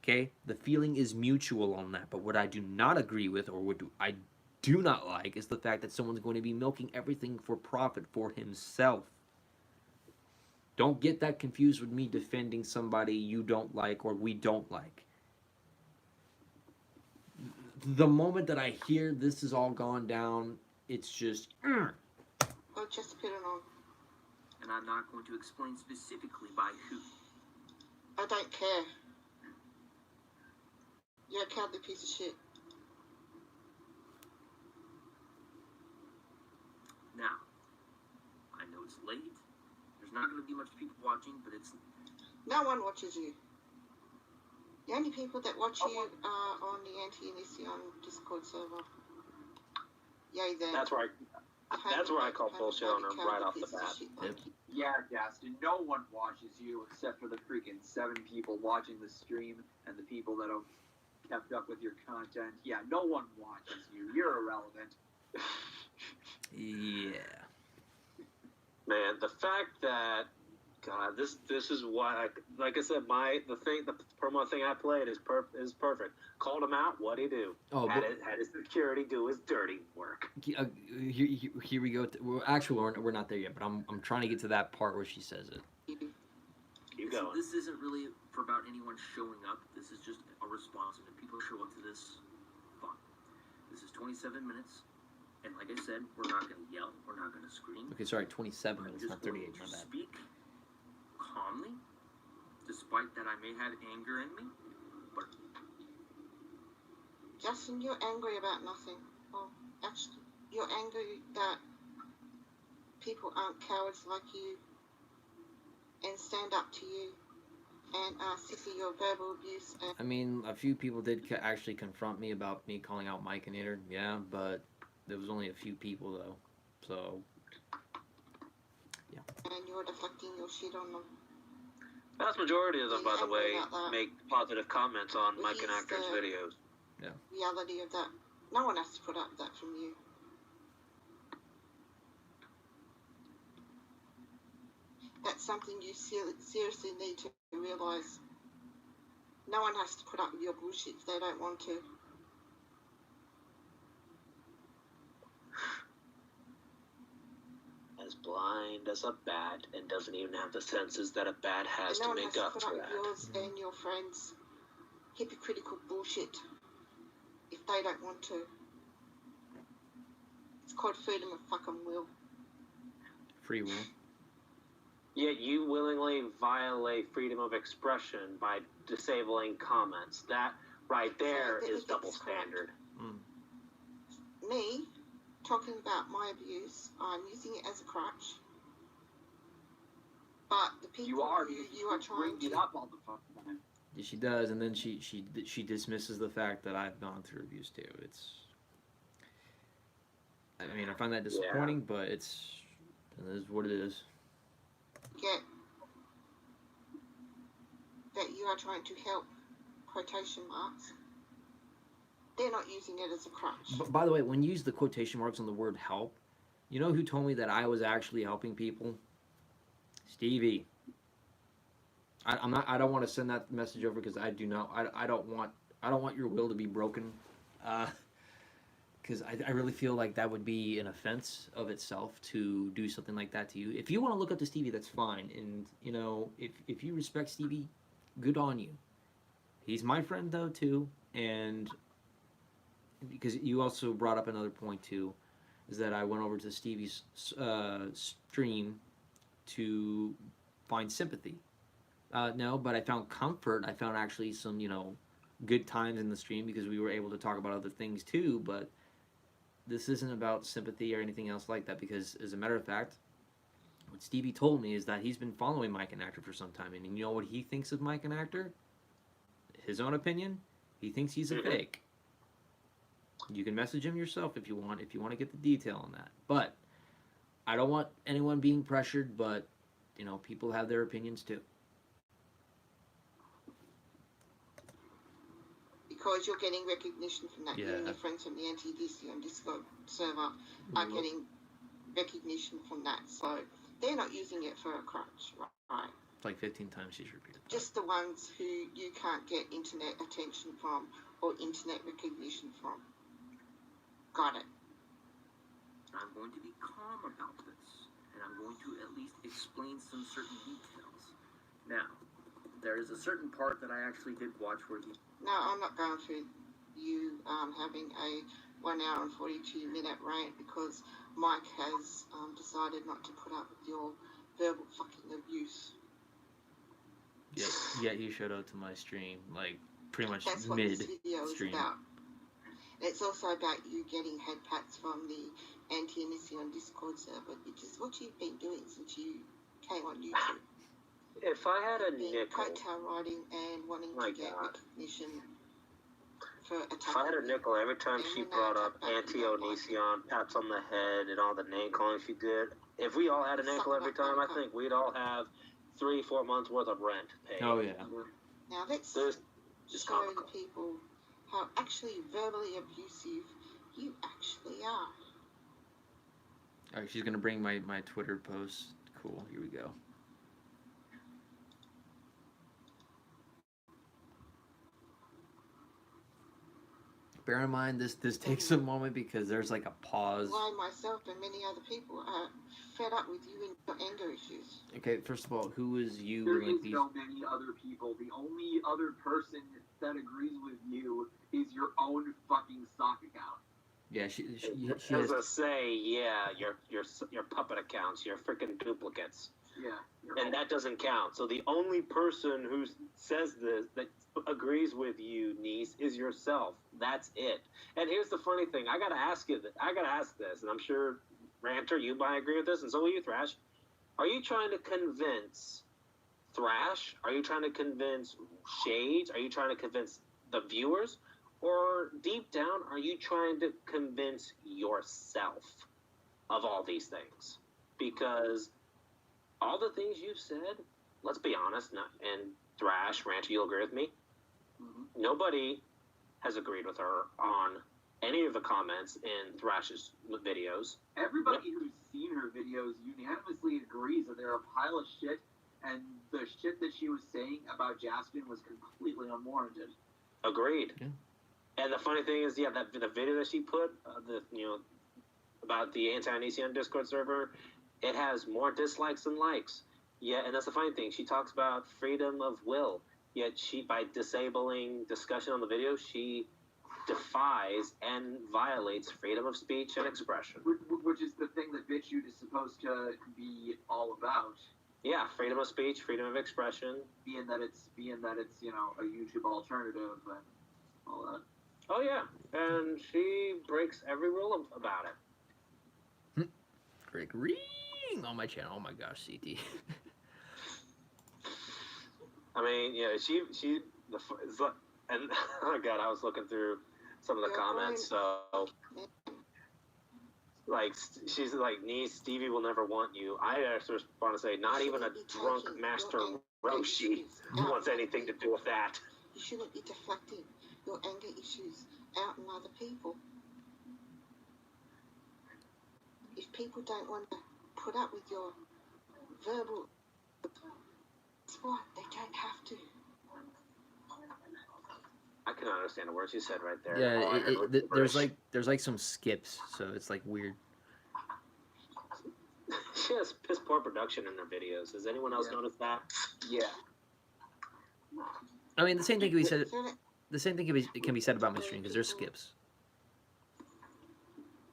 Okay? The feeling is mutual on that. But what I do not agree with, or what I do not like, is the fact that someone's going to be milking everything for profit for himself. Don't get that confused with me defending somebody you don't like or we don't like. The moment that I hear this has all gone down, it's just... Oh, just put it on. And I'm not going to explain specifically by who. I don't care. You're a cowardly piece of shit. Now, I know it's late. There's not going to be much people watching, but it's... No one watches you. The only people that watch you are on the Anti-Inition Discord server. Yay, then. That's where I call bullshit on him right off the bat. Yep. Yeah, Gaston, no one watches you except for the freaking 7 people watching the stream and the people that have kept up with your content. Yeah, no one watches you. You're irrelevant. Yeah. Man, the fact that God, this is why, like I said, the promo thing I played is perfect. Called him out. What'd he do? Oh, had his security do his dirty work. Here we go. Actually, we're not there yet, but I'm trying to get to that part where she says it. Keep going. This isn't really for about anyone showing up. This is just a response, and if people show up to this, fine. This is 27 minutes. And like I said, we're not going to yell. We're not going to scream. Okay, sorry, 27 I'm minutes, just not 38. going My to bad. speak calmly, despite that I may have anger in me. But Justin, you're angry about nothing. Well, actually, you're angry that people aren't cowards like you and stand up to you and are sick of your verbal abuse. And I mean, a few people did actually confront me about me calling out Mike and Nader, yeah, but there was only a few people though, so yeah. and you're deflecting your shit on them. Vast majority of them, by the way, About that. make positive comments on Well, Mike and he's Actor's the- videos. Reality of that. No one has to put up with that from you. That's something you seriously need to realise. No one has to put up with your bullshit if they don't want to. As blind as a bat and doesn't even have the senses that a bat has And no to one has make to up put for up that. with yours and your friends' hypocritical bullshit if they don't want to. It's called freedom of fucking will. Free will. Yet you willingly violate freedom of expression by disabling comments. That right there So, is that's double correct. standard. Me, talking about my abuse, I'm using it as a crutch. But the people You are, who because you are trying bring it to... up all the fucking time. Yeah, she does, and then she dismisses the fact that I've gone through abuse too. It's, I mean, I find that disappointing, but it is what it is. get that you are trying to help, quotation marks, they're not using it as a crutch. But by the way, when you use the quotation marks on the word help, you know who told me that I was actually helping people? Stevie. I'm not. I don't want to send that message over because I do not. I don't want your will to be broken. Because I really feel like that would be an offense of itself to do something like that to you. If you want to look up to Stevie, that's fine. And you know, if you respect Stevie, good on you. He's my friend though too, and because you also brought up another point too, is that I went over to Stevie's stream to find sympathy. No, but I found comfort. I found actually some, good times in the stream because we were able to talk about other things too. But this isn't about sympathy or anything else like that because, as a matter of fact, what Stevie told me is that he's been following Mike and Actor for some time. And you know what he thinks of Mike and Actor? His own opinion? He thinks he's a fake. You can message him yourself if you want to get the detail on that. But I don't want anyone being pressured, but, people have their opinions too. Because you're getting recognition from that. You and your friends from the anti-DC on Discord server are getting recognition from that. So they're not using it for a crutch, right? It's like 15 times she's repeated. Just the ones who you can't get internet attention from or internet recognition from. Got it. I'm going to be calm about this, and I'm going to at least explain some certain details. Now, there is a certain part that I actually did watch where he... No, I'm not going through you having a 1 hour and 42-minute rant because Mike has decided not to put up with your verbal fucking abuse. Yeah, he showed up to my stream, like, pretty much That's what this video is mid-stream. about. It's also about you getting head pats from the anti-Anision Discord server, which is what you've been doing since you came on YouTube. If I had a Being nickel, coattail riding and wanting to get recognition for attacking. if I had a nickel every time And she when they brought up attack back, you don't like Anti-Onision, pats on the head, and all the name calling she did, if we all had a nickel every time, I think we'd all have 3-4 months worth of rent paid. Oh, yeah. Now let's There's just show comical. the people how actually verbally abusive you actually are. All right, she's going to bring my Twitter post. Cool, here we go. Bear in mind, this takes a moment because there's like a pause. I myself and many other people are fed up with you and your anger issues. Okay, first of all, who is you? There like is these... no many other people. The only other person that agrees with you is your own fucking sock account. Yeah, she As I say, yeah, your puppet accounts, your freaking duplicates. Yeah. And that doesn't count. So the only person who says this, that agrees with you, niece, is yourself. That's it. And here's the funny thing. I gotta ask this, and I'm sure, Ranter, you might agree with this, and so will you, Thrash. Are you trying to convince Thrash? Are you trying to convince Shades? Are you trying to convince the viewers? Or deep down, are you trying to convince yourself of all these things? Because all the things you've said, let's be honest, and Thrash, Rancher, you'll agree with me, nobody has agreed with her on any of the comments in Thrash's videos. Everybody who's seen her videos unanimously agrees that they're a pile of shit, and the shit that she was saying about Jasmine was completely unwarranted. Agreed. Yeah. And the funny thing is, yeah, that the video that she put, about the anti-Onision Discord server, it has more dislikes than likes. Yeah, and that's the funny thing. She talks about freedom of will, yet by disabling discussion on the video, she defies and violates freedom of speech and expression. Which is the thing that BitChute is supposed to be all about. Yeah, freedom of speech, freedom of expression. Being that it's a YouTube alternative and all that. Oh yeah, and she breaks every rule about it. Greg Ring on my channel. Oh my gosh, CT. I mean, yeah, and oh god, I was looking through some of the comments. So, like, she's like, niece, Stevie will never want you. I actually want to say, not even a drunk master Roshi wants anything to do with that. You shouldn't be deflecting your anger issues out on other people. If people don't want to put up with your verbal spot, they don't have to. I can understand the words you said right there. Yeah, there's like some skips, so it's like weird. She has piss poor production in her videos. Has anyone else noticed that? Yeah. I mean, the same thing can be said. The same thing can be said about my stream because there's skips.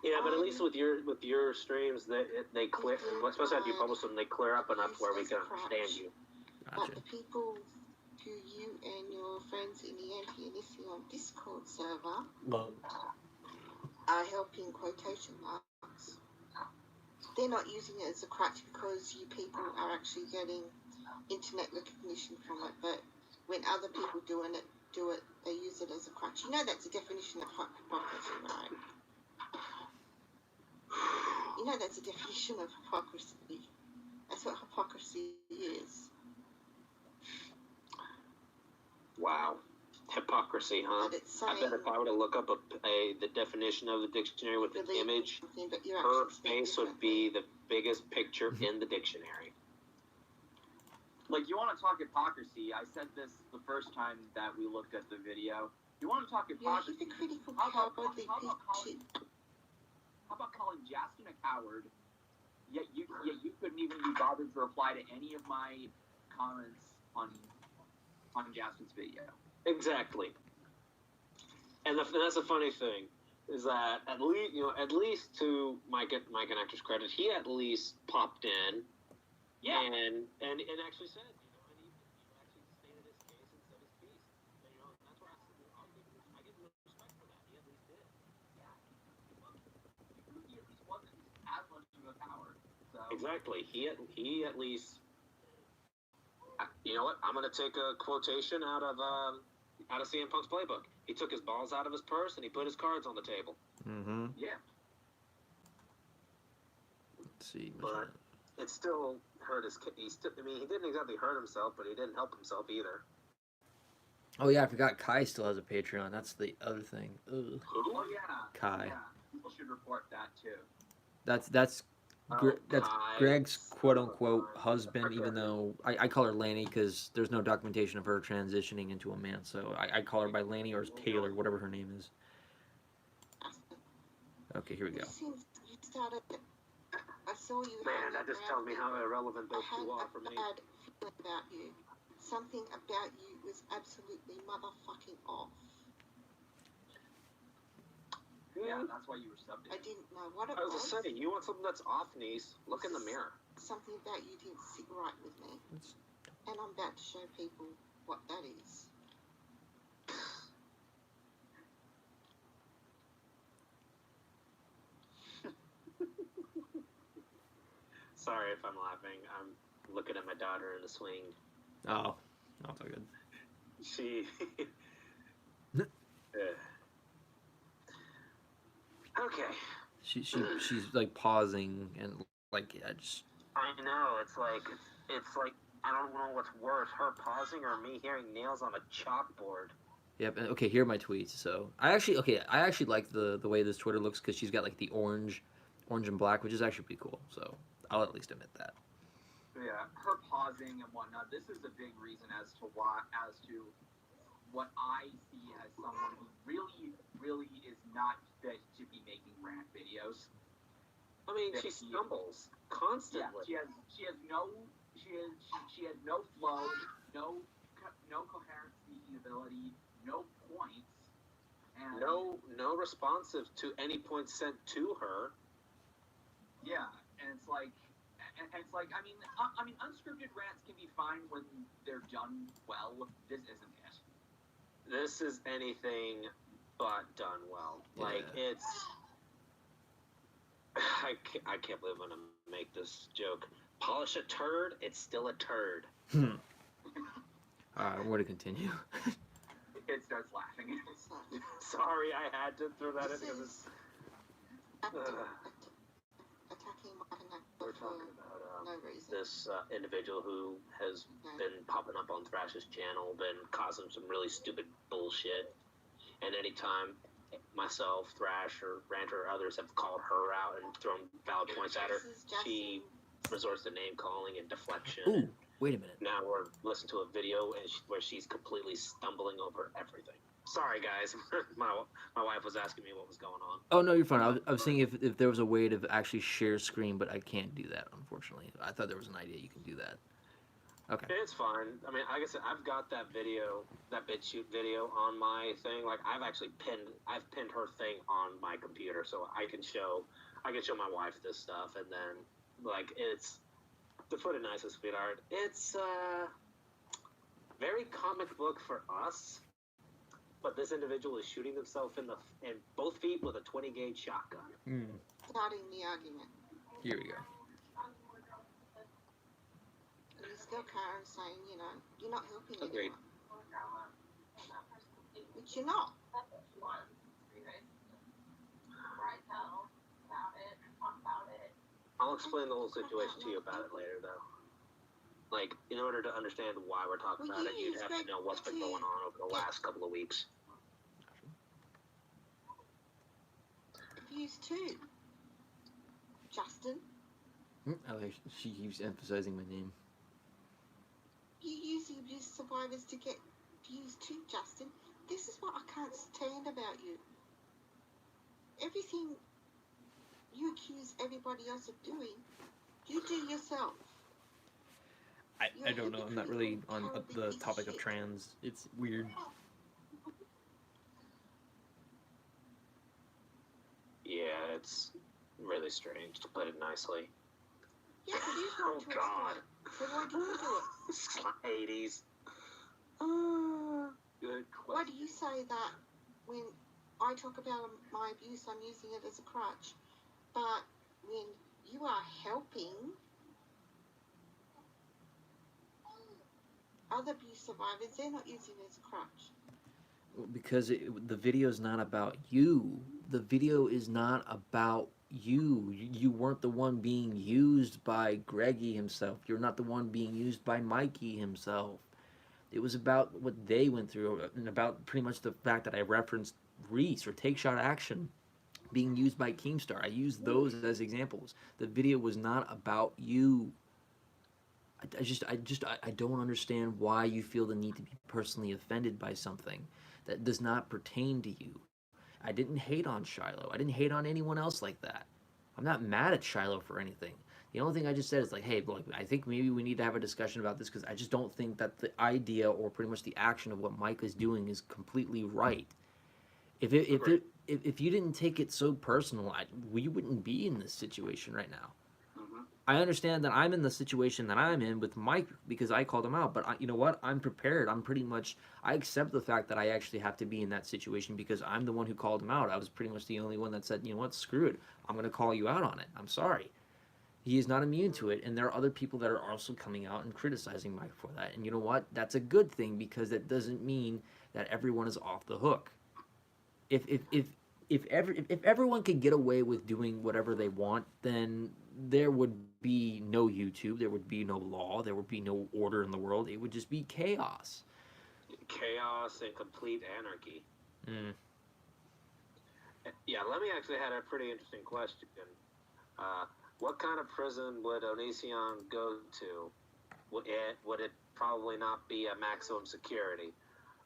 Yeah, but at least with your streams, they clear. Especially after you publish them, they clear up enough where we can understand you. But Gotcha. the people who you and your friends in the Anti-Anision Discord server Well, are helping quotation marks. They're not using it as a crutch because you people are actually getting internet recognition from it. But when other people do it, they use it as a crutch. You know that's a definition of hypocrisy, right? You know that's a definition of hypocrisy. That's what hypocrisy is. Wow. Hypocrisy, huh? But it's I saying bet if I were to look up the definition of the dictionary with an believe image, something, but you're her actually speaking face would differently. be the biggest picture in the dictionary. Like, you want to talk hypocrisy? I said this the first time that we looked at the video. You want to talk Yeah, hypocrisy? he's a critical, How about- cowardly how piece about of shit. How about calling Jaskin a coward? Yet you couldn't even be bothered to reply to any of my comments on Jaskin's video. Exactly. And that's the funny thing is that at least to Mike and Actor's credit, he at least popped in, Yeah. and actually said, and he actually stated his case and said his piece. And, that's why I give him respect for that. He at least did. He at least wasn't as much of a coward. So. Exactly. He at least. You know what? I'm gonna take a quotation out of CM Punk's playbook. He took his balls out of his purse and he put his cards on the table. mm-hmm. Yeah. Let's see. But it still hurt his. He didn't exactly hurt himself, but he didn't help himself either. Oh yeah, I forgot Kai still has a Patreon. That's the other thing. Ugh. Who? Oh yeah. Kai. Yeah. People should report that too. That's Kai. Greg's quote unquote husband, even though I call her Lanny because there's no documentation of her transitioning into a man. So I call her by Lanny or Taylor, whatever her name is. Okay, here we go. Since you started, I saw you. Man, that just tells me how irrelevant those two are for me. I had a bad feeling about you. Something about you was absolutely motherfucking off. Yeah, that's why you were subbed in. I didn't know what it I was was. just saying, you want something that's off, niece? Look in the mirror. Something about you didn't sit right with me. And I'm about to show people what that is. Sorry if I'm laughing. I'm looking at my daughter in the swing. Oh, that's all good. She. Okay. She's like pausing and like I just. I know. It's like I don't know what's worse, her pausing or me hearing nails on a chalkboard. Yep. Okay, here are my tweets. So I actually like the way this Twitter looks because she's got like the orange and black, which is actually pretty cool. So I'll at least admit that. Yeah, her pausing and whatnot. This is a big reason as to what I see as someone who really is not fit to be making rant videos. I mean, she stumbles constantly. Yeah, she has no flow, no coherent speaking ability, no points, and no responsive to any points sent to her. Yeah, and it's like I mean, unscripted rants can be fine when they're done well. This isn't it. This is anything but done well. Yeah. Like, it's... I can't believe I'm going to make this joke. Polish a turd, it's still a turd. Alright, we're going to continue. It starts laughing. Sorry, I had to throw that in because it's... Attacking my We're for talking about no reason. this individual who has been popping up on Thrash's channel, been causing some really stupid bullshit. And anytime myself, Thrash, or Ranter, or others have called her out and thrown valid points at her, she resorts to name calling and deflection. Ooh, wait a minute. Now we're listening to a video where she's completely stumbling over everything. Sorry, guys. my wife was asking me what was going on. Oh no, you're fine. I was seeing if there was a way to actually share screen, but I can't do that, unfortunately. I thought there was an idea you can do that. Okay. It's fine. I mean, like I said, I've got that video, that BitChute video on my thing. Like, I've pinned her thing on my computer, so I can show my wife this stuff, and then, like, it's, to put it nicely, sweetheart, it's, very comic book for us, but this individual is shooting himself in both feet with a 20 gauge shotgun. Starting the argument. Here we go. And he's still Karen saying, you know, you're not helping Agreed. anyone. Which you're not. I'll explain the whole situation to you about it later, though. Like, in order to understand why we're talking about it, you'd have to know what's been going on over the last couple of weeks. Views too. Justin, I like she keeps emphasizing my name. you use the abuse survivors to get views too, Justin. This is what I can't stand about you. Everything you accuse everybody else of doing, you do yourself. I don't know. I'm not really on the topic of trans. It's weird. Yeah, it's really strange, to put it nicely. Yeah, but he's Oh, not to God. explain. So why do you do it? 80s. Good Why question. do you say that when I talk about my abuse, I'm using it as a crutch, but when you are helping other abuse survivors, they're not using it as a crutch. Because the video is not about you. The video is not about you. You weren't the one being used by Greggy himself. You're not the one being used by Mikey himself. It was about what they went through and about pretty much the fact that I referenced Reese or Take Shot Action being used by Keemstar. I used those as examples. The video was not about you. I don't understand why you feel the need to be personally offended by something that does not pertain to you. I didn't hate on Shiloh. I didn't hate on anyone else like that. I'm not mad at Shiloh for anything. The only thing I just said is like, hey, look, I think maybe we need to have a discussion about this because I just don't think that the idea or pretty much the action of what Mike is doing is completely right. If you didn't take it so personal, we wouldn't be in this situation right now. I understand that I'm in the situation that I'm in with Mike because I called him out, but you know what? I'm prepared. I accept the fact that I actually have to be in that situation because I'm the one who called him out. I was pretty much the only one that said, you know what, screw it. I'm going to call you out on it. I'm sorry. He is not immune to it, and there are other people that are also coming out and criticizing Mike for that. And you know what? That's a good thing because that doesn't mean that everyone is off the hook. If everyone could get away with doing whatever they want, then there would be no YouTube, there would be no law, there would be no order in the world. It would just be chaos. Chaos and complete anarchy. Yeah, Lemmy actually had a pretty interesting question. What kind of prison would Onision go to? Would it probably not be a maximum security?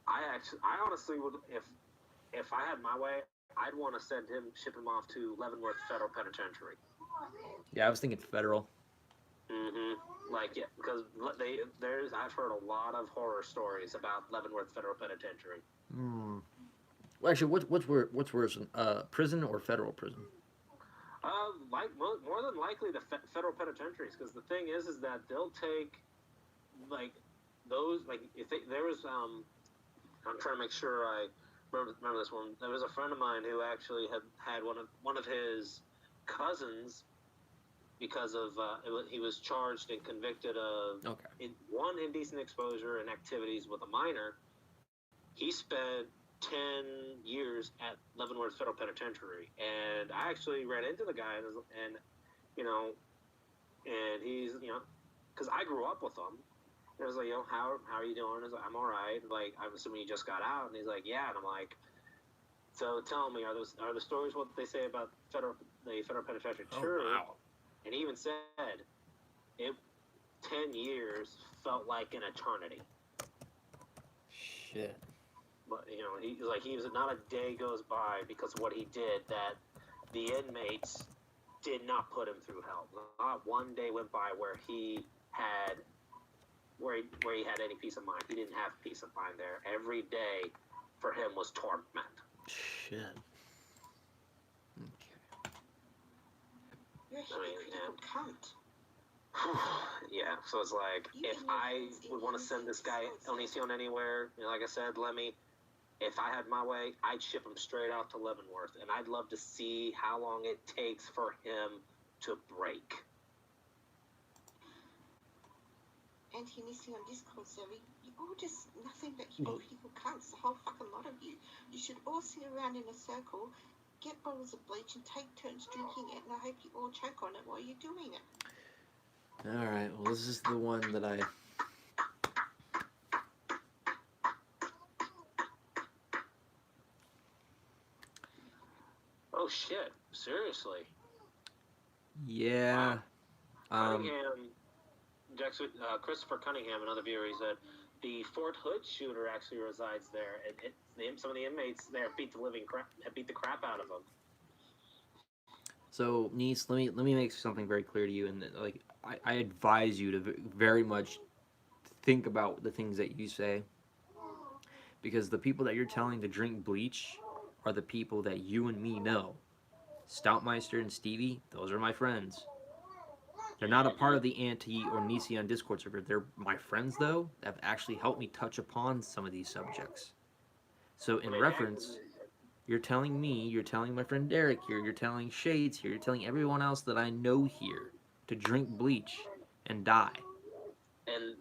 I honestly would, if I had my way, I'd want to ship him off to Leavenworth Federal Penitentiary. Yeah, I was thinking federal. Like, yeah, because I've heard a lot of horror stories about Leavenworth Federal Penitentiary. Well, actually, what's worse, prison or federal prison? More than likely the federal penitentiaries, because the thing is that they'll take like those, like if there was I'm trying to make sure I remember this one. There was a friend of mine who actually had one of his cousins because of he was charged and convicted of one indecent exposure and activities with a minor. He spent 10 years at Leavenworth Federal Penitentiary, and I actually ran into the guy, and he's, because I grew up with him, and I was like, how are you doing? I was like, I'm all right. Like, I'm assuming you just got out, and he's like, yeah, and I'm like, so tell me, are the stories what they say about the federal penitentiary true? Oh, wow. And he even said, 10 years felt like an eternity. Shit. But he was not a day goes by because of what he did that the inmates did not put him through hell. Not one day went by where he had where he had any peace of mind. He didn't have peace of mind there. Every day for him was torment. Shit. You're a hypocritical cunt. Yeah, so it's like, You if and your I friends would want to send this guy Onision anywhere, like I said, Lemmy, if I had my way, I'd ship him straight out to Leavenworth, and I'd love to see how long it takes for him to break. Anti-missing on Discord, Zoe. You're all just nothing but hypocritical cunts, the whole fucking lot of you. You should all sit around in a circle, get bottles of bleach, and take turns drinking it, and I hope you all choke on it while you're doing it. Alright, well, this is the one that I... Oh shit! Seriously? Yeah. Cunningham, Christopher Cunningham, another viewer, he said the Fort Hood shooter actually resides there, and some of the inmates there beat the crap out of him. So, Niece, let me make something very clear to you, and like I advise you to very much think about the things that you say, because the people that you're telling to drink bleach are the people that you and me know. Stoutmeister and Stevie, those are my friends. They're not a part of the Anti or Nisian Discord server. They're my friends, though, that have actually helped me touch upon some of these subjects. So, in reference, you're telling me, you're telling my friend Derek here, you're telling Shades here, you're telling everyone else that I know here to drink bleach and die. And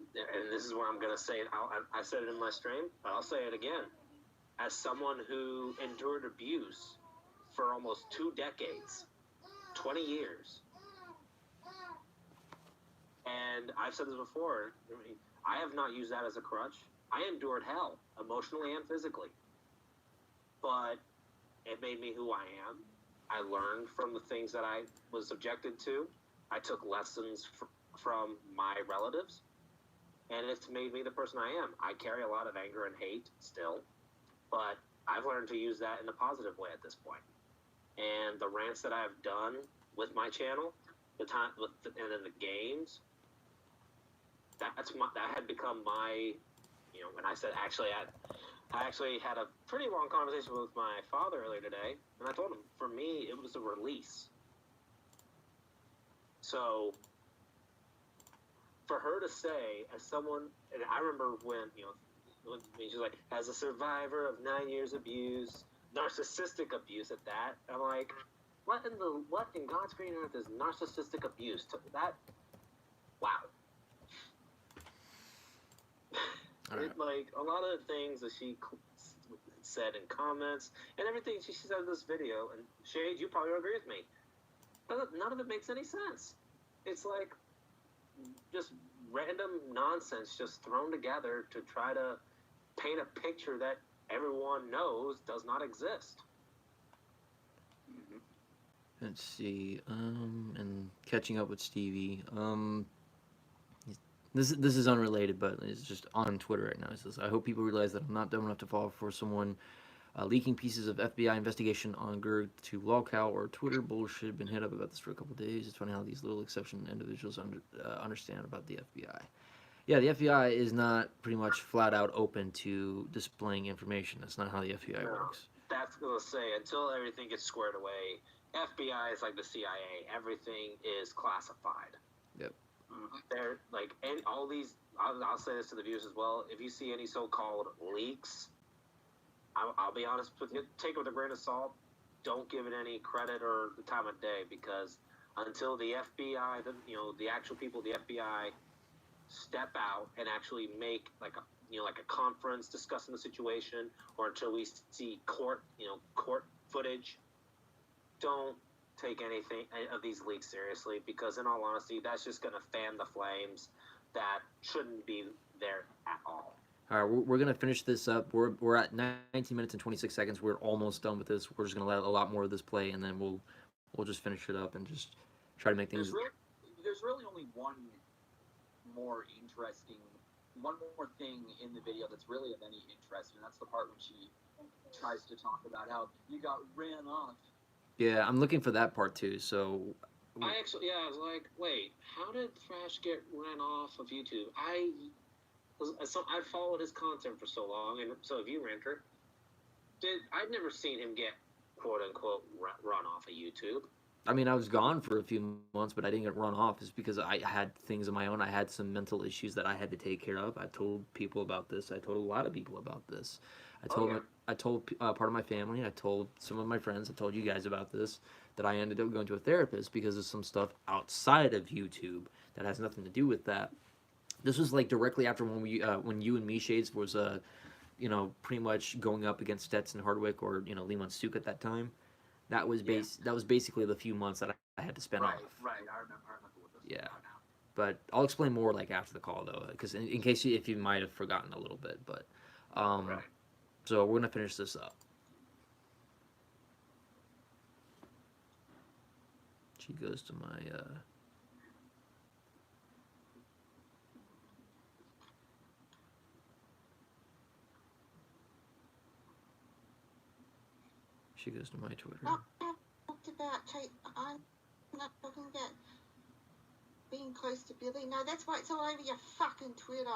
this is where I'm going to say it. I said it in my stream, but I'll say it again. As someone who endured abuse for almost 2 decades, 20 years, and I've said this before, I have not used that as a crutch. I endured hell, emotionally and physically. But it made me who I am. I learned from the things that I was subjected to. I took lessons from my relatives. And it's made me the person I am. I carry a lot of anger and hate still. But I've learned to use that in a positive way at this point. And the rants that I've done with my channel, and then the games, that had become my, when I said I actually had a pretty long conversation with my father earlier today, and I told him, for me, it was a release. So, for her to say, as someone, and I remember when she's like, as a survivor of 9 years abuse, narcissistic abuse at that, I'm like, what in God's green earth is narcissistic abuse? Wow. Right. Like, a lot of the things that she said in comments, and everything she said in this video, and Shade, you probably agree with me, none of it makes any sense. It's like just random nonsense just thrown together to try to paint a picture that everyone knows does not exist. Let's see, and catching up with Stevie, this is unrelated, but it's just on Twitter right now. It says, I hope people realize that I'm not dumb enough to fall for someone leaking pieces of FBI investigation on Guru to lolcow or Twitter bullshit. Been hit up about this for a couple days. It's funny how these little exception individuals understand about the FBI. Yeah, the FBI is not pretty much flat out open to displaying information. That's not how the FBI works. That's going to say, until everything gets squared away, FBI is like the CIA. Everything is classified. Yep. They're like, and all these, I'll say this to the viewers as well, if you see any so-called leaks, I'll be honest with you, take it with a grain of salt. Don't give it any credit or the time of day, because until the FBI, the actual people of the FBI step out and actually make like a conference discussing the situation, or until we see court footage, don't take anything of these leaks seriously, because in all honesty, that's just going to fan the flames that shouldn't be there at all. All right, we're going to finish this up. We're at 19 minutes and 26 seconds. We're almost done with this. We're just going to let a lot more of this play, and then we'll just finish it up and just try to make things... There's really only one more thing in the video that's really of any interest, and that's the part when she tries to talk about how you got ran off. Yeah, I'm looking for that part too, so... I was like, wait, how did Thrash get ran off of YouTube? So I followed his content for so long, and so have you, Ranker. I'd never seen him get quote unquote run off of YouTube. I mean, I was gone for a few months, but I didn't get run off. It's because I had things of my own. I had some mental issues that I had to take care of. I told people about this. I told a lot of people about this. I told part of my family. I told some of my friends. I told you guys about this. That I ended up going to a therapist because of some stuff outside of YouTube that has nothing to do with that. This was like directly after when you and me Shades was pretty much going up against Stetson Hardwick or Lee Suk at that time. That was that was basically the few months that I had to spend off. Right. I remember what this Yeah. is about now. But I'll explain more like after the call though, because in case if you might have forgotten a little bit. But Right. so we're gonna finish this up. She goes to my she goes to my Twitter. I talked about I'm not talking about being close to Billy. No, that's why it's all over your fucking Twitter.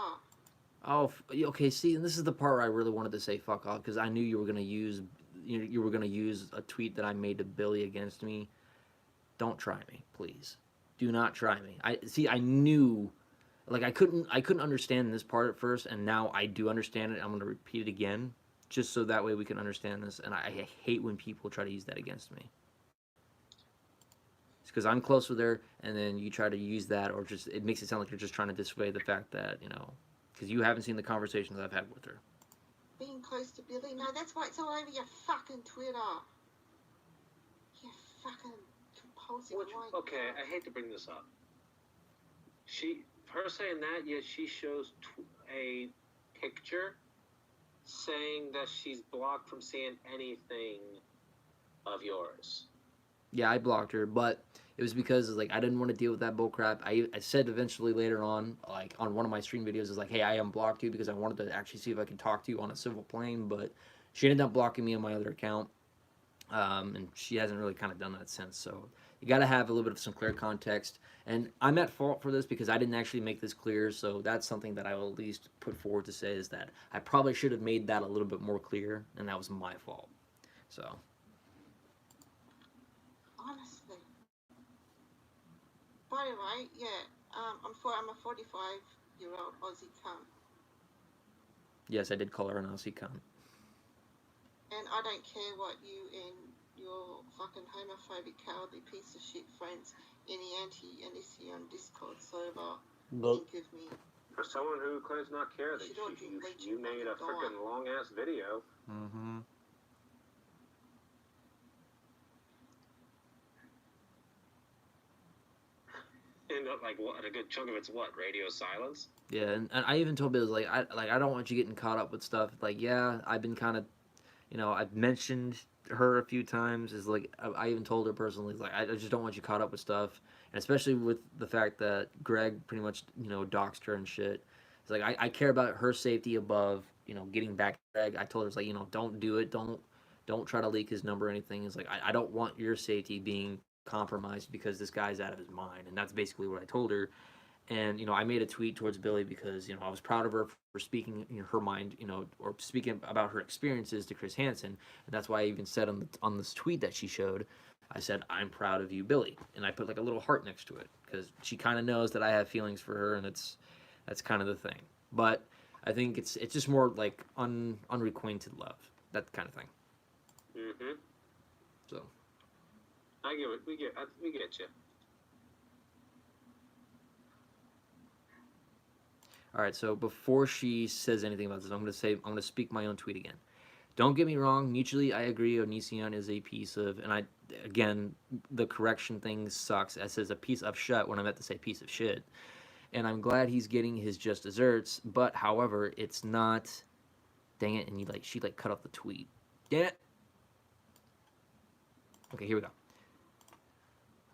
Oh, okay. See, and this is the part where I really wanted to say "fuck off" because I knew you were gonna use you were gonna use a tweet that I made to Billy against me. Don't try me, please. Do not try me. I knew, like I couldn't understand this part at first, and now I do understand it. I'm gonna repeat it again, just so that way we can understand this. And I hate when people try to use that against me. It's because I'm close with her, and then you try to use that, or just it makes it sound like you're just trying to dissuade the fact that because you haven't seen the conversations I've had with her. Being close to Billy. No, that's why it's all over your fucking Twitter. You fucking compulsive. Okay, I hate to bring this up. Her saying that, yet she shows a picture saying that she's blocked from seeing anything of yours. Yeah, I blocked her, but it was because like I didn't want to deal with that bullcrap. I said eventually later on, like on one of my stream videos, is like, hey, I unblocked you because I wanted to actually see if I could talk to you on a civil plane, but she ended up blocking me on my other account, and she hasn't really kind of done that since. So you got to have a little bit of some clear context, and I'm at fault for this because I didn't actually make this clear. So that's something that I will at least put forward to say is that I probably should have made that a little bit more clear, and that was my fault. So. Honestly. By the way, yeah, I'm a 45-year-old Aussie cunt. Yes, I did call her an Aussie cunt. And I don't care what you and your fucking homophobic, cowardly piece of shit friends in the anti-Elysium Discord server think of me. For someone who claims not care that you made a freaking long ass video. Mm-hmm. And like what a good chunk of it's what radio silence. Yeah, and I even told Bill like I don't want you getting caught up with stuff. Like yeah, I've been kind of, I've mentioned her a few times. Is like I even told her personally like I just don't want you caught up with stuff, and especially with the fact that Greg pretty much doxed her and shit. It's like I care about her safety above getting back at Greg. I told her it's like don't do it, don't try to leak his number or anything. It's like I don't want your safety being compromised because this guy's out of his mind, and that's basically what I told her. And I made a tweet towards Billy because I was proud of her for speaking her mind, or speaking about her experiences to Chris Hansen, and that's why I even said on this tweet that she showed, I said I'm proud of you, Billy, and I put like a little heart next to it because she kind of knows that I have feelings for her, and that's kind of the thing. But I think it's just more like unrequited love, that kind of thing. Mm-hmm. So. I get it. We get you. All right. So before she says anything about this, I'm going to speak my own tweet again. Don't get me wrong. Mutually, I agree. Onision is a piece of, and again, the correction thing sucks. It says a piece of shit when I meant to say piece of shit. And I'm glad he's getting his just desserts. But however, it's not. Dang it! And she cut off the tweet. Damn it. Okay, here we go.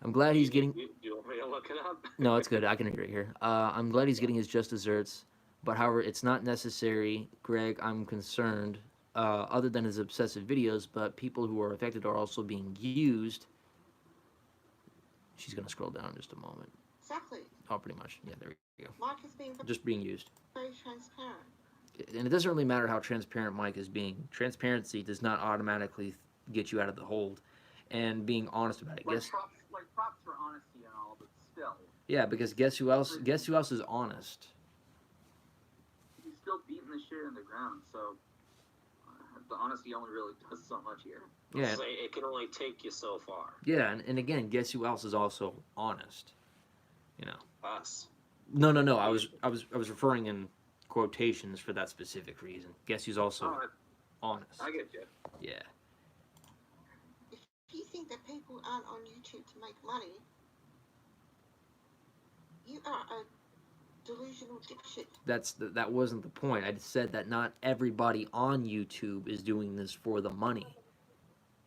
I'm glad he's getting. You want me to look it up? No, it's good. I can read it right here. I'm glad he's getting his just desserts, but however, it's not necessary. Greg, I'm concerned. Other than his obsessive videos, but people who are affected are also being used. She's gonna scroll down in just a moment. Exactly. Oh, pretty much. Yeah, there we go. Mike is being Just being used. very transparent. And it doesn't really matter how transparent Mike is being. Transparency does not automatically get you out of the hold, and being honest about it. Props for honesty and all, but still. Yeah, because guess who else? Guess who else is honest? He's still beating the shit in the ground, so the honesty only really does so much here. Yeah. It can only take you so far. Yeah, and again, guess who else is also honest? You know. Us. No. I was referring in quotations for that specific reason. Guess who's also honest? I get you. Yeah. If you think that people aren't on YouTube to make money, you are a delusional dipshit. That wasn't the point. I said that not everybody on YouTube is doing this for the money.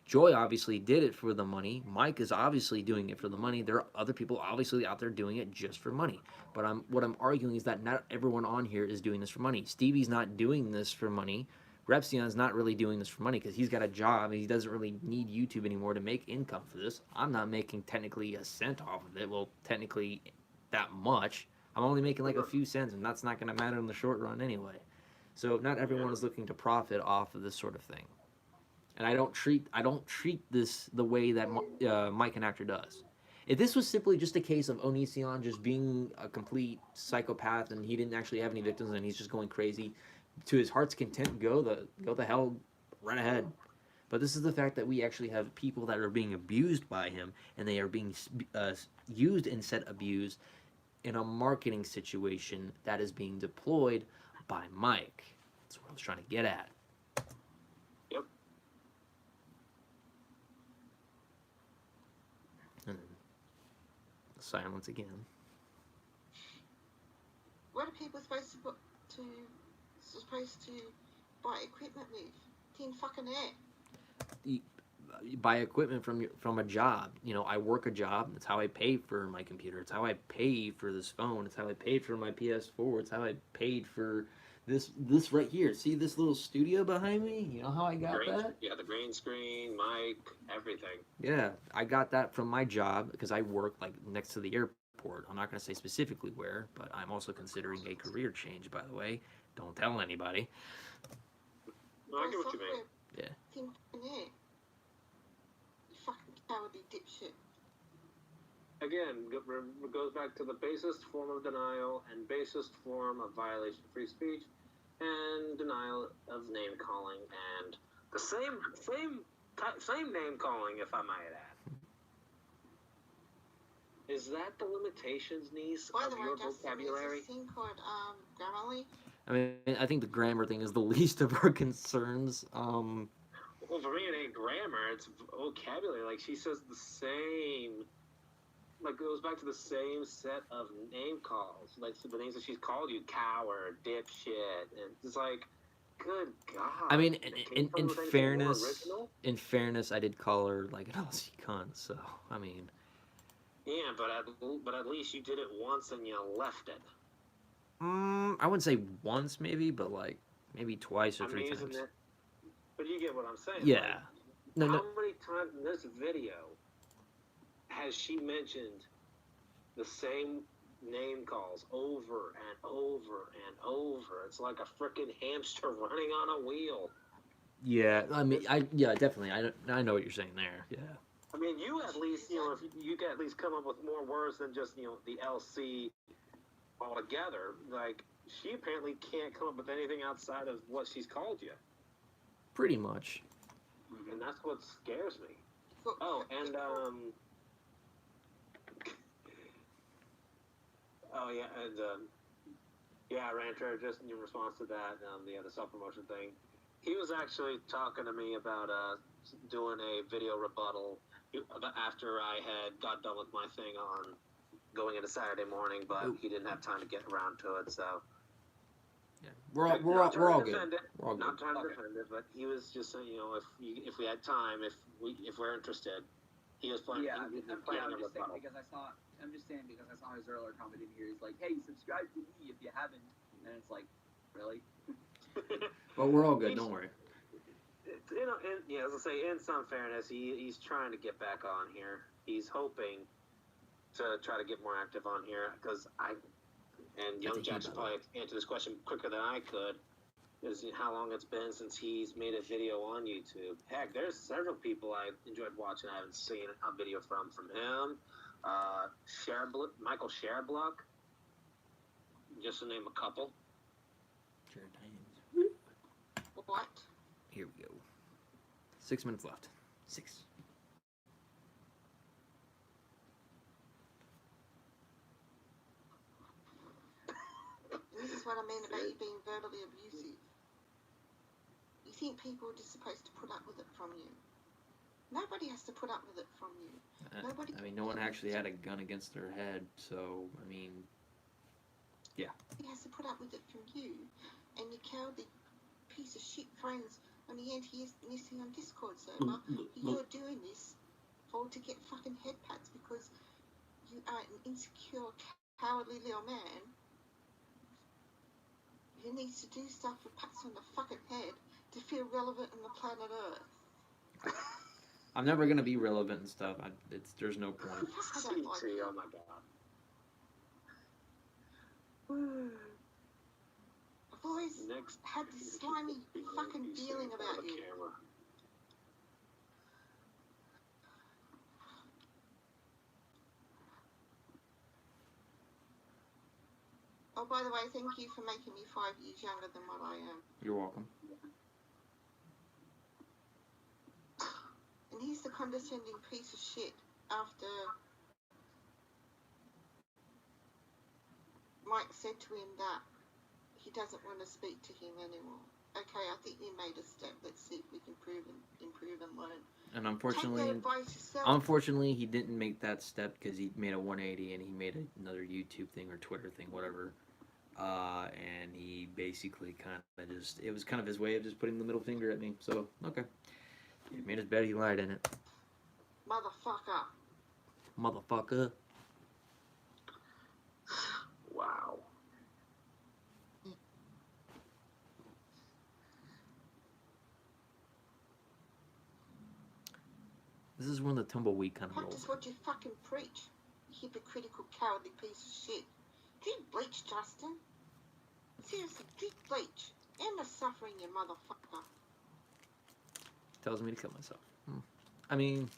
Joy obviously did it for the money. Mike is obviously doing it for the money. There are other people obviously out there doing it just for money. But what I'm arguing is that not everyone on here is doing this for money. Stevie's not doing this for money. Repsion's not really doing this for money because he's got a job and he doesn't really need YouTube anymore to make income for this. I'm not making technically a cent off of it. Well, technically that much. I'm only making like a few cents, and that's not going to matter in the short run anyway. So not everyone is looking to profit off of this sort of thing. And I don't treat this the way that Mike and Actor does. If this was simply just a case of Onision just being a complete psychopath and he didn't actually have any victims and he's just going crazy to his heart's content, go the hell right ahead. But this is the fact that we actually have people that are being abused by him, and they are being used and said abused in a marketing situation that is being deployed by Mike. That's what I was trying to get at. Yep. And silence again. What are people supposed to buy equipment with? Tin fucking air. Buy equipment from a job. You know, I work a job. That's how I pay for my computer. It's how I pay for this phone. It's how I paid for my PS4. It's how I paid for this right here. See this little studio behind me? You know how I got that? Yeah, the green screen, mic, everything. Yeah, I got that from my job because I work like next to the airport. I'm not going to say specifically where, but I'm also considering a career change, by the way. Don't tell anybody. No, I get what you mean. Yeah. Tin fucking air. You fucking cowardly dipshit. Again, it goes back to the basest form of denial and basest form of violation of free speech and denial of name calling and the same name calling, if I might add. Is that the limitations, niece, By of the way, your Justin, vocabulary? there's this thing called Grammarly. I mean, I think the grammar thing is the least of our concerns. Well, for me, it ain't grammar. It's vocabulary. Like, she says the same. Like, it goes back to the same set of name calls. Like, the names that she's called you, coward, dipshit. And it's like, good God. I mean, in fairness, I did call her like an Aussie cunt. So, I mean. Yeah, but at least you did it once and you left it. I wouldn't say once, maybe, but like maybe twice or three times. But you get what I'm saying. Yeah. Like, how many times in this video has she mentioned the same name calls over and over and over? It's like a freaking hamster running on a wheel. Yeah, I mean, definitely. I know what you're saying there. Yeah. I mean, you at least, if you can at least come up with more words than just, the LC altogether. Like, she apparently can't come up with anything outside of what she's called you. Pretty much. And that's what scares me. Oh, and, Rancher, just in response to that, the self-promotion thing, he was actually talking to me about, doing a video rebuttal after I had got done with my thing on going into Saturday morning, but he didn't have time to get around to it, so. Yeah, we're all good. We're all good. Not trying to defend it, but he was just saying, if we had time, if we're interested, he was planning. Yeah, I'm just saying because I saw his earlier comment in here. He's like, "Hey, subscribe to me if you haven't," and it's like, really? But we're all good. Don't worry. As I say, in some fairness, he's trying to get back on here. He's hoping to try to get more active on here because and Young Jack's probably answer this question quicker than I could. Is how long it's been since he's made a video on YouTube. Heck, there's several people I enjoyed watching I haven't seen a video from him. Michael Sherabluck, just to name a couple. What? Here we go. 6 minutes left. 6. This is what I mean about you being verbally abusive. You think people are just supposed to put up with it from you. Nobody has to put up with it from you. Nobody. I mean, no one actually had a gun against their head, so, I mean, yeah. He has to put up with it from you and your cowardly piece of shit friends on the anti-missing on Discord server. You're doing this to get fucking head pats because you are an insecure, cowardly little man who needs to do stuff for pats on the fucking head to feel relevant on the planet Earth. I'm never gonna be relevant and stuff. There's no point. Oh my god. I've always had this slimy fucking feeling about you. Oh, by the way, thank you for making me 5 years younger than what I am. You're welcome. And he's the condescending piece of shit after Mike said to him that he doesn't want to speak to him anymore. Okay, I think you made a step. Let's see if we can improve and learn. And unfortunately, he didn't make that step because he made a 180 and he made another YouTube thing or Twitter thing, whatever. And he basically kind of it was kind of his way of just putting the middle finger at me. So, okay. He made his bed, he lied in it. Motherfucker. Wow. This is one of the tumbleweed kind of roles. Practice what you fucking preach, you hypocritical, cowardly piece of shit. Drink bleach, Justin. Seriously, drink bleach. End the suffering, you motherfucker. Tells me to kill myself. I mean...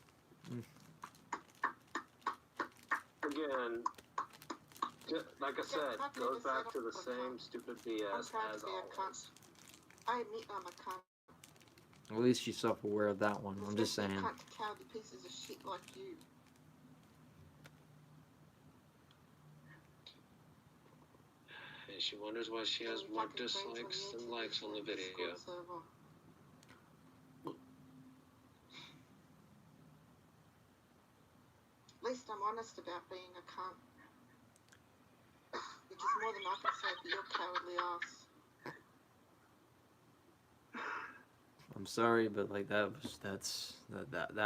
Again, like I said, goes back to the same stupid BS as always. I admit I'm a cunt. At least she's self-aware of that one. I'm just saying. Cunt to cowardly pieces of shit like you. And she wonders why she has more dislikes than likes on the video. At least I'm honest about being a cunt. Which is more than I can say for your cowardly ass. I'm sorry, but like that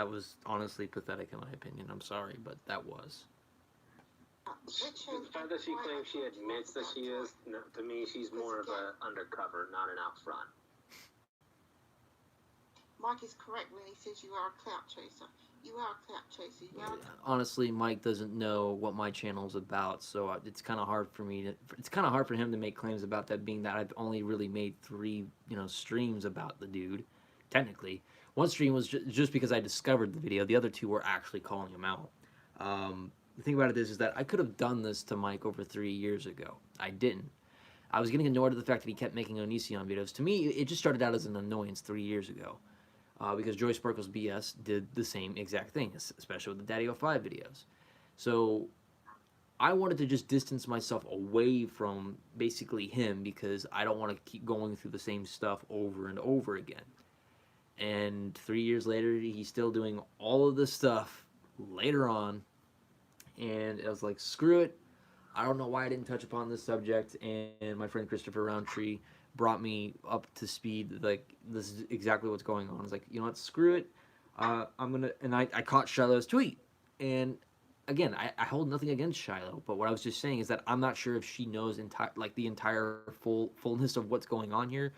was honestly pathetic in my opinion. I'm sorry, but that was. The fact that she claims she admits that she is, to me, she's more of an undercover, not an out front. Mike is correct when he says you are a clout chaser. You are a clout chaser. Honestly, Mike doesn't know what my channel is about, so it's kind of hard for me to. It's kind of hard for him to make claims about that, being that I've only really made 3, streams about the dude. Technically, one stream was just because I discovered the video. The other 2 were actually calling him out. The thing about it is that I could have done this to Mike over 3 years ago. I didn't. I was getting annoyed at the fact that he kept making Onision videos. To me, it just started out as an annoyance 3 years ago. Because Joy Sparkle's BS did the same exact thing, especially with the Daddy 05 videos. So I wanted to just distance myself away from basically him because I don't want to keep going through the same stuff over and over again. And 3 years later, he's still doing all of this stuff later on. And I was like, screw it. I don't know why I didn't touch upon this subject. And my friend Christopher Roundtree brought me up to speed. Like, this is exactly what's going on. I was like, you know what, screw it. I caught Shiloh's tweet. And again, I hold nothing against Shiloh. But what I was just saying is that I'm not sure if she knows the entire fullness of what's going on here.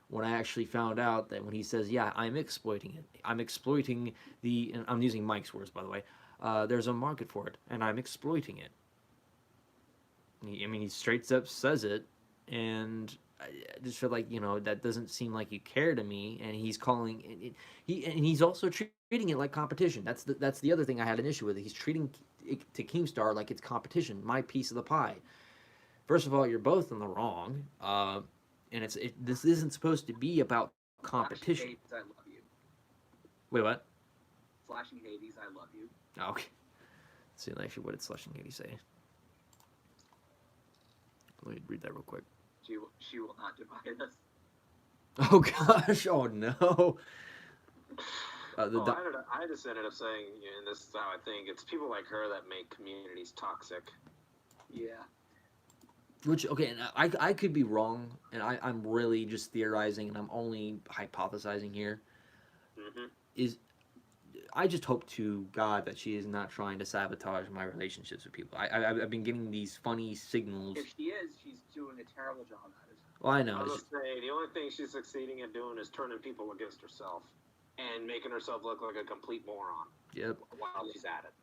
When I actually found out that when he says, yeah, I'm exploiting it. I'm exploiting and I'm using Mike's words, by the way. There's a market for it, and I'm exploiting it. He straight up says it, and I just feel like that doesn't seem like you care to me. And he's calling he's also treating it like competition. That's the other thing I had an issue with. He's treating it to Keemstar like it's competition, my piece of the pie. First of all, you're both in the wrong, and this isn't supposed to be about competition. Hades, I love you. Wait, what? Slashing Hades, I love you. Oh, okay. Let's see, actually, what did Slashing Hades say? Let me read that real quick. She will not divide us. Oh gosh! Oh no! I just ended up saying, and this is how I think, it's people like her that make communities toxic. Yeah. Which, okay, and I could be wrong, and I'm really just theorizing, and I'm only hypothesizing here. Mm-hmm. I just hope to God that she is not trying to sabotage my relationships with people. I've been getting these funny signals. If she is, she's doing a terrible job at it. Well, I know. I was just saying, the only thing she's succeeding at doing is turning people against herself and making herself look like a complete moron. Yep. While she's at it.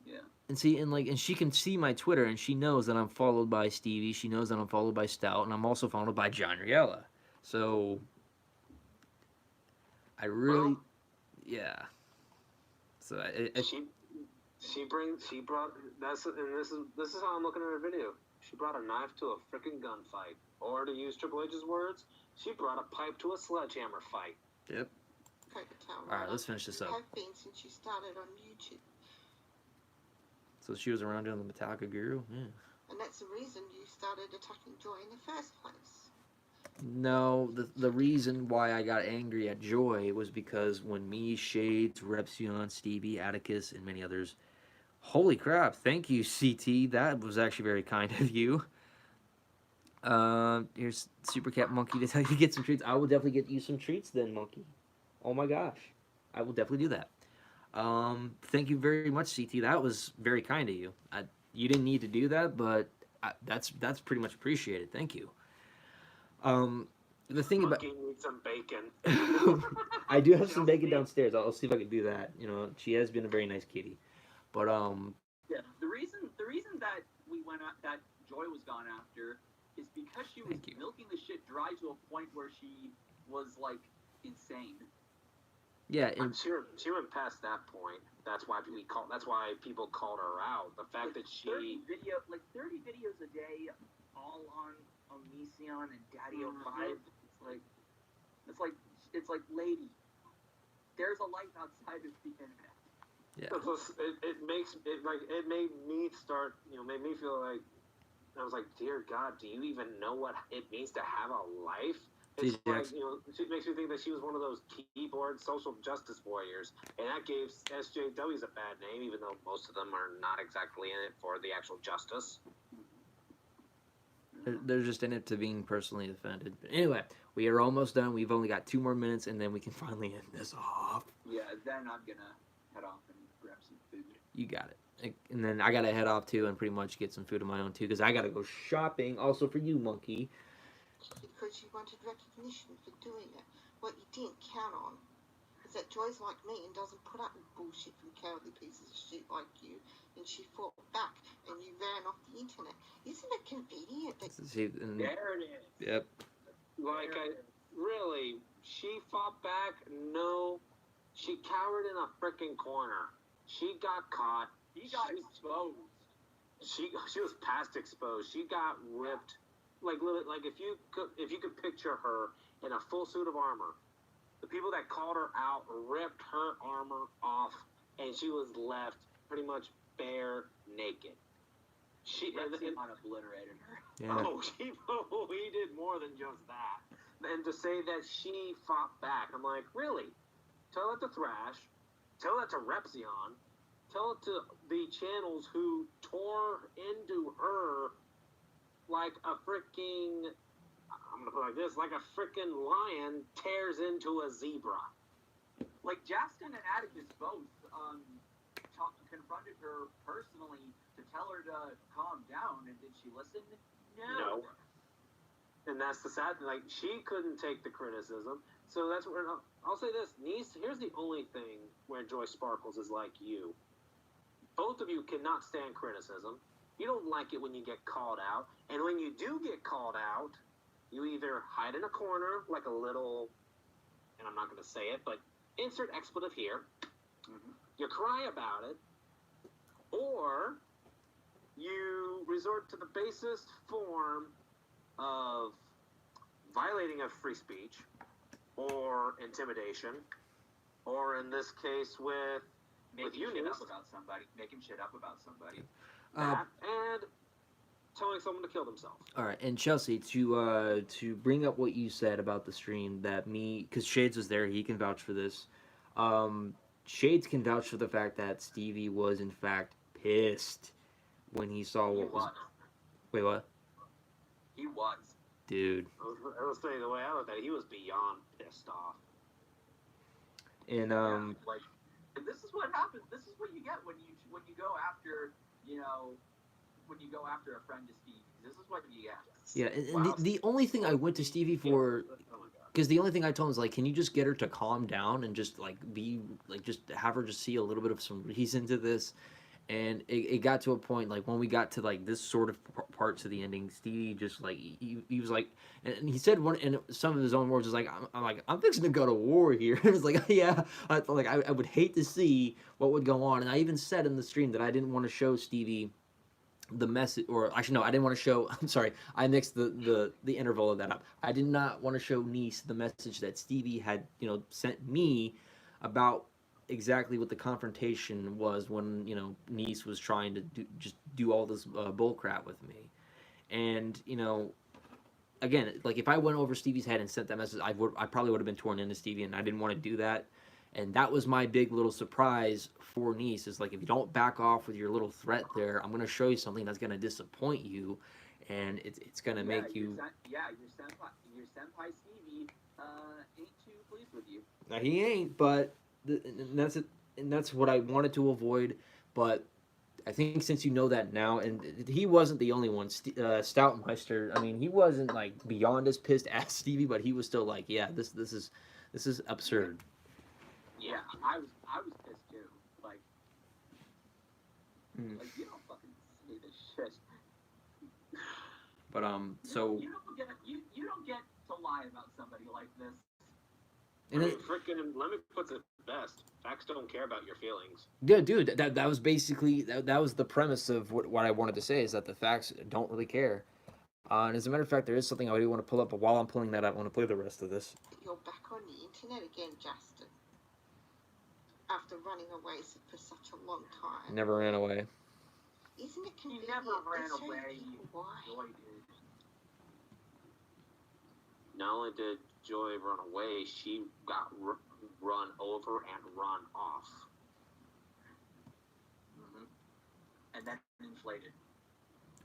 Yeah. And see, and she can see my Twitter, and she knows that I'm followed by Stevie. She knows that I'm followed by Stout, and I'm also followed by John Riella. So, I really, yeah. So she brought this is how I'm looking at her video. She brought a knife to a freaking gunfight, or to use Triple H's words, she brought a pipe to a sledgehammer fight. Yep. All right, let's finish this up. Have been since you started on YouTube. So she was around doing the ThrashMetalGuru? Yeah. And that's the reason you started attacking Joy in the first place. No, the reason why I got angry at Joy was because when me, Shades, Repsion, Stevie, Atticus, and many others... Holy crap, thank you, CT. That was actually very kind of you. Here's Super Cat Monkey to tell you to get some treats. I will definitely get you some treats then, Monkey. Oh my gosh. I will definitely do that. Thank you very much, CT. That was very kind of you. You didn't need to do that, but that's pretty much appreciated. Thank you. The thing about... Monkey needs some bacon. I do have some bacon downstairs. I'll see if I can do that. She has been a very nice kitty. But yeah, the reason that we went at, that Joy was gone after is because she was milking the shit dry to a point where she was like insane. Yeah, I'm sure she went past that point. That's why people called her out. The fact that she 30 videos a day, all on Onision and Daddy O5. It's like, lady, there's a life outside of the internet. Yeah. It made me start, made me feel like, I was like, dear God, do you even know what it means to have a life? It's like, it makes me think that she was one of those keyboard social justice warriors, and that gave SJWs a bad name, even though most of them are not exactly in it for the actual justice. They're just in it to being personally offended. But anyway, we are almost done. We've only got 2 more minutes, and then we can finally end this off. Yeah, then I'm gonna head off and grab some food. You got it. And then I gotta head off too and pretty much get some food of my own too, because I gotta go shopping. Also for you, Monkey. Because you wanted recognition for doing it. What you didn't count on is that Joy's like me and doesn't put up with bullshit from cowardly pieces of shit like you. And she fought back and you ran off the internet. Isn't it convenient that... There it is. Yep. She fought back? No. She cowered in a freaking corner. She got caught. He got exposed. She was past exposed. She got ripped. Like if you could picture her in a full suit of armor, the people that called her out ripped her armor off, and she was left pretty much bare naked. Repsion obliterated her. Yeah. He did more than just that. And to say that she fought back, I'm like, really? Tell that to Thrash. Tell that to Repsion. Tell it to the channels who tore into her like a freaking, I'm gonna put it like this, like a freaking lion tears into a zebra. Like Justin and Atticus both confronted her personally to tell her to calm down, and did she listen? No. And that's the sad thing. Like, she couldn't take the criticism. So that's where I'll say this. Here's the only thing where Joy Sparkles is like you. both of you cannot stand criticism. You don't like it when you get called out. And when you do get called out, you either hide in a corner like a little, and I'm not going to say it, but insert expletive here. Mm-hmm. You cry about it, or you resort to the basest form of violating of free speech or intimidation, or in this case with Making shit unionists. up about somebody. Making shit up about somebody. That, and telling someone to kill themselves. All right, and Chelsea, to bring up what you said about the stream, that because Shades was there, he can vouch for this. Shades can vouch for the fact that Stevie was in fact pissed when he saw what was. Wait, what? He was. Dude. I was saying the way I looked at it, he was beyond pissed off. And like, and this is what happens. This is what you get when you go after, you know, when you go after a friend to Stevie. This is what you get. Yeah, and the only thing I went to Stevie for, because the only thing I told him was like, can you just get her to calm down and just like be like, just have her just see a little bit of some reason to this. And it got to a point, like, when we got to, like, this sort of part to the ending, Stevie just, like, he was like, and he said one, in some of his own words, was like, I'm fixing to go to war here. It was like, yeah, I would hate to see what would go on. And I even said in the stream that I didn't want to show Stevie the message, or actually, no, I didn't want to show, I'm sorry, I mixed the interval of that up. I did not want to show Nice the message that Stevie had, you know, sent me about exactly what the confrontation was when, you know, Nice was trying to do all this bull crap with me. And, you know, again, like, if I went over Stevie's head and sent that message, I probably would have been torn into Stevie, and I didn't want to do that. And that was my big little surprise for Nice, is like, if you don't back off with your little threat there, I'm going to show you something that's going to disappoint you, and it's going to make you... Your senpai Stevie ain't too pleased with you. Now, he ain't, but... And that's what I wanted to avoid, but I think since you know that now, and he wasn't the only one. Stoutmeister, I mean, he wasn't like beyond as pissed as Stevie, but he was still like, yeah, this is absurd. Yeah, I was pissed too. Like, like, you don't fucking say this shit. But so you don't get to lie about somebody like this. And freaking, let me put it best. Facts don't care about your feelings. Yeah, dude, that was basically that was the premise of what I wanted to say, is that the facts don't really care. And as a matter of fact, there is something I do want to pull up, but while I'm pulling that up, I want to play the rest of this. You're back on the internet again, Justin. After running away for such a long time. Never ran away. Isn't it He convenient? never ran away. Why? Joy did. Not only did Joy run away, she got run over and run off. Mm-hmm. And then inflated.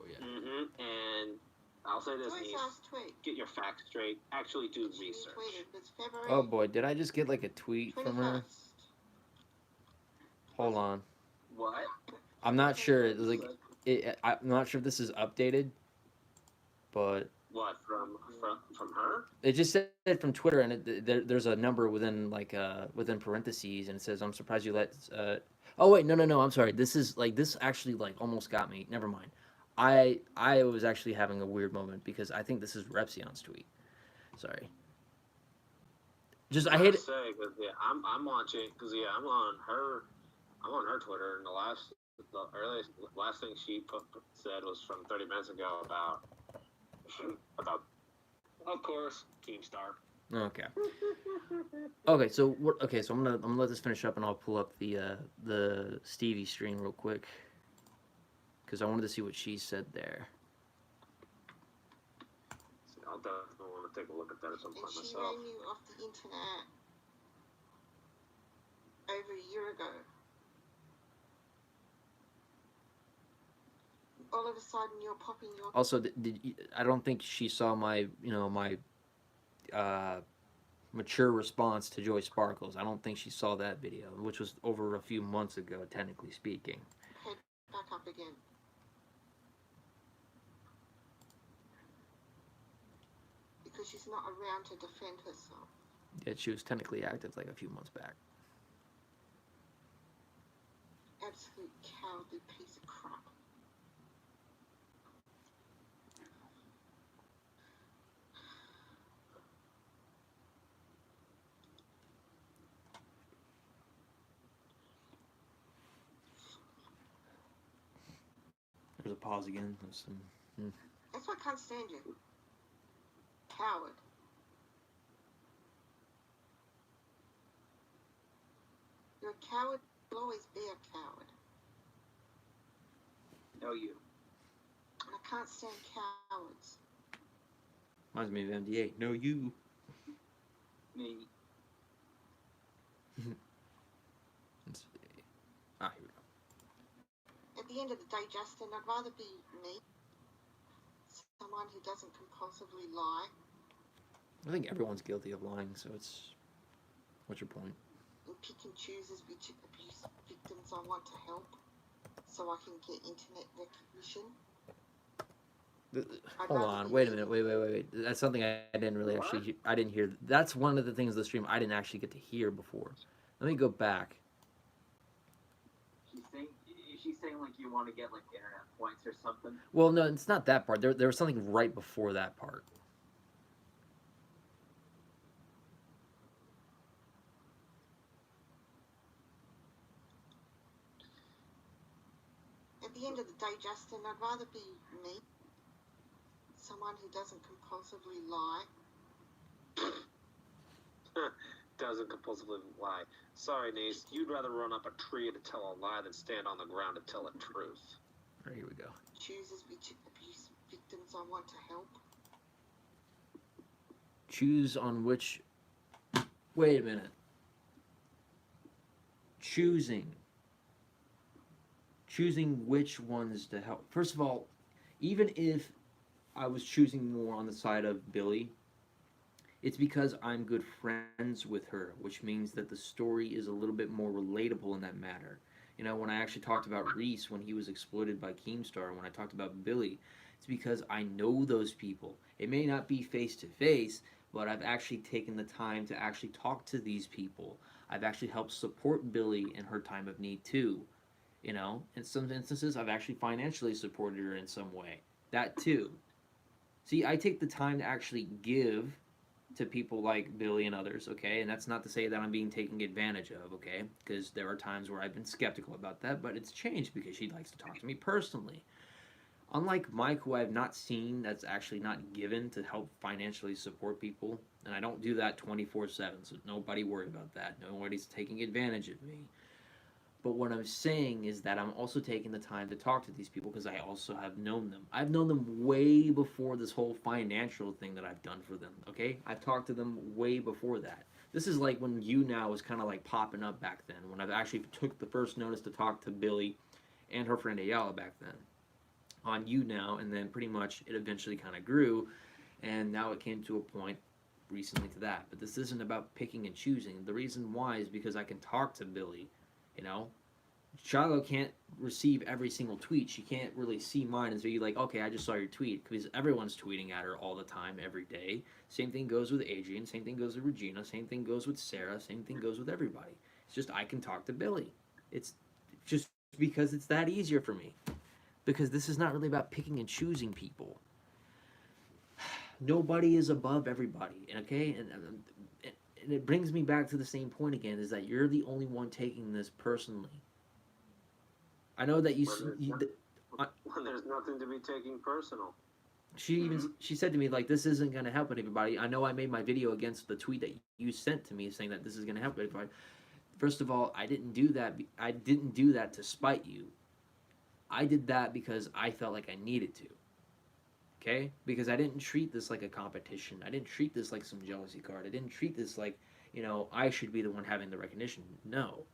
Oh yeah. Mm-hmm. And I'll say this, Joy's Niece, last tweet. get your facts straight. Actually do research. Oh boy, did I just get like a tweet from her? Hold on. What? I'm not sure. It was like I'm not sure if this is updated, but what from her? It just said from Twitter, and there's a number within like within parentheses, and it says, "I'm surprised you let." Oh wait, no. I'm sorry. This is like this actually like almost got me. Never mind. I was actually having a weird moment because I think this is Repsion's tweet. Sorry. Just I hate it. Say, cause, yeah, I'm watching because yeah, I'm on her Twitter, and the last thing she said was from 30 minutes ago about of course Keemstar. Okay. So I'm gonna let this finish up, and I'll pull up the Stevie stream real quick because I wanted to see what she said there. I'll definitely want to take a look at that at some point myself. And she ran you off the internet over a year ago. All of a sudden, you're popping your. Also, I don't think she saw my mature response to Joy Sparkles. I don't think she saw that video, which was over a few months ago, technically speaking. Head back up again. Because she's not around to defend herself. Yeah, she was technically active like a few months back. And absolute cowardly piece of crap. There's a pause again. There's some. That's why I can't stand you. Coward. You're a coward. You'll always be a coward. No, you. And I can't stand cowards. Reminds me of MDA. No, you. Me. Let's see. Ah, here we go. At the end of the day, Justin, I'd rather be me. Someone who doesn't compulsively lie. I think everyone's guilty of lying, so it's. What's your point? And pick and chooses which abuse victims I want to help. So I can get internet recognition. Hold on, wait a minute, wait. That's something I didn't really actually, I didn't hear. That's one of the things of the stream I didn't actually get to hear before. Let me go back. She's saying like you want to get like internet points or something. Well, no, it's not that part. There was something right before that part. At the end of the day, Justin, I'd rather be me. Someone who doesn't compulsively lie. Doesn't compulsively lie. Sorry, niece. You'd rather run up a tree to tell a lie than stand on the ground to tell the truth. All right, here we go. Chooses which abuse victims I want to help. Choose on which. Wait a minute. Choosing which ones to help. First of all, even if I was choosing more on the side of Billy, it's because I'm good friends with her, which means that the story is a little bit more relatable in that matter. You know, when I actually talked about Reese when he was exploited by Keemstar, when I talked about Billy, it's because I know those people. It may not be face to face, but I've actually taken the time to actually talk to these people. I've actually helped support Billy in her time of need too. You know, in some instances, I've actually financially supported her in some way. That too. See, I take the time to actually give to people like Billy and others, okay? And that's not to say that I'm being taken advantage of, okay? Because there are times where I've been skeptical about that, but it's changed because she likes to talk to me personally. Unlike Mike, who I have not seen, that's actually not given to help financially support people, and I don't do that 24/7, so nobody worry about that. Nobody's taking advantage of me. But what I'm saying is that I'm also taking the time to talk to these people because I also have known them. I've known them way before this whole financial thing that I've done for them, okay? I've talked to them way before that. This is like when You Now was kind of like popping up back then, when I've actually took the first notice to talk to Billy and her friend Ayala back then on You Now, and then pretty much it eventually kind of grew, and now it came to a point recently to that. But this isn't about picking and choosing. The reason why is because I can talk to Billy. You know, Shiloh can't receive every single tweet. She can't really see mine and say, like, okay, I just saw your tweet, because everyone's tweeting at her all the time, every day. Same thing goes with Adrian. Same thing goes with Regina. Same thing goes with Sarah. Same thing goes with everybody. It's just I can talk to Billy. It's just because it's that easier for me. Because this is not really about picking and choosing people. Nobody is above everybody, okay? And it brings me back to the same point again, is that you're the only one taking this personally. I know that when there's nothing to be taking personal. She said to me, like, this isn't going to help anybody. I know I made my video against the tweet that you sent to me saying that this is going to help everybody. First of all, I didn't do that. I didn't do that to spite you. I did that because I felt like I needed to. Okay? Because I didn't treat this like a competition. I didn't treat this like some jealousy card. I didn't treat this like, you know, I should be the one having the recognition. No.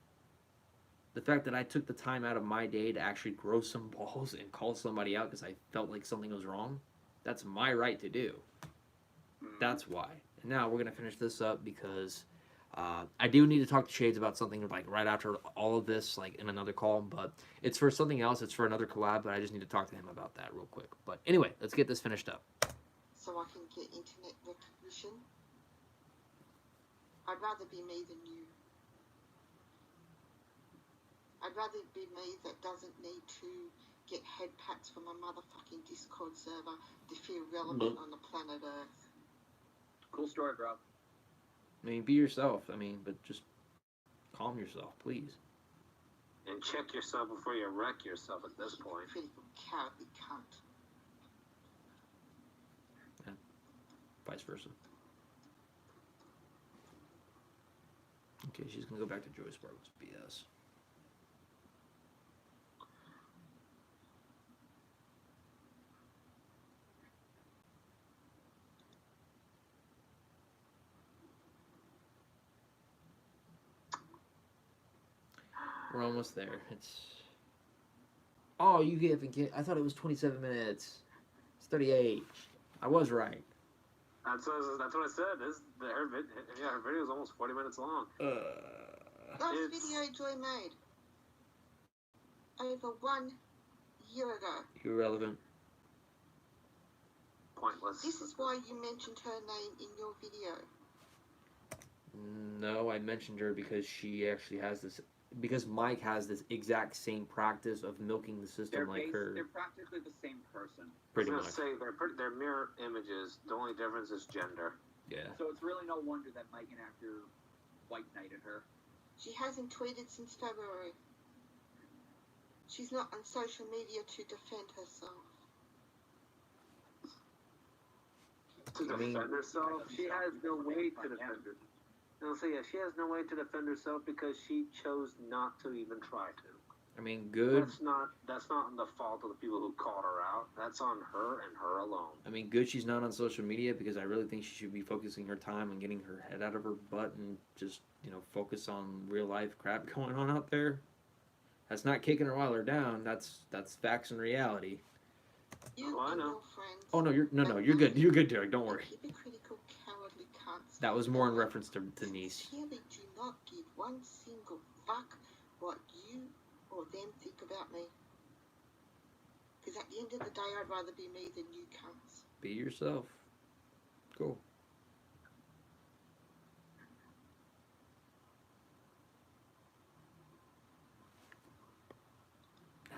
The fact that I took the time out of my day to actually grow some balls and call somebody out because I felt like something was wrong, that's my right to do. That's why. And now we're going to finish this up because I do need to talk to Shades about something like right after all of this, like in another call, but it's for something else. It's for another collab, but I just need to talk to him about that real quick. But anyway, let's get this finished up. So I can get internet recognition. I'd rather be me than you. I'd rather it be me that doesn't need to get head pats from a motherfucking Discord server to feel relevant on the planet Earth. Cool story, bro. I mean, be yourself. I mean, but just calm yourself, please. And check yourself before you wreck yourself at this point. Critical cowardly cunt. Yeah. Vice versa. Okay, she's gonna go back to Joyce Sparkle's BS. We're almost there. It's. Oh, you haven't get. I thought it was 27 minutes. It's 38. I was right. That's what I said. Her video is almost 40 minutes long. Last video Joy made over 1 year ago. Irrelevant. Pointless. This is why you mentioned her name in your video. No, I mentioned her because she actually has this. Because Mike has this exact same practice of milking the system like her. They're practically the same person. Pretty I much. was gonna say they're mirror images. The only difference is gender. Yeah. So it's really no wonder that Mike and actor white knighted her. She hasn't tweeted since February. She's not on social media to defend herself. To defend herself? She has no way to defend herself. I'll say, yeah, she has no way to defend herself because she chose not to even try to. I mean, good. That's not the fault of the people who called her out. That's on her and her alone. I mean, good she's not on social media because I really think she should be focusing her time on getting her head out of her butt and just, focus on real life crap going on out there. That's not kicking her while they're down. That's facts and reality. You I and know. your friends. Oh no, you're good. You're good, Derek. Don't worry. Hypocritical, cowardly cunts. That was more in reference to Nice. Sincerely do not give one single fuck what you or them think about me. Because at the end of the day, I'd rather be me than you cunts. Be yourself. Cool. I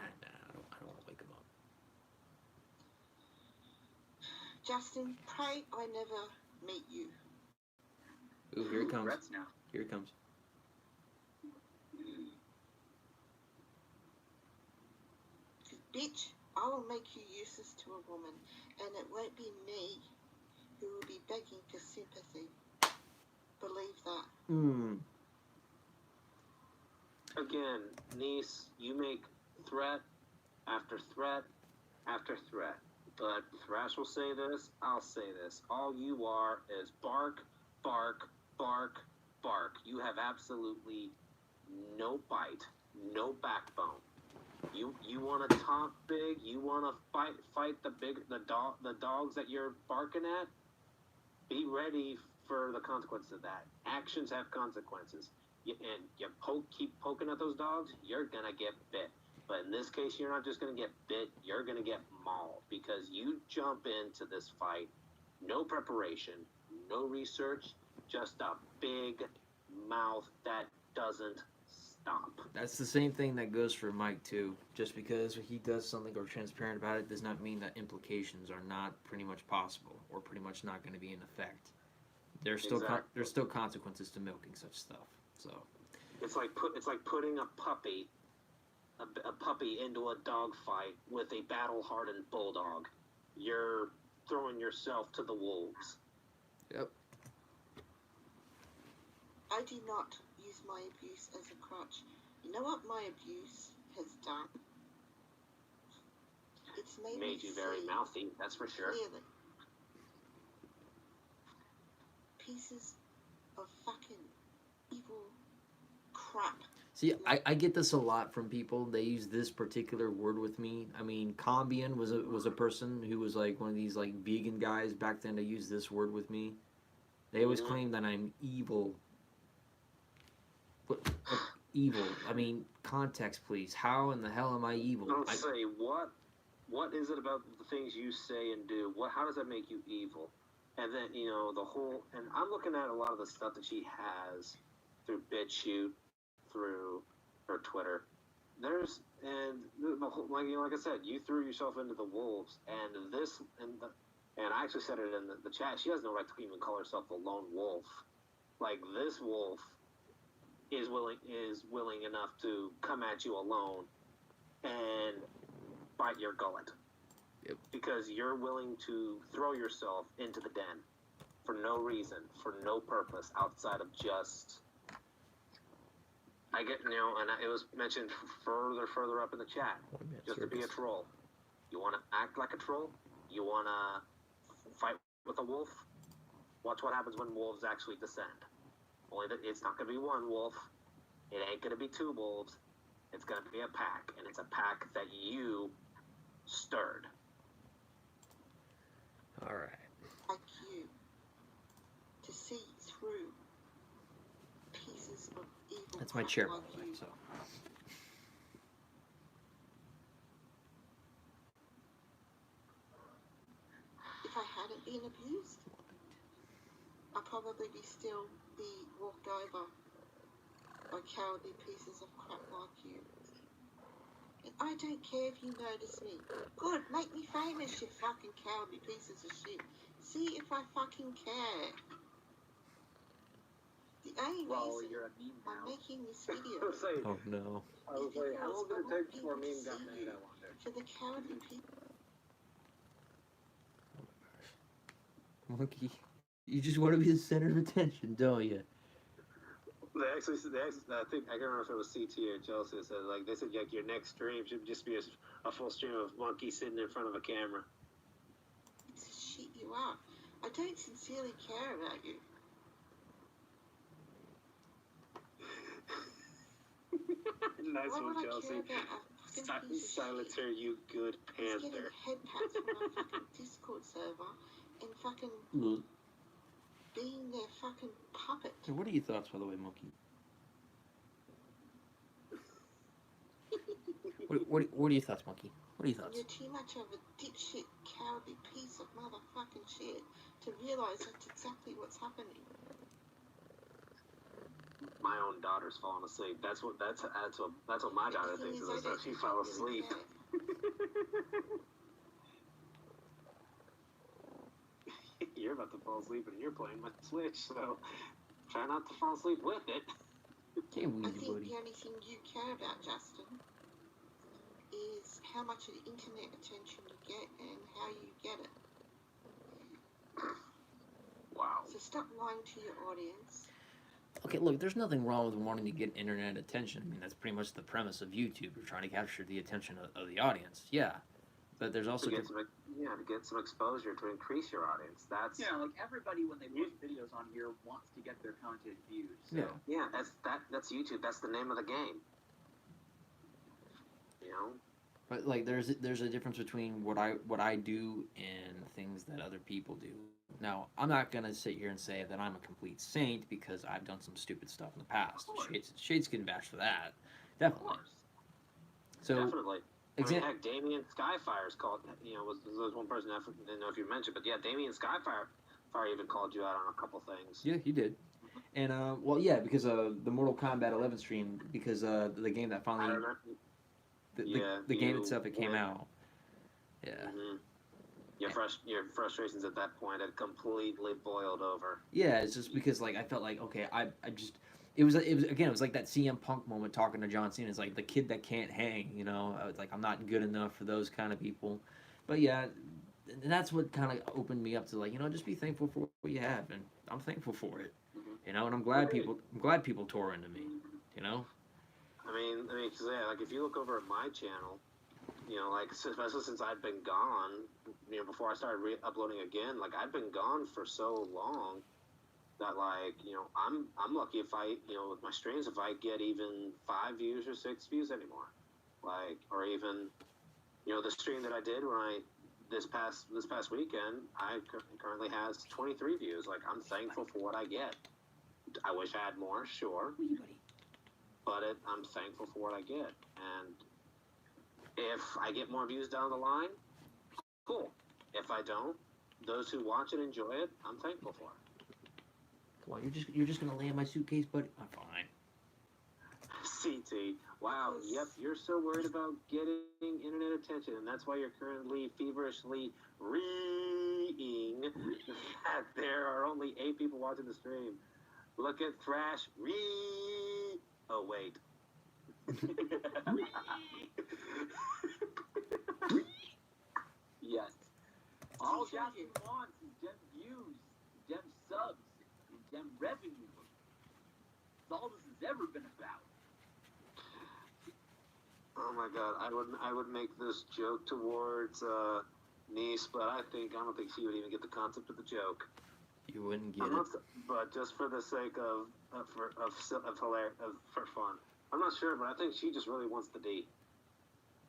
don't want to wake him up. Justin, pray I never meet you. Ooh, here it comes. Regrets now. Here it comes. Bitch, I will make you useless to a woman, and it won't be me who will be begging for sympathy. Believe that. Again, niece, you make threat after threat after threat. But Thrash will say this, I'll say this. All you are is bark, bark, bark, bark. You have absolutely no bite, no backbone. You want to talk big? You want to fight the dogs that you're barking at? Be ready for the consequences of that. Actions have consequences. You keep poking at those dogs, you're gonna get bit. But in this case, you're not just gonna get bit, you're gonna get mauled because you jump into this fight, no preparation, no research, just a big mouth that doesn't stop. That's the same thing that goes for Mike too. Just because he does something or transparent about it does not mean that implications are not pretty much possible or pretty much not going to be in effect. There's still there's still consequences to milking such stuff. So it's like putting a puppy into a dog fight with a battle-hardened bulldog. You're throwing yourself to the wolves. Yep. I do not use my abuse as a crutch. You know what my abuse has done? It's made you very mouthy, that's for sure. Clearly. Pieces of fucking evil crap. See, I get this a lot from people. They use this particular word with me. I mean, Combian was a person who was like one of these like vegan guys back then. They used this word with me. They always claim that I'm evil. What evil? I mean, context, please. How in the hell am I evil? Don't say what is it about the things you say and do? How does that make you evil? And then the whole. And I'm looking at a lot of the stuff that she has through BitChute, through her Twitter, there's and the whole, like I said, you threw yourself into the wolves, and I actually said it in the chat. She has no right to even call herself a lone wolf. Like, this wolf is willing enough to come at you alone and bite your gullet. Yep. Because you're willing to throw yourself into the den for no reason, for no purpose outside of just. I get, and it was mentioned further up in the chat, just to be a troll. You want to act like a troll? You want to fight with a wolf? Watch what happens when wolves actually descend. Only that it's not going to be one wolf. It ain't going to be two wolves. It's going to be a pack, and it's a pack that you stirred. All right. Like you, to see through pieces of evil. That's my chair, by like the way. you. So. If I hadn't been abused, I'd probably still be walked over by cowardly pieces of crap like you. And I don't care if you notice me. Good, make me famous, you fucking cowardly pieces of shit. See if I fucking care. The only reason you're a meme I'm now. making this video Oh no. I was like, how long did it take before a meme got made, I wonder? for the cowardly people. Monkey, you just want to be the center of attention, don't you? They actually, I think, I can't remember if it was CT or Chelsea that said, like, they said, like, your next stream should just be a full stream of Monkey sitting in front of a camera. It's the shit you are. I don't sincerely care about you. Nice Why one, would I Chelsea. care about a fucking piece of Silence shit? her, you good He's getting panther. head pats from a fucking Discord server and fucking being their fucking puppet. So what are your thoughts, by the way, Monkey? What are your thoughts, Monkey? What are your thoughts? You're too much of a dipshit, cowardly piece of motherfucking shit to realise that's exactly what's happening. My own daughter's falling asleep. That's what my daughter thinks is that she fell asleep. You're about to fall asleep and you're playing my Switch, so try not to fall asleep with it. Okay, I Weezy think buddy. the only thing you care about, Justin, is how much of the internet attention you get and how you get it. Wow. So stop lying to your audience. Okay, look, there's nothing wrong with wanting to get internet attention. I mean, that's pretty much the premise of YouTube. You're trying to capture the attention of the audience. Yeah. But there's also... to get some exposure to increase your audience. That's like everybody when they post videos on here wants to get their content viewed. So. Yeah. That's YouTube. That's the name of the game. You know. But like, there's a difference between what I do and things that other people do. Now, I'm not gonna sit here and say that I'm a complete saint because I've done some stupid stuff in the past. Shades can vouch for that, definitely. So, definitely. I mean, heck, Damien Skyfire's called. Was one person I didn't know if you mentioned, but yeah, Damien Skyfire even called you out on a couple things. Yeah, he did. And well, yeah, because the Mortal Kombat 11 stream, because the game that finally, the game itself, it came out. Yeah. Mm-hmm. Your frustrations at that point had completely boiled over. Yeah, it's just because like I felt like okay, I just it was like that CM Punk moment talking to John Cena. It's like the kid that can't hang, you know. I was like, I'm not good enough for those kind of people. But yeah, and that's what kind of opened me up to like, just be thankful for what you have, and I'm thankful for it. And I'm glad people tore into me. I mean, cause yeah, like if you look over at my channel, like especially since I've been gone, before I started uploading again, like I've been gone for so long that like, I'm lucky if I, with my streams, if I get even 5 views or 6 views anymore, like, or even, the stream that I did when this past weekend, I currently has 23 views. Like, I'm thankful for what I get. I wish I had more, sure, but I'm thankful for what I get, and if I get more views down the line, cool. If I don't, those who watch and enjoy it, I'm thankful for it. Come on, you're just gonna lay in my suitcase, buddy. I'm fine. CT. Wow. Yep. You're so worried about getting internet attention, and that's why you're currently feverishly reading that there are only 8 people watching the stream. Look at Thrash. Oh wait. Yes. All Jackson wants is dem views, dem subs, and dem revenue. That's all this has ever been about. Oh my god, I would make this joke towards niece, but I don't think she would even get the concept of the joke. You wouldn't get it. But just for the sake of for fun, I'm not sure, but I think she just really wants the D.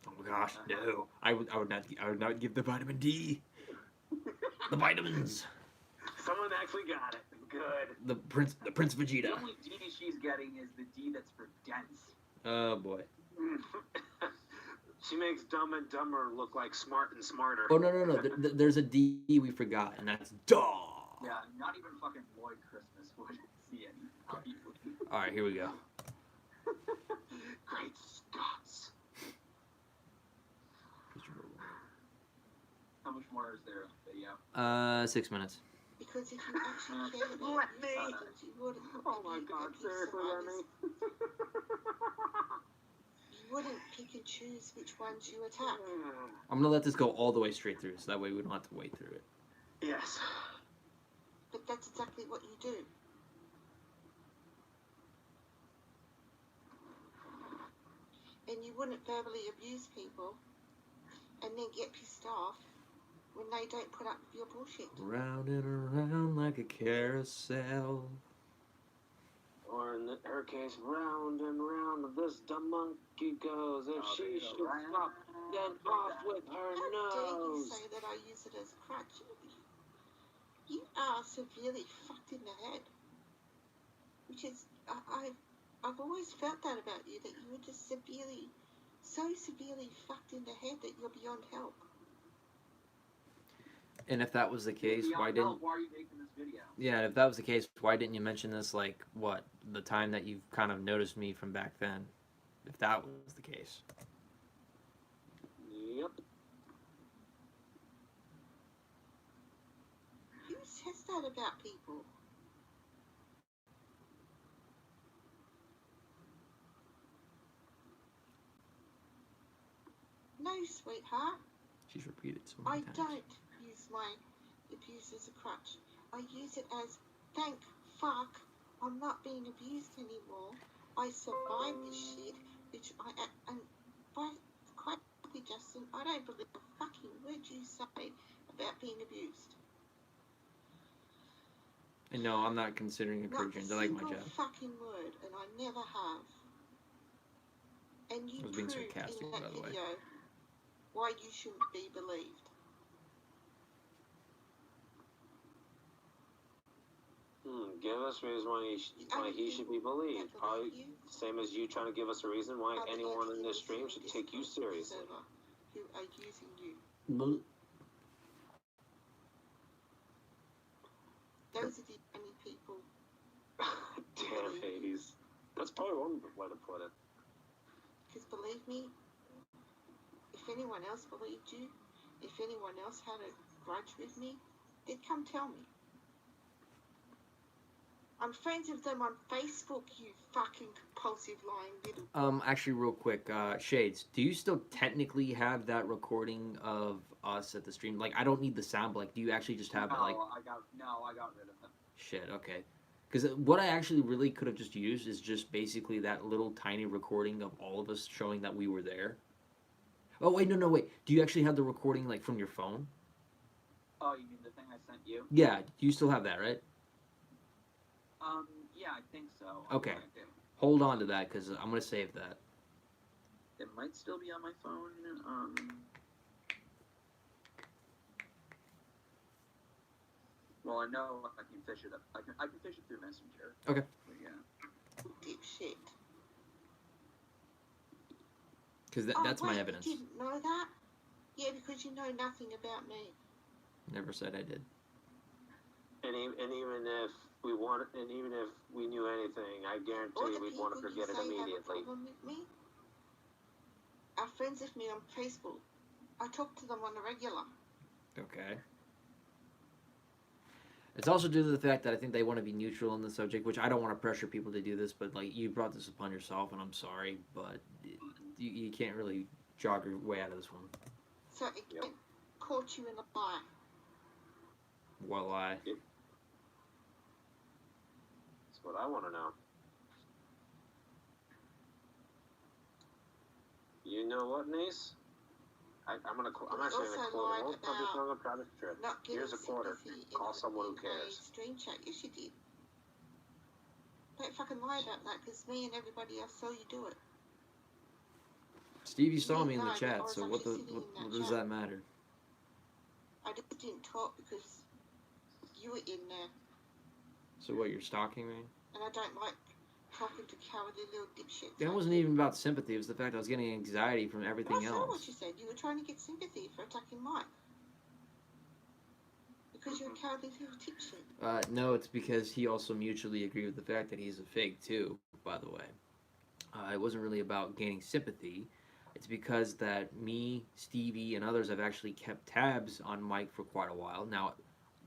Oh gosh, no! I would not give the vitamin D. The vitamins. Someone actually got it. Good. The Prince Vegeta. The only D she's getting is the D that's for dense. Oh boy. She makes Dumb and Dumber look like Smart and Smarter. Oh no! There's a D we forgot, and that's duh. Yeah, not even fucking Lloyd Christmas would see any. All right, here we go. Great Scots. How much more is there on video? 6 minutes. Because if you actually cared about systems, you wouldn't. Oh my god, seriously, Remy? You wouldn't pick and choose which ones you attack. I'm gonna let this go all the way straight through, so that way we don't have to wait through it. Yes. But that's exactly what you do. And you wouldn't verbally abuse people and then get pissed off when they don't put up with your bullshit. Round and around like a carousel. Or in her case, round and round this dumb monkey goes. If she should stop, then off with her How dare you nose. say that I use it as a crutch? You are severely fucked in the head. Which is, I've always felt that about you, that you were just so severely fucked in the head that you're beyond help. And if that was the case, why Why are you making this video? Yeah, if that was the case, why didn't you mention this, like, what, the time that you've kind of noticed me from back then? If that was the case. Yep. Who says that about people? No, sweetheart. She's repeated so I many times. don't use my abuse as a crutch. I use it as, thank fuck, I'm not being abused anymore. I survived this shit, which and by quite frankly, Justin, I don't believe a fucking word you say about being abused. And no, I'm not considering encouraging. I like my job. Not a single fucking word, and I never have. And you I was being proved sarcastic, in that by the way. video why you shouldn't be believed. Give us reasons why he should be believed. Probably same as you trying to give us a reason why anyone in this stream should take you seriously. Who are using you. Those are the only people. Damn, Hades. That's probably one way to put it. Because believe me, if anyone else believed you, if anyone else had a grudge with me, they'd come tell me. I'm friends with them on Facebook, you fucking compulsive lying little... Actually, real quick, Shades, do you still technically have that recording of us at the stream? Like, I don't need the sound, but, like, do you actually just have, like... I got rid of them. Shit, okay. Because what I actually really could have just used is just basically that little tiny recording of all of us showing that we were there. Oh, wait, no, wait. Do you actually have the recording, like, from your phone? Oh, you mean the thing I sent you? Yeah, you still have that, right? Yeah, I think so. Okay. Hold on to that, because I'm going to save that. It might still be on my phone. Well, I know I can fish it up. I can fish it through Messenger. Okay. But yeah. Dipshit. Because that's my evidence. You didn't know that? Yeah, because you know nothing about me. Never said I did. And even if we want, and even if we knew anything, I All guarantee the we'd want to people you forget it say have a immediately. problem with me are friends with me on Facebook. I talk to them on a regular. Okay. It's also due to the fact that I think they want to be neutral on the subject, which I don't want to pressure people to do this, but like you brought this upon yourself, and I'm sorry, but you can't really jog your way out of this one. So it caught you in a lie. What lie? That's what I want to know. You know what, niece? I'm actually gonna quote an old country song on Travis Tritt. Here's a quarter. Call someone who cares. Stream chat, yes you did. Don't fucking lie about that, because me and everybody else saw you do it. Steve, you saw me in the chat, so what does that matter? I just didn't talk because you were in there. So what, you're stalking me? And I don't like talking to cowardly little dipshits. That wasn't even about sympathy. It was the fact I was getting anxiety from everything else. I saw what else. you said. You were trying to get sympathy for attacking Mike. Because you're a cowardly little dipshit. No, it's because he also mutually agreed with the fact that he's a fake too, by the way. It wasn't really about gaining sympathy. It's because that me, Stevie, and others have actually kept tabs on Mike for quite a while. Now,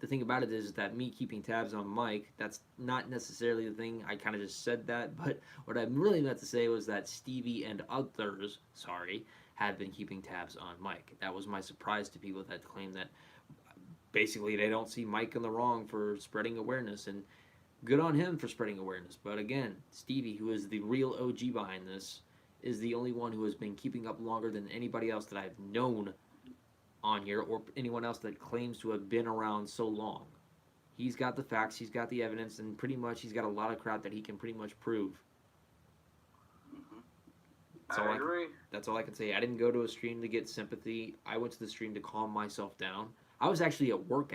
the thing about it is that me keeping tabs on Mike, that's not necessarily the thing. I kind of just said that, but what I really meant to say was that Stevie and others, had been keeping tabs on Mike. That was my surprise to people that claim that basically they don't see Mike in the wrong for spreading awareness, and good on him for spreading awareness. But again, Stevie, who is the real OG behind this, is the only one who has been keeping up longer than anybody else that I've known on here, or anyone else that claims to have been around so long. He's got the facts, he's got the evidence, and pretty much he's got a lot of crap that he can pretty much prove. I agree. That's all I can say. I didn't go to a stream to get sympathy. I went to the stream to calm myself down. I was actually at work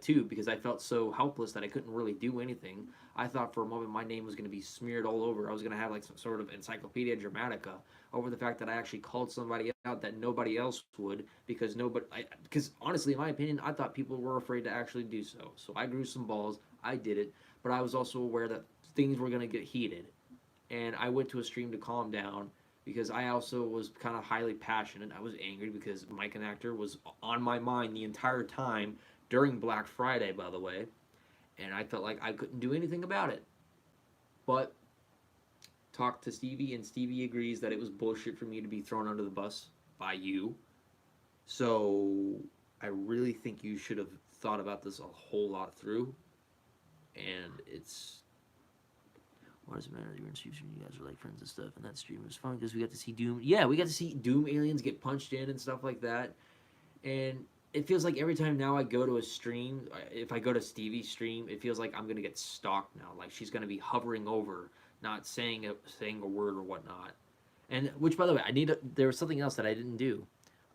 too, because I felt so helpless that I couldn't really do anything. I thought for a moment my name was going to be smeared all over. I was going to have like some sort of Encyclopedia Dramatica over the fact that I actually called somebody out that nobody else would, because honestly, in my opinion, I thought people were afraid to actually do so. So I grew some balls. I did it, but I was also aware that things were going to get heated, and I went to a stream to calm down, because I also was kind of highly passionate. I was angry because Mike and Actor was on my mind the entire time during Black Friday, by the way, and I felt like I couldn't do anything about it. But talked to Stevie, and Stevie agrees that it was bullshit for me to be thrown under the bus by you. So I really think you should have thought about this a whole lot through, and it's... Why does it matter? You were in stream, you guys were like friends and stuff, and that stream was fun because we got to see Doom. Yeah, we got to see Doom aliens get punched in and stuff like that. And it feels like every time now I go to a stream, if I go to Stevie's stream, it feels like I'm gonna get stalked now. Like she's gonna be hovering over, not saying a word or whatnot. And which, by the way, there was something else that I didn't do.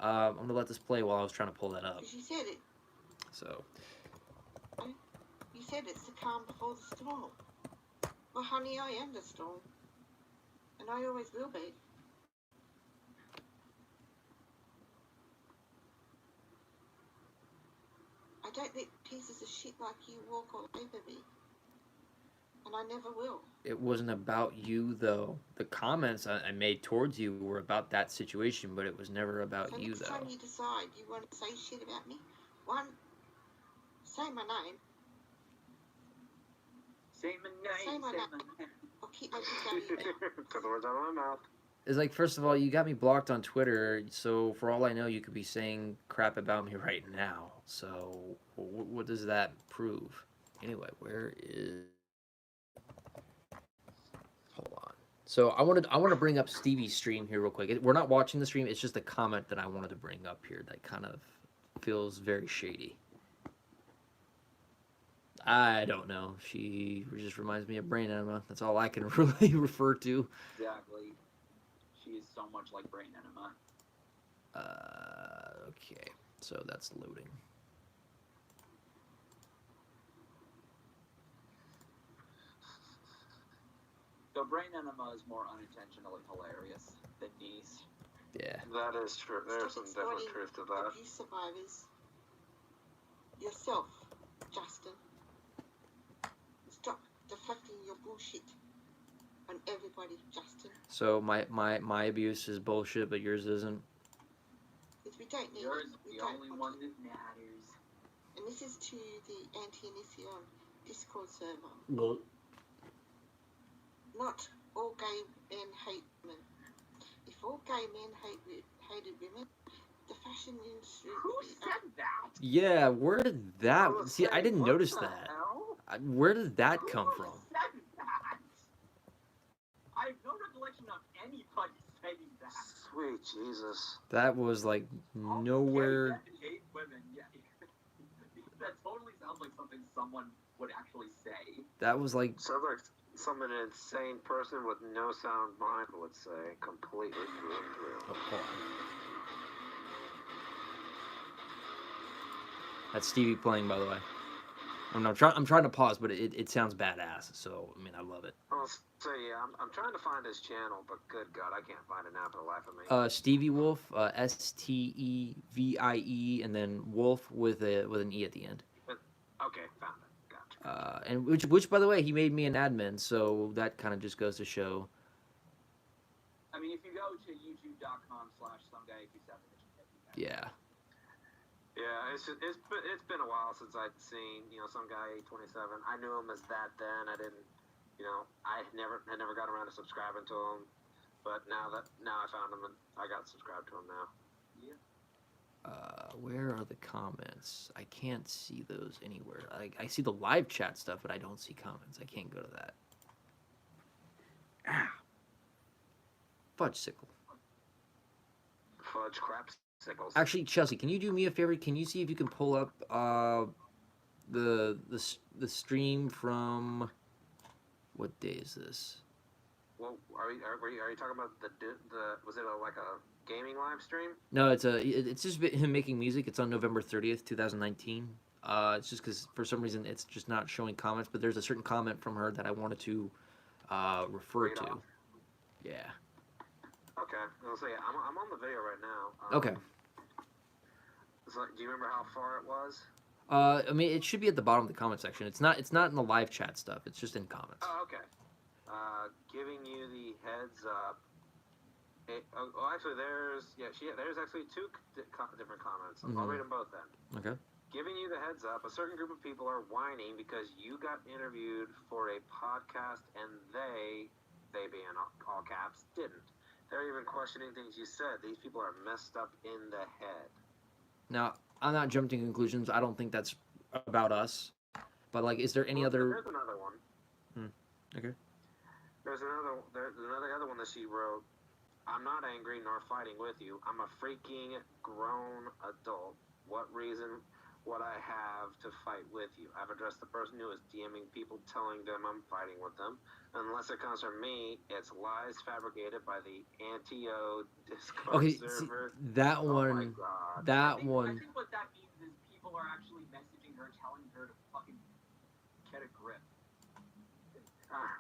I'm gonna let this play while I was trying to pull that up. You said it. So. You said it's the calm before the storm. Well, honey, I am the storm. And I always will be. I don't let pieces of shit like you walk all over me. And I never will. It wasn't about you, though. The comments I made towards you were about that situation, but it was never about you, though. Next time you decide you want to say shit about me, one, say my name. Say my name. I'll keep my dick out of your mouth. Put the words out of my mouth. It's like, first of all, you got me blocked on Twitter, so for all I know, you could be saying crap about me right now. So, what does that prove? Anyway, where is... Hold on. So, I want to bring up Stevie's stream here real quick. We're not watching the stream, it's just a comment that I wanted to bring up here that kind of feels very shady. I don't know. She just reminds me of Brain Enema. That's all I can really refer to. Exactly. She is so much like Brain Enema. Okay. So that's loading. So Brain Enema is more unintentionally hilarious than Niece. Yeah. That is true. There's some definite truth to that. Abuse survivors. Yourself, Justin. projecting your bullshit on everybody, Justin. So my abuse is bullshit, but yours isn't. Because we don't need Yours it. is We the don't only want one it. that matters. And this is to the Anti-Inition Discord server. Well, Not all gay men hate women. If all gay men hated women, the fashion industry Who would be said that? yeah, where did that? was See, I saying, didn't what notice the that. hell? Where did that Who come from? said that? I have no recollection of anybody saying that. Sweet Jesus. That was like All nowhere. gay men hate women. Yeah, that totally sounds like something someone would actually say. That was like Sounds like something an insane person with no sound mind would say, completely through and through. oh, hold on. That's Stevie playing, by the way. I'm trying to pause, but it sounds badass. So I mean, I love it. I'll say, yeah, I'm trying to find his channel, but good God, I can't find it now for the life of me. Stevie Wolf, Stevie, and then Wolf with an E at the end. Okay, found it. Gotcha. And which by the way, he made me an admin, so that kind of just goes to show. I mean, if you go to youtube.com/someguy87, Yeah. Yeah, it's been a while since I'd seen some guy 827. I knew him as that then. I didn't, I had never got around to subscribing to him, but now I found him and I got subscribed to him now. Yeah. Where are the comments? I can't see those anywhere. I see the live chat stuff, but I don't see comments. I can't go to that. Ah. Fudge sickle. Fudge crap sickles. Actually, Chelsea, can you do me a favor? Can you see if you can pull up the stream from what day is this? Well, are you talking about the was it like a gaming live stream? No, it's just him making music. It's on November 30th, 2019. It's just because for some reason it's just not showing comments, but there's a certain comment from her that I wanted to refer Read to. off. Yeah. Okay, I'll say I'm on the video right now. Okay. So, do you remember how far it was? I mean, it should be at the bottom of the comment section. It's not in the live chat stuff. It's just in comments. Oh, okay. Giving you the heads up. Actually, there's actually two different comments. I'll read them both then. Okay. Giving you the heads up, a certain group of people are whining because you got interviewed for a podcast and they being all caps, didn't. They're even questioning things you said. These people are messed up in the head. Now, I'm not jumping to conclusions. I don't think that's about us. But like, is there any other? There's another one. Okay. There's another one that she wrote. I'm not angry nor fighting with you. I'm a freaking grown adult. What reason would I have to fight with you? I've addressed the person who is DMing people telling them I'm fighting with them. Unless it comes from me, it's lies fabricated by the Anti-O Discord server. See, that one. Oh my God. That I one. think what that means is people are actually messaging her, telling her to fucking get a grip.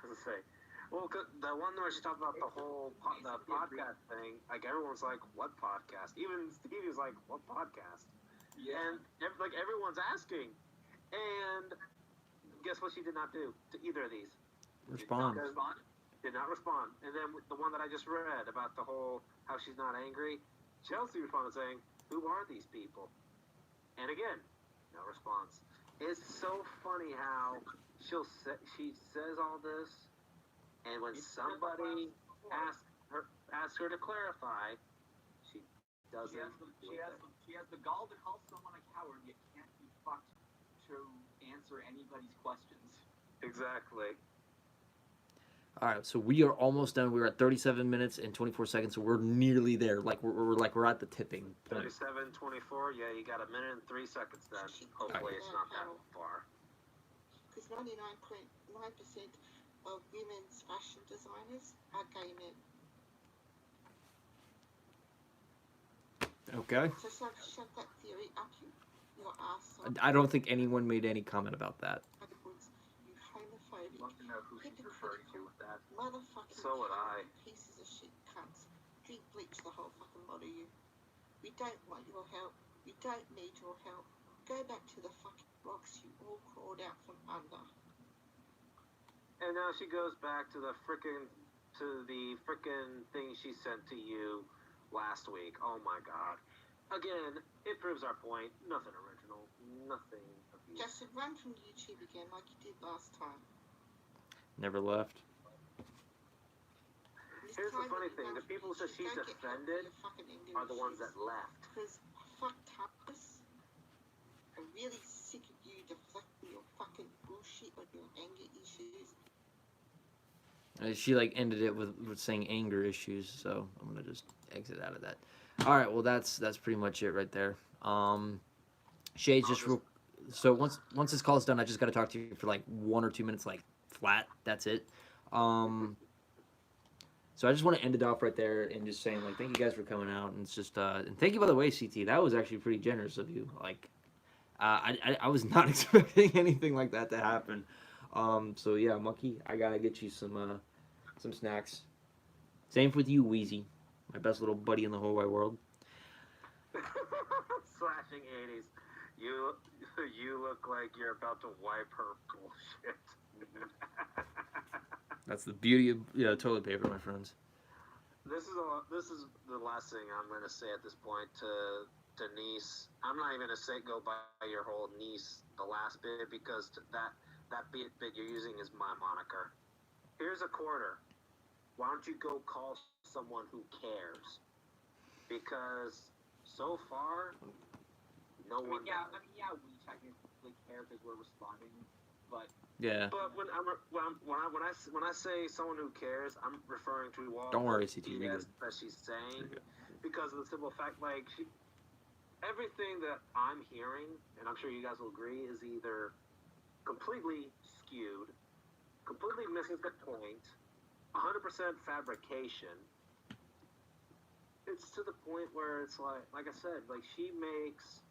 Let's say. Well, the one where she talked about the whole the podcast thing, like everyone's like, "What podcast?" Even Stevie was like, "What podcast?" Yeah. And everyone's asking, and guess what? She did not do to either of these. Respond. Did not respond. And then the one that I just read about the whole how she's not angry, Chelsea responded saying, "Who are these people?" And again, no response. It's so funny how she says all this. And when somebody asks her to clarify, she doesn't. She has the gall to call someone a coward, yet can't be fucked to answer anybody's questions. Exactly. All right, so we are almost done. We're at 37 minutes and 24 seconds, so we're nearly there. Like we're at the tipping point. 37:24. Yeah, you got a minute and 3 seconds then. Hopefully, it's not that far. Because 99.9% of women's fashion designers are gay men. Okay. So shove that theory up your ass. I don't think anyone made any comment about that. You homophobic, Love to know who she's referring to with that. motherfucking So would I. pieces of shit cunts. Drink bleach the whole fucking lot of you. We don't want your help. We don't need your help. Go back to the fucking rocks you all crawled out from under. And now she goes back to the frickin' thing she sent to you last week. Oh my god. Again, it proves our point. Nothing original. Nothing abuse. Justin, run from YouTube again like you did last time. Never left. Here's the funny thing. The people that she defended are the ones that left. Because fuck Thomas. I'm really sick of you deflecting your fucking bullshit on your anger issues. She like ended it with saying anger issues, so I'm gonna just exit out of that. All right, well that's pretty much it right there. Shades, so once this call is done, I just gotta talk to you for like 1 or 2 minutes, like flat. That's it. So I just want to end it off right there and just saying like thank you guys for coming out, and it's just and thank you by the way, CT. That was actually pretty generous of you. Like I was not expecting anything like that to happen. So yeah, Monkey, I gotta get you some snacks. Same with you, Wheezy, my best little buddy in the whole wide world. Slashing 80s. You look like you're about to wipe her bullshit. That's the beauty of toilet paper, my friends. This is the last thing I'm gonna say at this point to Niece. I'm not even gonna go by your whole Niece the last bit because that bit you're using is my moniker. Here's a quarter. Why don't you go call someone who cares? Because so far, no one. Yeah, we technically care because we're responding, but. Yeah. But when I say someone who cares, I'm referring to all. Don't worry, CT. That she's saying, because of the simple fact, like everything that I'm hearing, and I'm sure you guys will agree, is either completely skewed, completely missing the point, 100% fabrication. It's to the point where it's like I said, like she makes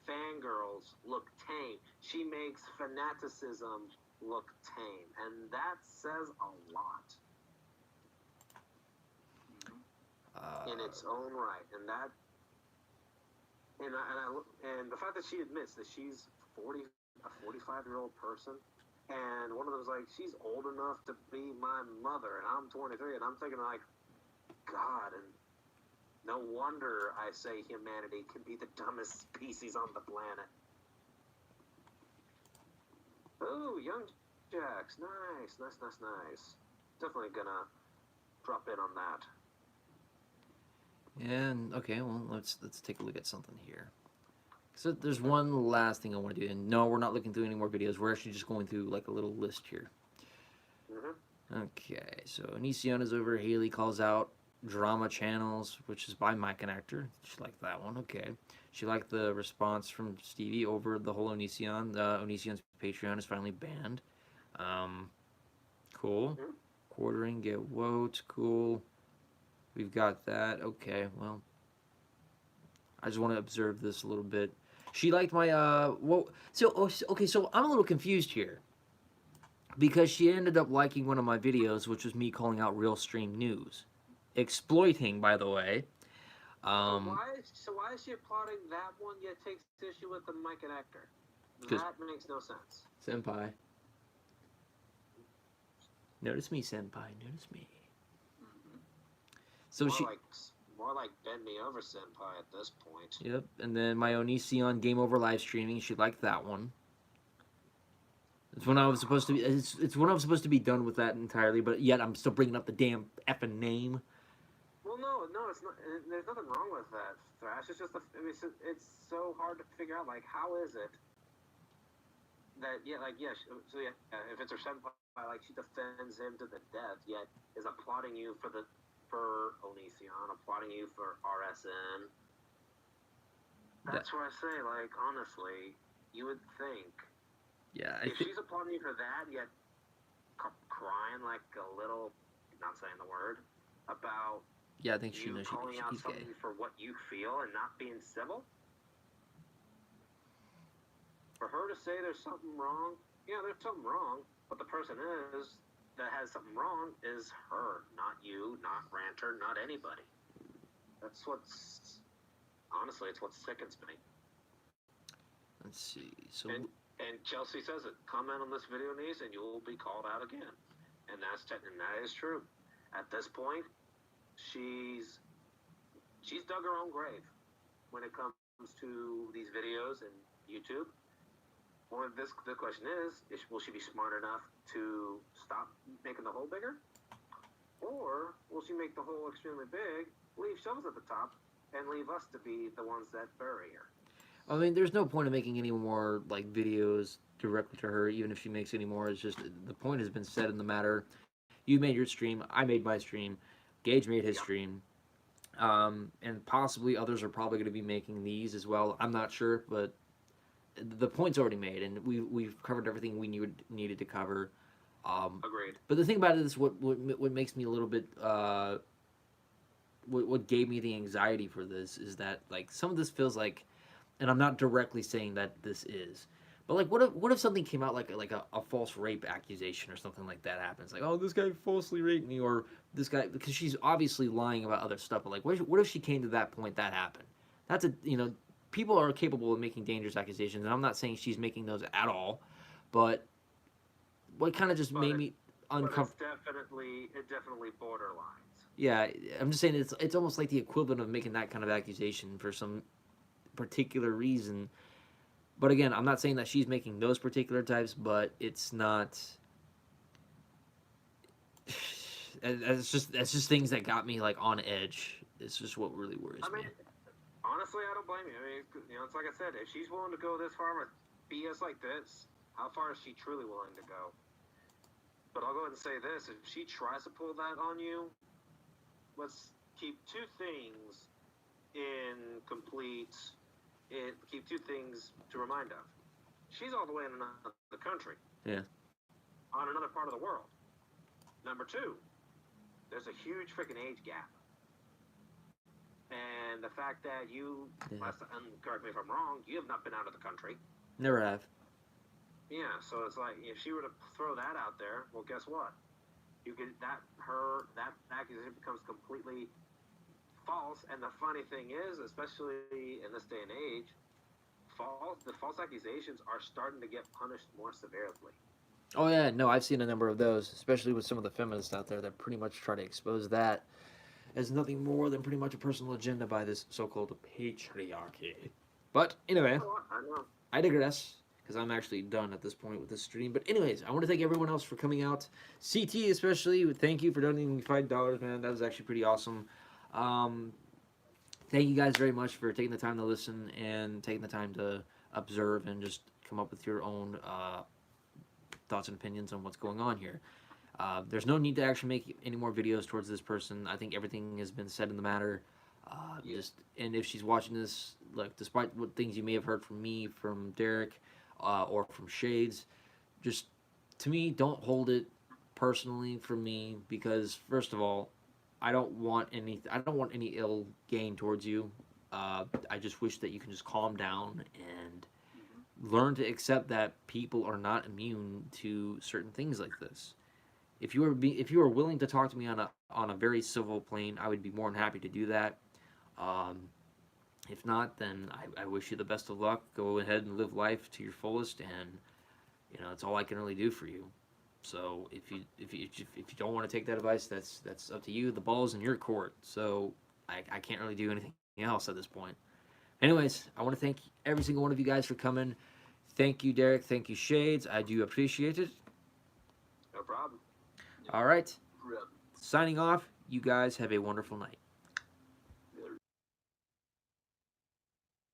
fangirls look tame. She makes fanaticism look tame, and that says a lot in its own right. And that, and the fact that she admits that she's a 45-year-old person, and one of them's like, she's old enough to be my mother, and I'm 23, and I'm thinking like, God, and no wonder I say humanity can be the dumbest species on the planet. Ooh, Young Jax. Nice. Definitely gonna drop in on that. And okay, well let's take a look at something here. So there's one last thing I want to do, and no, we're not looking through any more videos. We're actually just going through like a little list here. Okay, so Onision is over. Haley calls out drama channels, which is by my connector. She liked that one. Okay, she liked the response from Stevie over the whole Onision. Onision's Patreon is finally banned. Cool. Quartering, get votes. Cool. We've got that. Okay, well, I just want to observe this a little bit. She liked my okay, so I'm a little confused here because she ended up liking one of my videos, which was me calling out real stream news, exploiting, by the way. So why is she applauding that one yet takes issue with the mic and actor? That makes no sense. Senpai. Notice me, senpai. Notice me. So more like bend me over, senpai, at this point. Yep, and then my Onision Game Over live streaming. She liked that one. It's when I was supposed to be. It's when I was supposed to be done with that entirely, but yet I'm still bringing up the damn effing name. Well, no, it's not. There's nothing wrong with that, Thrash. It's just it's so hard to figure out. Like, how is it that if it's her senpai, like she defends him to the death, yet is applauding you for Onision, applauding you for RSN. That's where I say, like, honestly, you would think. Yeah, if she's applauding you for that, yet crying like a little, not saying the word, about I think she knows calling out she's something gay. for what you feel and not being civil. For her to say there's something wrong, yeah, there's something wrong, but the person that has something wrong is her, not you, not Ranter, not anybody. That's honestly, it's what sickens me. Let's see. So and Chelsea says it. Comment on this video, niece, and you will be called out again. and that is true. At this point, she's dug her own grave when it comes to these videos and YouTube. The question is will she be smart enough to stop making the hole bigger? Or will she make the hole extremely big, leave shovels at the top, and leave us to be the ones that bury her? I mean, there's no point in making any more like videos directly to her, even if she makes any more. It's just the point has been said in the matter. You made your stream, I made my stream, Gage made his stream, and possibly others are probably going to be making these as well. I'm not sure, but the point's already made, and we've covered everything we needed to cover. Agreed. But the thing about it is, what makes me a little bit, what gave me the anxiety for this is that like some of this feels like, and I'm not directly saying that this is, but like what if something came out like a false rape accusation or something like that happens, like, oh, this guy falsely raped me, or this guy, because she's obviously lying about other stuff, but like what if she came to that point that happened? That's a, people are capable of making dangerous accusations, and I'm not saying she's making those at all, but what kind of just made me uncomfortable. It definitely borderlines. Yeah, I'm just saying it's almost like the equivalent of making that kind of accusation for some particular reason. But again, I'm not saying that she's making those particular types, but it's not. It's just things that got me like on edge. It's just what really worries me. Honestly, I don't blame you. I mean, it's like I said, if she's willing to go this far with BS like this, how far is she truly willing to go? But I'll go ahead and say this: if she tries to pull that on you, let's keep two things to remind of. She's all the way in another country. Yeah. On another part of the world. Number two, there's a huge freaking age gap. And the fact that and correct me if I'm wrong, you have not been out of the country. Never have. Yeah, so it's like, if she were to throw that out there, well, guess what? That accusation becomes completely false. And the funny thing is, especially in this day and age, the false accusations are starting to get punished more severely. Oh yeah, no, I've seen a number of those, especially with some of the feminists out there that pretty much try to expose that as nothing more than pretty much a personal agenda by this so-called patriarchy. But anyway, I digress, because I'm actually done at this point with this stream. But anyways, I want to thank everyone else for coming out. CT especially, thank you for donating $5, man. That was actually pretty awesome. Thank you guys very much for taking the time to listen and taking the time to observe and just come up with your own thoughts and opinions on what's going on here. There's no need to actually make any more videos towards this person. I think everything has been said in the matter. And if she's watching this, look, despite what things you may have heard from me, from Derek, or from Shades, just, to me, don't hold it personally for me, because first of all, I don't want any ill gain towards you. I just wish that you can just calm down and learn to accept that people are not immune to certain things like this. If you were willing to talk to me on a very civil plane, I would be more than happy to do that. If not, then I wish you the best of luck. Go ahead and live life to your fullest, and it's all I can really do for you. So if you don't want to take that advice, that's up to you. The ball's in your court. So I can't really do anything else at this point. Anyways, I want to thank every single one of you guys for coming. Thank you, Derek. Thank you, Shades. I do appreciate it. No problem. All right. Signing off. You guys have a wonderful night.